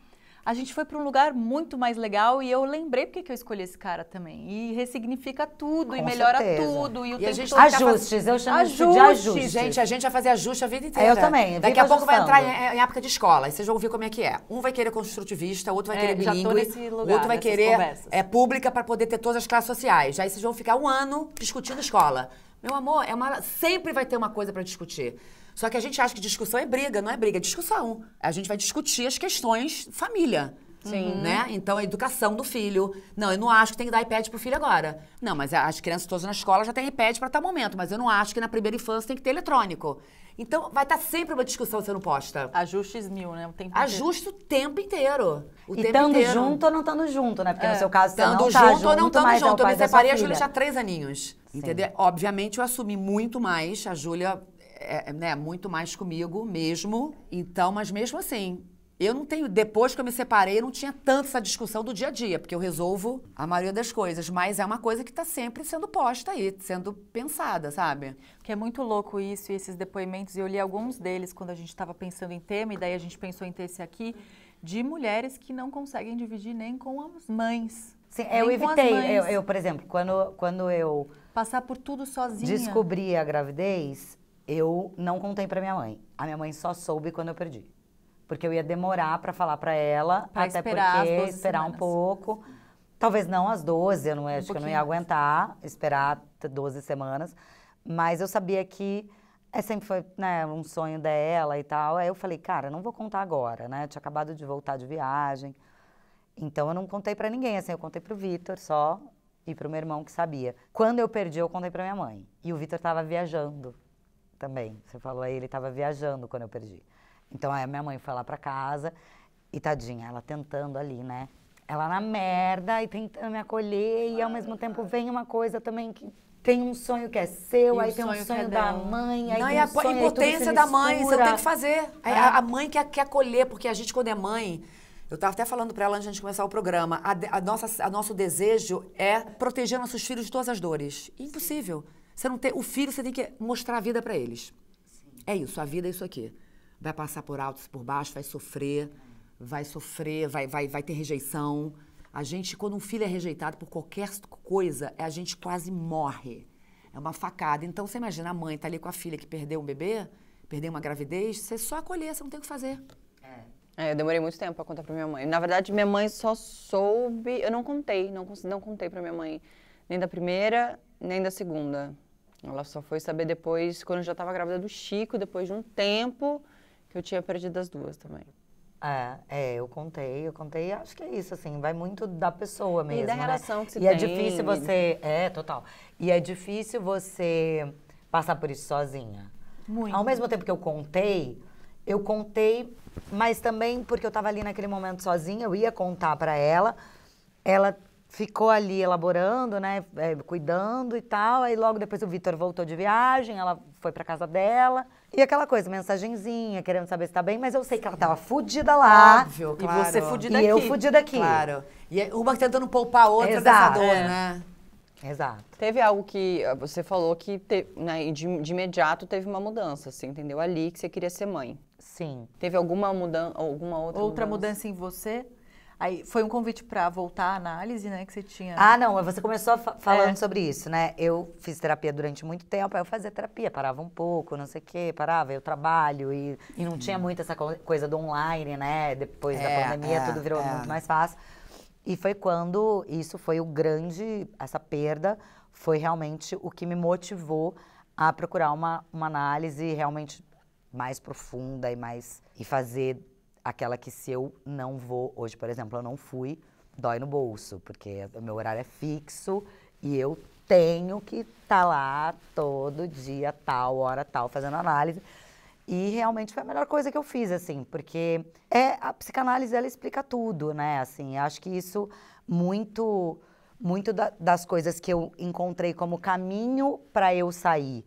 Speaker 3: a gente foi para um lugar muito mais legal e eu lembrei porque que eu escolhi esse cara também. E ressignifica tudo, e melhora tudo. E
Speaker 6: a gente
Speaker 5: ajustes, eu chamo isso de ajustes.
Speaker 6: Gente, a gente vai fazer ajuste a vida inteira.
Speaker 5: Eu também.
Speaker 6: Daqui a pouco vai entrar em época de escola, e vocês vão ver como é que é. Um vai querer construtivista, outro vai querer bilíngue, outro vai querer pública para poder ter todas as classes sociais. Aí vocês vão ficar 1 ano discutindo escola. Meu amor, sempre vai ter uma coisa para discutir. Só que a gente acha que discussão é briga, não é briga, é discussão. A gente vai discutir as questões família. Sim. Né? Então, a educação do filho. Não, eu não acho que tem que dar iPad pro filho agora. Não, mas as crianças todas na escola já têm iPad para tal momento. Mas eu não acho que na primeira infância tem que ter eletrônico. Então, vai estar sempre uma discussão sendo posta.
Speaker 3: Ajustes mil, né? O tempo
Speaker 6: Ajuste o tempo inteiro.
Speaker 5: E estando junto ou não estando junto, né? Porque no seu caso, você não
Speaker 6: estando
Speaker 5: tá
Speaker 6: junto ou não estando junto. Eu me separei a Júlia já há 3 aninhos.
Speaker 5: Sim.
Speaker 6: Entendeu? Obviamente, eu assumi muito mais. A Júlia... muito mais comigo mesmo, então, mas mesmo assim, Eu não tenho, depois que eu me separei, eu não tinha tanto essa discussão do dia a dia, porque eu resolvo a maioria das coisas, mas é uma coisa que tá sempre sendo posta aí, sendo pensada, sabe?
Speaker 3: Que é muito louco isso e esses depoimentos, e eu li alguns deles quando a gente estava pensando em tema, e daí a gente pensou em ter esse aqui, de mulheres que não conseguem dividir nem com as mães.
Speaker 5: Sim,
Speaker 3: nem
Speaker 5: eu
Speaker 3: com as
Speaker 5: evitei.
Speaker 3: mães.
Speaker 5: Eu, por exemplo, quando eu
Speaker 3: Passar por tudo sozinha.
Speaker 5: descobri a gravidez, eu não contei pra minha mãe. A minha mãe só soube quando eu perdi. Porque eu ia demorar pra falar pra ela,
Speaker 3: Pra
Speaker 5: até
Speaker 3: esperar as
Speaker 5: porque
Speaker 3: 12
Speaker 5: esperar um
Speaker 3: semanas.
Speaker 5: pouco. Talvez não às 12, eu não, acho que eu não ia
Speaker 3: pouquinho.
Speaker 5: aguentar esperar 12 semanas. Mas eu sabia que sempre foi, né, um sonho dela e tal. Aí eu falei, cara, não vou contar agora, né? Eu tinha acabado de voltar de viagem. Então eu não contei pra ninguém, assim, eu contei pro Vitor só e pro meu irmão que sabia. Quando eu perdi, eu contei pra minha mãe. E o Vitor tava viajando também. Você falou aí, ele tava viajando quando eu perdi. Então aí a minha mãe foi lá pra casa e tadinha, ela tentando ali, né? Ela na merda e tentando me acolher e ao mesmo tempo vem uma coisa também que tem um sonho que é seu,
Speaker 3: E
Speaker 5: aí
Speaker 3: o
Speaker 5: tem um
Speaker 3: sonho que é
Speaker 5: sonho da
Speaker 3: dela.
Speaker 5: mãe, aí
Speaker 6: Não,
Speaker 5: tem
Speaker 6: e
Speaker 5: um
Speaker 6: a
Speaker 5: sonho, aí tudo
Speaker 6: impotência
Speaker 5: se
Speaker 6: da mãe, você
Speaker 5: mistura.
Speaker 6: tem que fazer. A mãe quer acolher, porque a gente, quando é mãe, eu tava até falando pra ela antes de a gente começar o programa, nosso desejo é proteger nossos filhos de todas as dores. Impossível. Você não tem, o filho, você tem que mostrar a vida pra eles. É isso, a vida é isso aqui. Vai passar por altos e por baixos, vai sofrer, vai ter rejeição. A gente, quando um filho é rejeitado por qualquer coisa, a gente quase morre. É uma facada. Então, você imagina, a mãe tá ali com a filha que perdeu um bebê, perdeu uma gravidez, você só acolher, você não tem o que fazer.
Speaker 4: Eu demorei muito tempo pra contar pra minha mãe. Na verdade, minha mãe só soube... Eu não contei, não contei pra minha mãe. Nem da primeira, nem da segunda. Ela só foi saber depois, quando eu já tava grávida do Chico, depois de um tempo que eu tinha perdido as duas também.
Speaker 5: Eu contei, acho que é isso, assim, vai muito da pessoa mesmo,
Speaker 4: da
Speaker 5: né?
Speaker 4: relação que se
Speaker 5: E é
Speaker 4: tem.
Speaker 5: difícil você, total, e é difícil você passar por isso sozinha.
Speaker 3: Muito.
Speaker 5: Ao mesmo tempo que eu contei, mas também porque eu tava ali naquele momento sozinha, eu ia contar pra ela, ela ficou ali elaborando, né, cuidando e tal, aí logo depois o Vitor voltou de viagem, ela foi pra casa dela, e aquela coisa, mensagenzinha, querendo saber se tá bem, mas eu sei que ela tava fudida lá.
Speaker 6: Óbvio,
Speaker 3: E
Speaker 6: claro.
Speaker 3: você fudida
Speaker 5: E
Speaker 3: aqui.
Speaker 5: eu fudida aqui.
Speaker 6: Claro. E uma tentando poupar a outra
Speaker 5: Exato.
Speaker 6: dessa dor, né?
Speaker 5: Exato.
Speaker 4: Teve algo que você falou que, né, de imediato teve uma mudança, você entendeu ali que você queria ser mãe.
Speaker 5: Sim.
Speaker 4: Teve alguma outra
Speaker 3: mudança em você? Aí foi um convite pra voltar à análise, né, que você tinha.
Speaker 5: Não, você começou falando sobre isso, né? Eu fiz terapia durante muito tempo, aí eu fazia terapia, parava um pouco, não sei o quê, parava, eu trabalho e não tinha muito essa coisa do online, né? Depois da pandemia tudo virou muito mais fácil. E foi quando essa perda foi realmente o que me motivou a procurar uma análise realmente mais profunda e fazer aquela que se eu não vou, hoje, por exemplo, eu não fui, dói no bolso, porque o meu horário é fixo e eu tenho que estar lá todo dia, tal, hora tal, fazendo análise. E realmente foi a melhor coisa que eu fiz, assim, porque a psicanálise, ela explica tudo, né, assim, acho que isso muito das coisas que eu encontrei como caminho para eu sair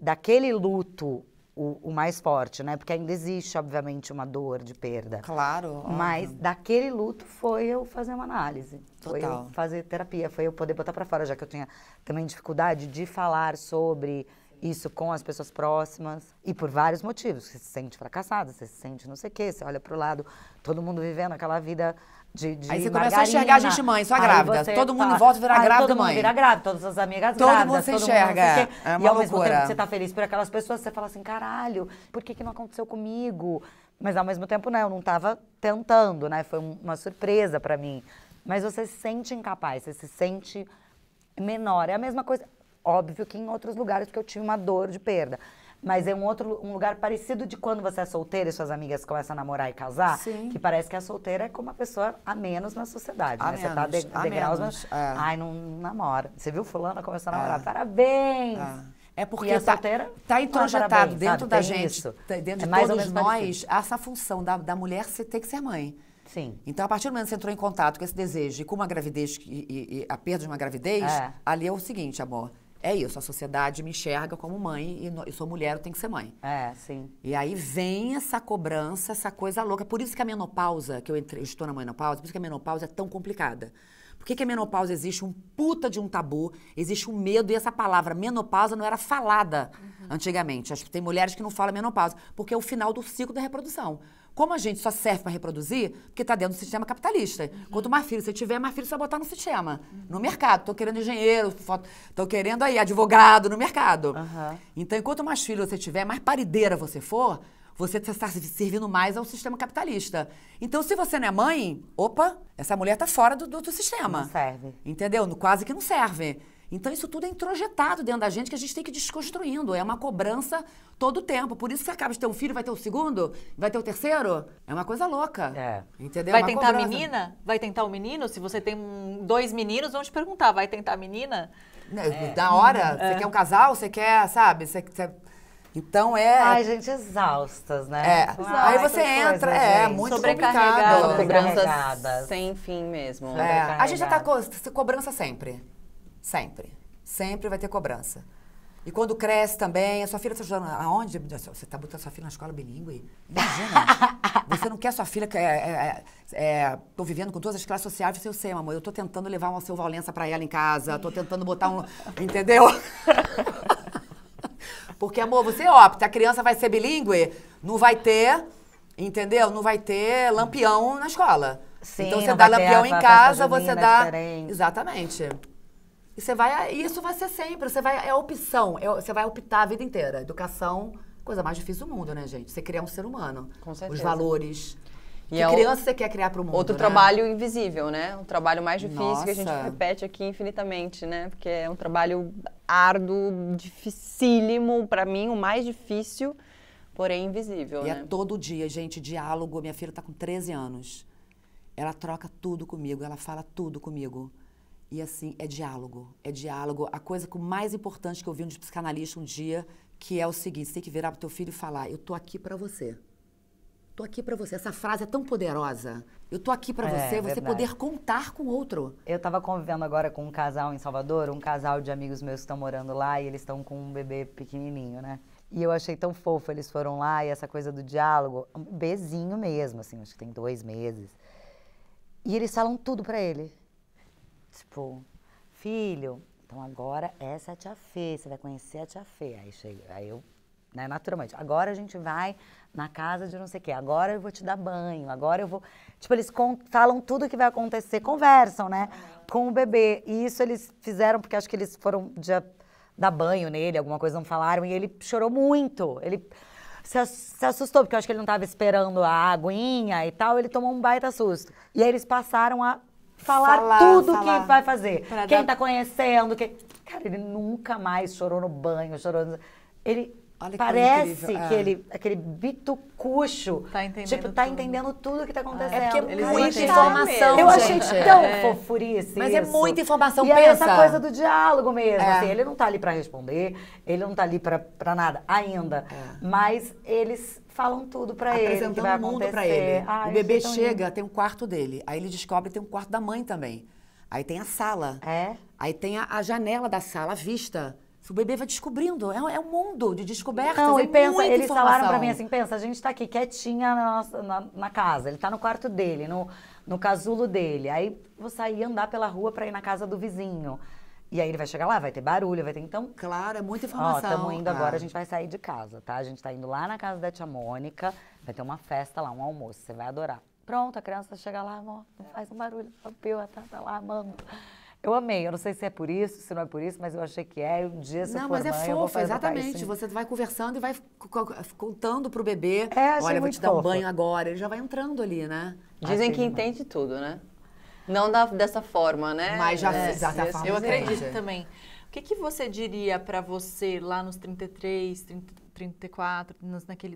Speaker 5: daquele luto, o mais forte, né? Porque ainda existe, obviamente, uma dor de perda.
Speaker 6: Claro.
Speaker 5: Mas daquele luto foi eu fazer uma análise. Foi
Speaker 6: Total.
Speaker 5: eu fazer terapia, foi eu poder botar pra fora, já que eu tinha também dificuldade de falar sobre isso com as pessoas próximas. E por vários motivos. Você se sente fracassada, você se sente não sei o quê, você olha pro lado, todo mundo vivendo aquela vida de
Speaker 6: Aí você
Speaker 5: margarina.
Speaker 6: começou a enxergar a gente mãe, só
Speaker 5: Aí
Speaker 6: grávida.
Speaker 5: você
Speaker 6: Todo mundo
Speaker 5: fala,
Speaker 6: em volta vira grávida,
Speaker 5: todo
Speaker 6: mãe.
Speaker 5: mundo vira grávida, todas as amigas
Speaker 6: Todo
Speaker 5: grávidas.
Speaker 6: mundo se
Speaker 5: todo
Speaker 6: enxerga,
Speaker 5: não sei o quê.
Speaker 6: é uma
Speaker 5: E ao mesmo
Speaker 6: loucura.
Speaker 5: tempo que você tá feliz por aquelas pessoas, você fala assim, caralho, por que não aconteceu comigo? Mas ao mesmo tempo, né, eu não tava tentando, né, foi uma surpresa pra mim. Mas você se sente incapaz, você se sente menor. É a mesma coisa, óbvio que em outros lugares, porque eu tive uma dor de perda. Mas é um lugar parecido de quando você é solteira e suas amigas começam a namorar e casar,
Speaker 6: Sim.
Speaker 5: que parece que a solteira é como uma pessoa a menos na sociedade,
Speaker 6: A
Speaker 5: né? Você tá
Speaker 6: menos, a
Speaker 5: degraus,
Speaker 6: menos,
Speaker 5: mas...
Speaker 6: é.
Speaker 5: Ai, não namora. Você viu fulana começou a namorar, parabéns!
Speaker 6: É porque
Speaker 5: E a solteira?
Speaker 6: tá introjetado
Speaker 5: parabéns,
Speaker 6: dentro
Speaker 5: sabe?
Speaker 6: da
Speaker 5: Tem
Speaker 6: gente,
Speaker 5: isso.
Speaker 6: dentro de
Speaker 5: É mais ou
Speaker 6: todos
Speaker 5: menos
Speaker 6: nós,
Speaker 5: parecido.
Speaker 6: essa função da mulher ter que ser mãe.
Speaker 5: Sim.
Speaker 6: Então, a partir do momento que você entrou em contato com esse desejo e com uma gravidez, e a perda de uma gravidez, ali é o seguinte, amor, é isso, a sociedade me enxerga como mãe e eu sou mulher, eu tenho que ser mãe.
Speaker 5: Sim.
Speaker 6: E aí vem essa cobrança, essa coisa louca. Por isso que a menopausa, que eu estou na menopausa, por isso que a menopausa é tão complicada. Por que a menopausa existe um puta de um tabu, existe um medo, e essa palavra menopausa não era falada antigamente. Acho que tem mulheres que não falam menopausa, porque é o final do ciclo da reprodução. Como a gente só serve para reproduzir, porque está dentro do sistema capitalista. Quanto mais filho você tiver, mais filho você vai botar no sistema, no mercado. Estou querendo engenheiro, estou querendo aí advogado no mercado. Então, enquanto mais filho você tiver, mais parideira você for, você está servindo mais ao sistema capitalista. Então, se você não é mãe, opa, essa mulher está fora do sistema.
Speaker 5: Não serve.
Speaker 6: Entendeu? Quase que não serve. Então, isso tudo é introjetado dentro da gente, que a gente tem que ir desconstruindo. É uma cobrança todo o tempo. Por isso, você acaba de ter um filho, vai ter o segundo, vai ter o terceiro. É uma coisa louca. Entendeu?
Speaker 1: Vai
Speaker 6: Uma
Speaker 1: tentar a
Speaker 6: cobrança.
Speaker 1: menina? Vai tentar o menino? Se você tem 2 meninos, vão te perguntar, vai tentar a menina?
Speaker 6: Na hora, você quer um casal, você quer, sabe? Então,
Speaker 5: Ai, gente, exaustas, né?
Speaker 6: Aí você entra, muito complicado.
Speaker 4: Cobranças sem fim mesmo.
Speaker 6: A gente já tá cobrança sempre. Sempre. Sempre vai ter cobrança. E quando cresce também, a sua filha está estudando aonde? Você está botando sua filha na escola bilíngue? Imagina. Você não quer sua filha... Tô vivendo com todas as classes sociais. Eu sei, amor, eu tô tentando levar uma seu Valença para ela em casa. Tô tentando botar um... Entendeu? Porque, amor, você opta. A criança vai ser bilíngue, não vai ter... Entendeu? Não vai ter lampião na escola.
Speaker 5: Sim,
Speaker 6: então, você dá lampião em casa, você dá...
Speaker 5: Diferente.
Speaker 6: Exatamente. E isso vai ser sempre, é opção, você vai optar a vida inteira. Educação, coisa mais difícil do mundo, né, gente? Você criar um ser humano.
Speaker 4: Com certeza.
Speaker 6: Os valores.
Speaker 4: E
Speaker 6: que criança você quer criar para o mundo,
Speaker 4: outro
Speaker 6: né?
Speaker 4: trabalho invisível, né? Um trabalho mais difícil que a gente
Speaker 6: Nossa.
Speaker 4: repete aqui infinitamente, né? Porque é um trabalho árduo, dificílimo, para mim, o mais difícil, porém invisível,
Speaker 6: E
Speaker 4: né?
Speaker 6: é todo dia, gente, diálogo. Minha filha está com 13 anos. Ela troca tudo comigo, ela fala tudo comigo. E assim, é diálogo, é diálogo. A coisa mais importante que eu vi de psicanalista um dia, que é o seguinte, você tem que virar pro teu filho e falar, eu tô aqui pra você. Tô aqui pra você. Essa frase é tão poderosa. Eu tô aqui pra você
Speaker 5: verdade.
Speaker 6: poder contar com o outro.
Speaker 5: Eu tava convivendo agora com um casal em Salvador, um casal de amigos meus que estão morando lá, e eles estão com um bebê pequenininho, né? E eu achei tão fofo, eles foram lá, e essa coisa do diálogo, um bebezinho mesmo, assim, acho que tem 2 meses. E eles falam tudo pra ele. Tipo, filho, então agora essa é a tia Fê, você vai conhecer a tia Fê. Aí eu, né, naturalmente, agora a gente vai na casa de não sei o quê, agora eu vou te dar banho, agora eu vou... Tipo, eles falam tudo o que vai acontecer, conversam, né, com o bebê. E isso eles fizeram porque acho que eles foram dar banho nele, alguma coisa não falaram, e ele chorou muito. Ele se assustou, porque eu acho que ele não estava esperando a aguinha e tal, ele tomou um baita susto. E aí eles passaram a falar tudo que vai fazer. Quem tá conhecendo, Cara, ele nunca mais chorou no banho, Ele
Speaker 6: Olha que
Speaker 5: parece
Speaker 6: incrível.
Speaker 5: que ele, aquele bitucucho,
Speaker 1: Tá entendendo
Speaker 5: tipo, tá
Speaker 1: tudo.
Speaker 5: entendendo tudo que tá acontecendo.
Speaker 6: É porque é
Speaker 1: Eles
Speaker 6: muita
Speaker 1: entendem
Speaker 6: informação,
Speaker 5: Eu
Speaker 6: gente.
Speaker 5: achei tão fofurice
Speaker 6: Mas é
Speaker 5: isso.
Speaker 6: muita informação,
Speaker 5: e aí
Speaker 6: pensa.
Speaker 5: essa coisa do diálogo mesmo,
Speaker 6: É.
Speaker 5: assim, ele não tá ali pra responder, ele não tá ali pra nada ainda, mas eles falam tudo pra ele, que vai
Speaker 6: Apresentando o mundo
Speaker 5: acontecer.
Speaker 6: pra ele.
Speaker 5: Ai,
Speaker 6: O bebê
Speaker 5: achei tão
Speaker 6: chega,
Speaker 5: lindo.
Speaker 6: tem um quarto dele. Aí ele descobre que tem um quarto da mãe também. Aí tem a sala. Aí tem a janela da sala, a vista. O bebê vai descobrindo. É um mundo de descobertas.
Speaker 5: Não,
Speaker 6: é
Speaker 5: e pensa,
Speaker 6: muita
Speaker 5: eles
Speaker 6: informação.
Speaker 5: falaram pra mim assim, pensa, a gente tá aqui quietinha na casa, ele tá no quarto dele, no casulo dele. Aí vou sair andar pela rua pra ir na casa do vizinho. E aí ele vai chegar lá, vai ter barulho, vai ter... Então,
Speaker 6: Claro, é muita
Speaker 5: ó,
Speaker 6: informação.
Speaker 5: estamos indo agora, a gente vai sair de casa, tá? A gente tá indo lá na casa da tia Mônica, vai ter uma festa lá, um almoço, você vai adorar. Pronto, a criança chega lá, amor, não faz um barulho, tá lá amando. Eu amei, eu não sei se é por isso, se não é por isso, mas eu achei que é. Um dia, se eu
Speaker 6: Não,
Speaker 5: for
Speaker 6: mas é
Speaker 5: mãe, eu vou
Speaker 6: fofo,
Speaker 5: fazer
Speaker 6: exatamente.
Speaker 5: isso.
Speaker 6: Você vai conversando e vai contando pro bebê.
Speaker 5: É, achei
Speaker 6: olha, eu vou
Speaker 5: muito
Speaker 6: te dar um
Speaker 5: fofo.
Speaker 6: banho agora. Ele já vai entrando ali, né?
Speaker 4: Dizem que
Speaker 5: demais.
Speaker 4: entende tudo, né? Não dessa forma, né?
Speaker 6: Mas já da forma
Speaker 1: Eu
Speaker 6: dele.
Speaker 1: acredito também. O que você diria pra você lá nos 33, 34,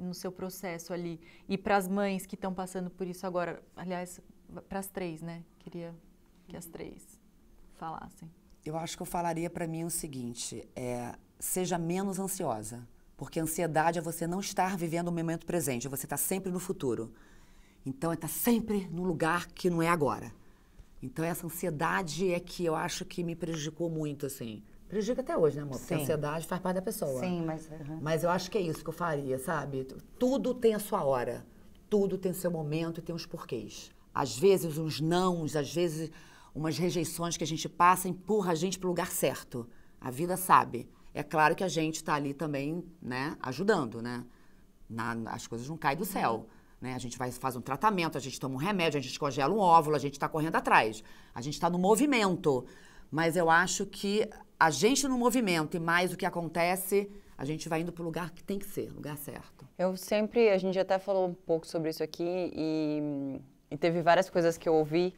Speaker 1: no seu processo ali, e pras mães que estão passando por isso agora? Aliás, pras 3, né? Queria que as 3 falassem.
Speaker 6: Eu acho que eu falaria pra mim o seguinte, seja menos ansiosa. Porque a ansiedade é você não estar vivendo o momento presente, é você estar sempre no futuro. Então, é estar sempre num lugar que não é agora. Então, essa ansiedade é que eu acho que me prejudicou muito, assim. Prejudica até hoje, né, amor? Porque a
Speaker 5: Sim.
Speaker 6: ansiedade faz parte da pessoa.
Speaker 5: Sim, mas...
Speaker 6: Mas eu acho que é isso que eu faria, sabe? Tudo tem a sua hora. Tudo tem seu momento e tem os porquês. Às vezes, uns nãos, às vezes, umas rejeições que a gente passa, empurra a gente pro lugar certo. A vida sabe. É claro que a gente tá ali também, né, ajudando, né? As coisas não caem do céu. Né? A gente faz um tratamento, a gente toma um remédio, a gente congela um óvulo, a gente tá correndo atrás. A gente tá no movimento. Mas eu acho que a gente no movimento e mais o que acontece, a gente vai indo pro lugar que tem que ser, lugar certo.
Speaker 4: A gente até falou um pouco sobre isso aqui e teve várias coisas que eu ouvi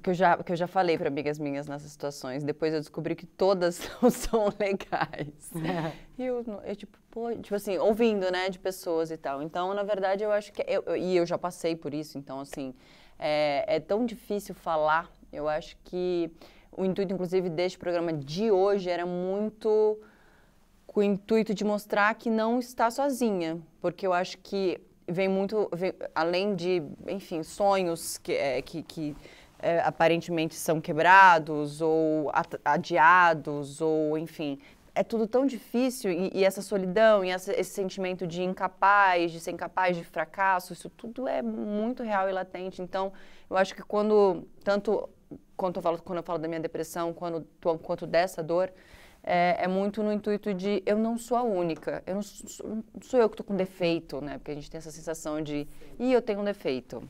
Speaker 4: que eu já falei para amigas minhas nessas situações. Depois eu descobri que todas não são legais. E eu tipo, pô, tipo assim, ouvindo, né, de pessoas e tal. Então, na verdade, eu acho que eu já passei por isso, então assim, é tão difícil falar. Eu acho que o intuito, inclusive, deste programa de hoje era muito com o intuito de mostrar que não está sozinha, porque eu acho que vem além de, enfim, sonhos que aparentemente são quebrados ou adiados, ou, enfim, é tudo tão difícil e essa solidão e esse sentimento de ser incapaz, de fracasso, isso tudo é muito real e latente. Então, eu acho que quando eu falo da minha depressão, quanto dessa dor, é muito no intuito de eu não sou a única, não sou eu que estou com defeito, né? Porque a gente tem essa sensação de, eu tenho um defeito,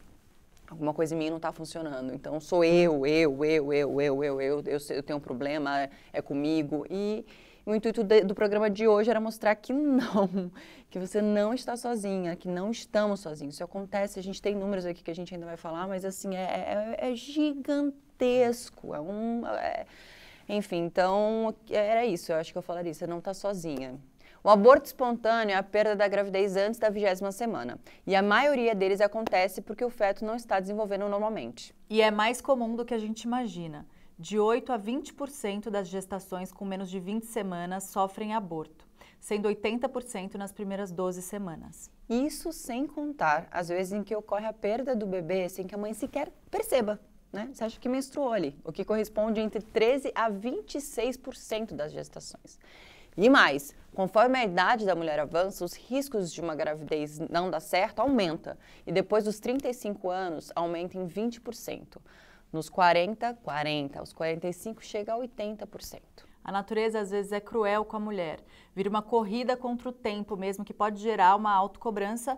Speaker 4: alguma coisa em mim não está funcionando, então sou eu tenho um problema, é comigo. E o intuito do programa de hoje era mostrar que não, que você não está sozinha, que não estamos sozinhos. Isso acontece, a gente tem números aqui que a gente ainda vai falar, mas assim, é gigantesco, enfim, então, era isso, eu acho que eu falaria, você não está sozinha. O aborto espontâneo é a perda da gravidez antes da 20ª semana. E a maioria deles acontece porque o feto não está desenvolvendo normalmente.
Speaker 3: E é mais comum do que a gente imagina. De 8 a 20% das gestações com menos de 20 semanas sofrem aborto, sendo 80% nas primeiras 12 semanas.
Speaker 4: Isso sem contar, às vezes, em que ocorre a perda do bebê sem que a mãe sequer perceba. Né? Você acha que menstruou ali, o que corresponde entre 13% a 26% das gestações. E mais, conforme a idade da mulher avança, os riscos de uma gravidez não dar certo aumenta. E depois dos 35 anos, aumenta em 20%. Nos 40, aos 45 chega a 80%.
Speaker 3: A natureza às vezes é cruel com a mulher. Vira uma corrida contra o tempo mesmo, que pode gerar uma autocobrança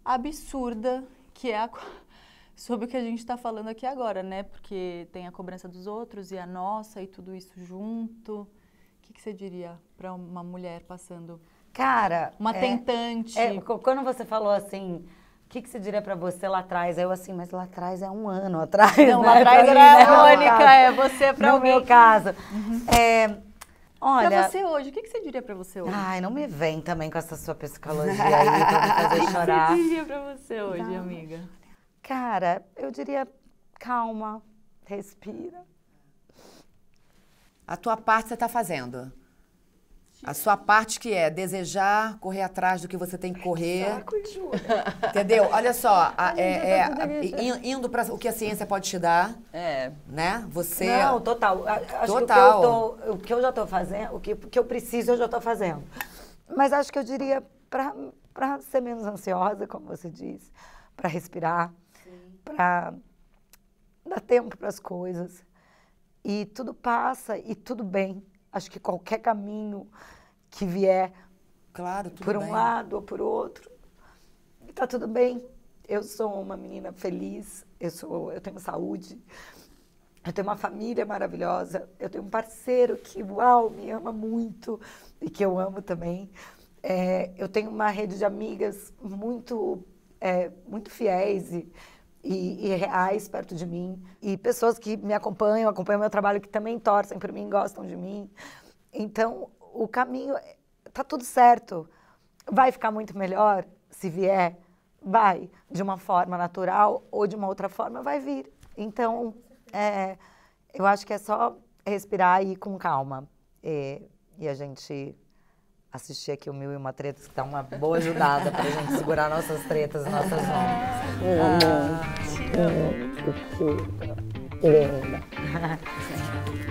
Speaker 3: absurda, que é sobre o que a gente está falando aqui agora, né? Porque tem a cobrança dos outros e a nossa e tudo isso junto. O que você diria para uma mulher passando?
Speaker 5: Cara,
Speaker 3: uma tentante.
Speaker 5: Quando você falou assim, o que você diria para você lá atrás? Eu assim, mas lá atrás é um ano atrás.
Speaker 3: Não,
Speaker 5: né?
Speaker 3: lá atrás era a Mônica, você para alguém.
Speaker 5: No meu caso. Olha,
Speaker 3: para você hoje, o que você diria para você hoje?
Speaker 5: Ai, não me vem também com essa sua psicologia aí pra me fazer chorar.
Speaker 3: O que você diria para você hoje, amiga?
Speaker 5: Cara, eu diria, calma, respira.
Speaker 6: A tua parte você está fazendo. A sua parte que é desejar, correr atrás do que você tem que correr. Entendeu? Olha só, indo para o que a ciência pode te dar. Né? Você...
Speaker 5: Não, total. Acho
Speaker 6: total.
Speaker 5: que o que eu já estou fazendo, o que eu preciso, eu já estou fazendo. Mas acho que eu diria para ser menos ansiosa, como você disse, para respirar, para dar tempo para as coisas. E tudo passa e tudo bem. Acho que qualquer caminho que vier,
Speaker 6: claro, tudo
Speaker 5: por um
Speaker 6: bem.
Speaker 5: lado ou por outro, está tudo bem. Eu sou uma menina feliz, eu tenho saúde, eu tenho uma família maravilhosa, eu tenho um parceiro que, uau, me ama muito e que eu amo também. Eu tenho uma rede de amigas muito fiéis e reais perto de mim. E pessoas que me acompanham meu trabalho, que também torcem por mim, gostam de mim. Então, o caminho, tá tudo certo. Vai ficar muito melhor se vier? Vai. De uma forma natural ou de uma outra forma, vai vir. Então, eu acho que é só respirar e ir com calma. E a gente assistir aqui o Mil e Uma Tretas, que dá uma boa ajudada pra gente segurar nossas tretas, nossas ondas.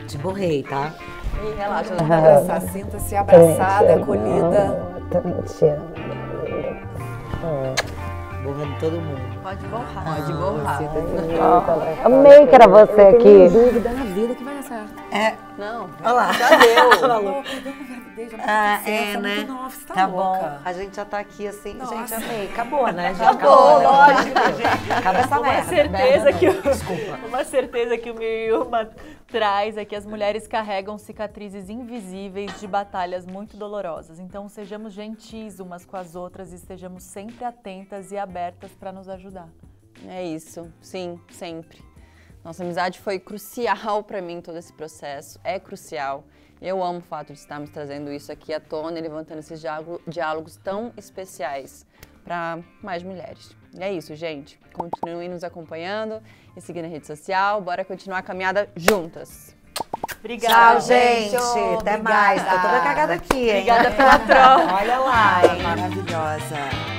Speaker 5: Te borrei, tá?
Speaker 4: E relaxa.
Speaker 6: Abraçar, sinta-se abraçada, acolhida.
Speaker 5: Também te amo.
Speaker 7: Borrando todo mundo.
Speaker 1: Pode borrar.
Speaker 4: Pode borrar.
Speaker 5: Amei que era você aqui.
Speaker 6: Dúvida na vida que vai dar certo.
Speaker 4: Não,
Speaker 5: Olha lá.
Speaker 4: já deu.
Speaker 6: Falou, perdeu uma gravidez, já muito
Speaker 5: né?
Speaker 6: muito nova, você tá
Speaker 5: Tá
Speaker 6: louca.
Speaker 5: bom. A gente já tá aqui assim.
Speaker 6: Nossa.
Speaker 5: Gente, amei. Acabou, né? gente?
Speaker 4: Acabou,
Speaker 5: né?
Speaker 4: lógico,
Speaker 5: Acaba essa
Speaker 3: Uma
Speaker 5: merda.
Speaker 3: certeza que
Speaker 5: Desculpa.
Speaker 3: uma certeza que o Mil e Uma traz é que as mulheres carregam cicatrizes invisíveis de batalhas muito dolorosas. Então sejamos gentis umas com as outras e estejamos sempre atentas e abertas para nos ajudar.
Speaker 4: É isso, sim, sempre. Nossa amizade foi crucial para mim todo esse processo, é crucial. Eu amo o fato de estarmos trazendo isso aqui à tona e levantando esses diálogos tão especiais para mais mulheres. E é isso, gente. Continuem nos acompanhando e seguindo a rede social. Bora continuar a caminhada juntas.
Speaker 3: Obrigada.
Speaker 5: Tchau, gente. Até
Speaker 6: Obrigada.
Speaker 5: mais. Tô toda cagada aqui, hein?
Speaker 3: Obrigada pela troca.
Speaker 5: Olha lá, hein?
Speaker 6: Maravilhosa.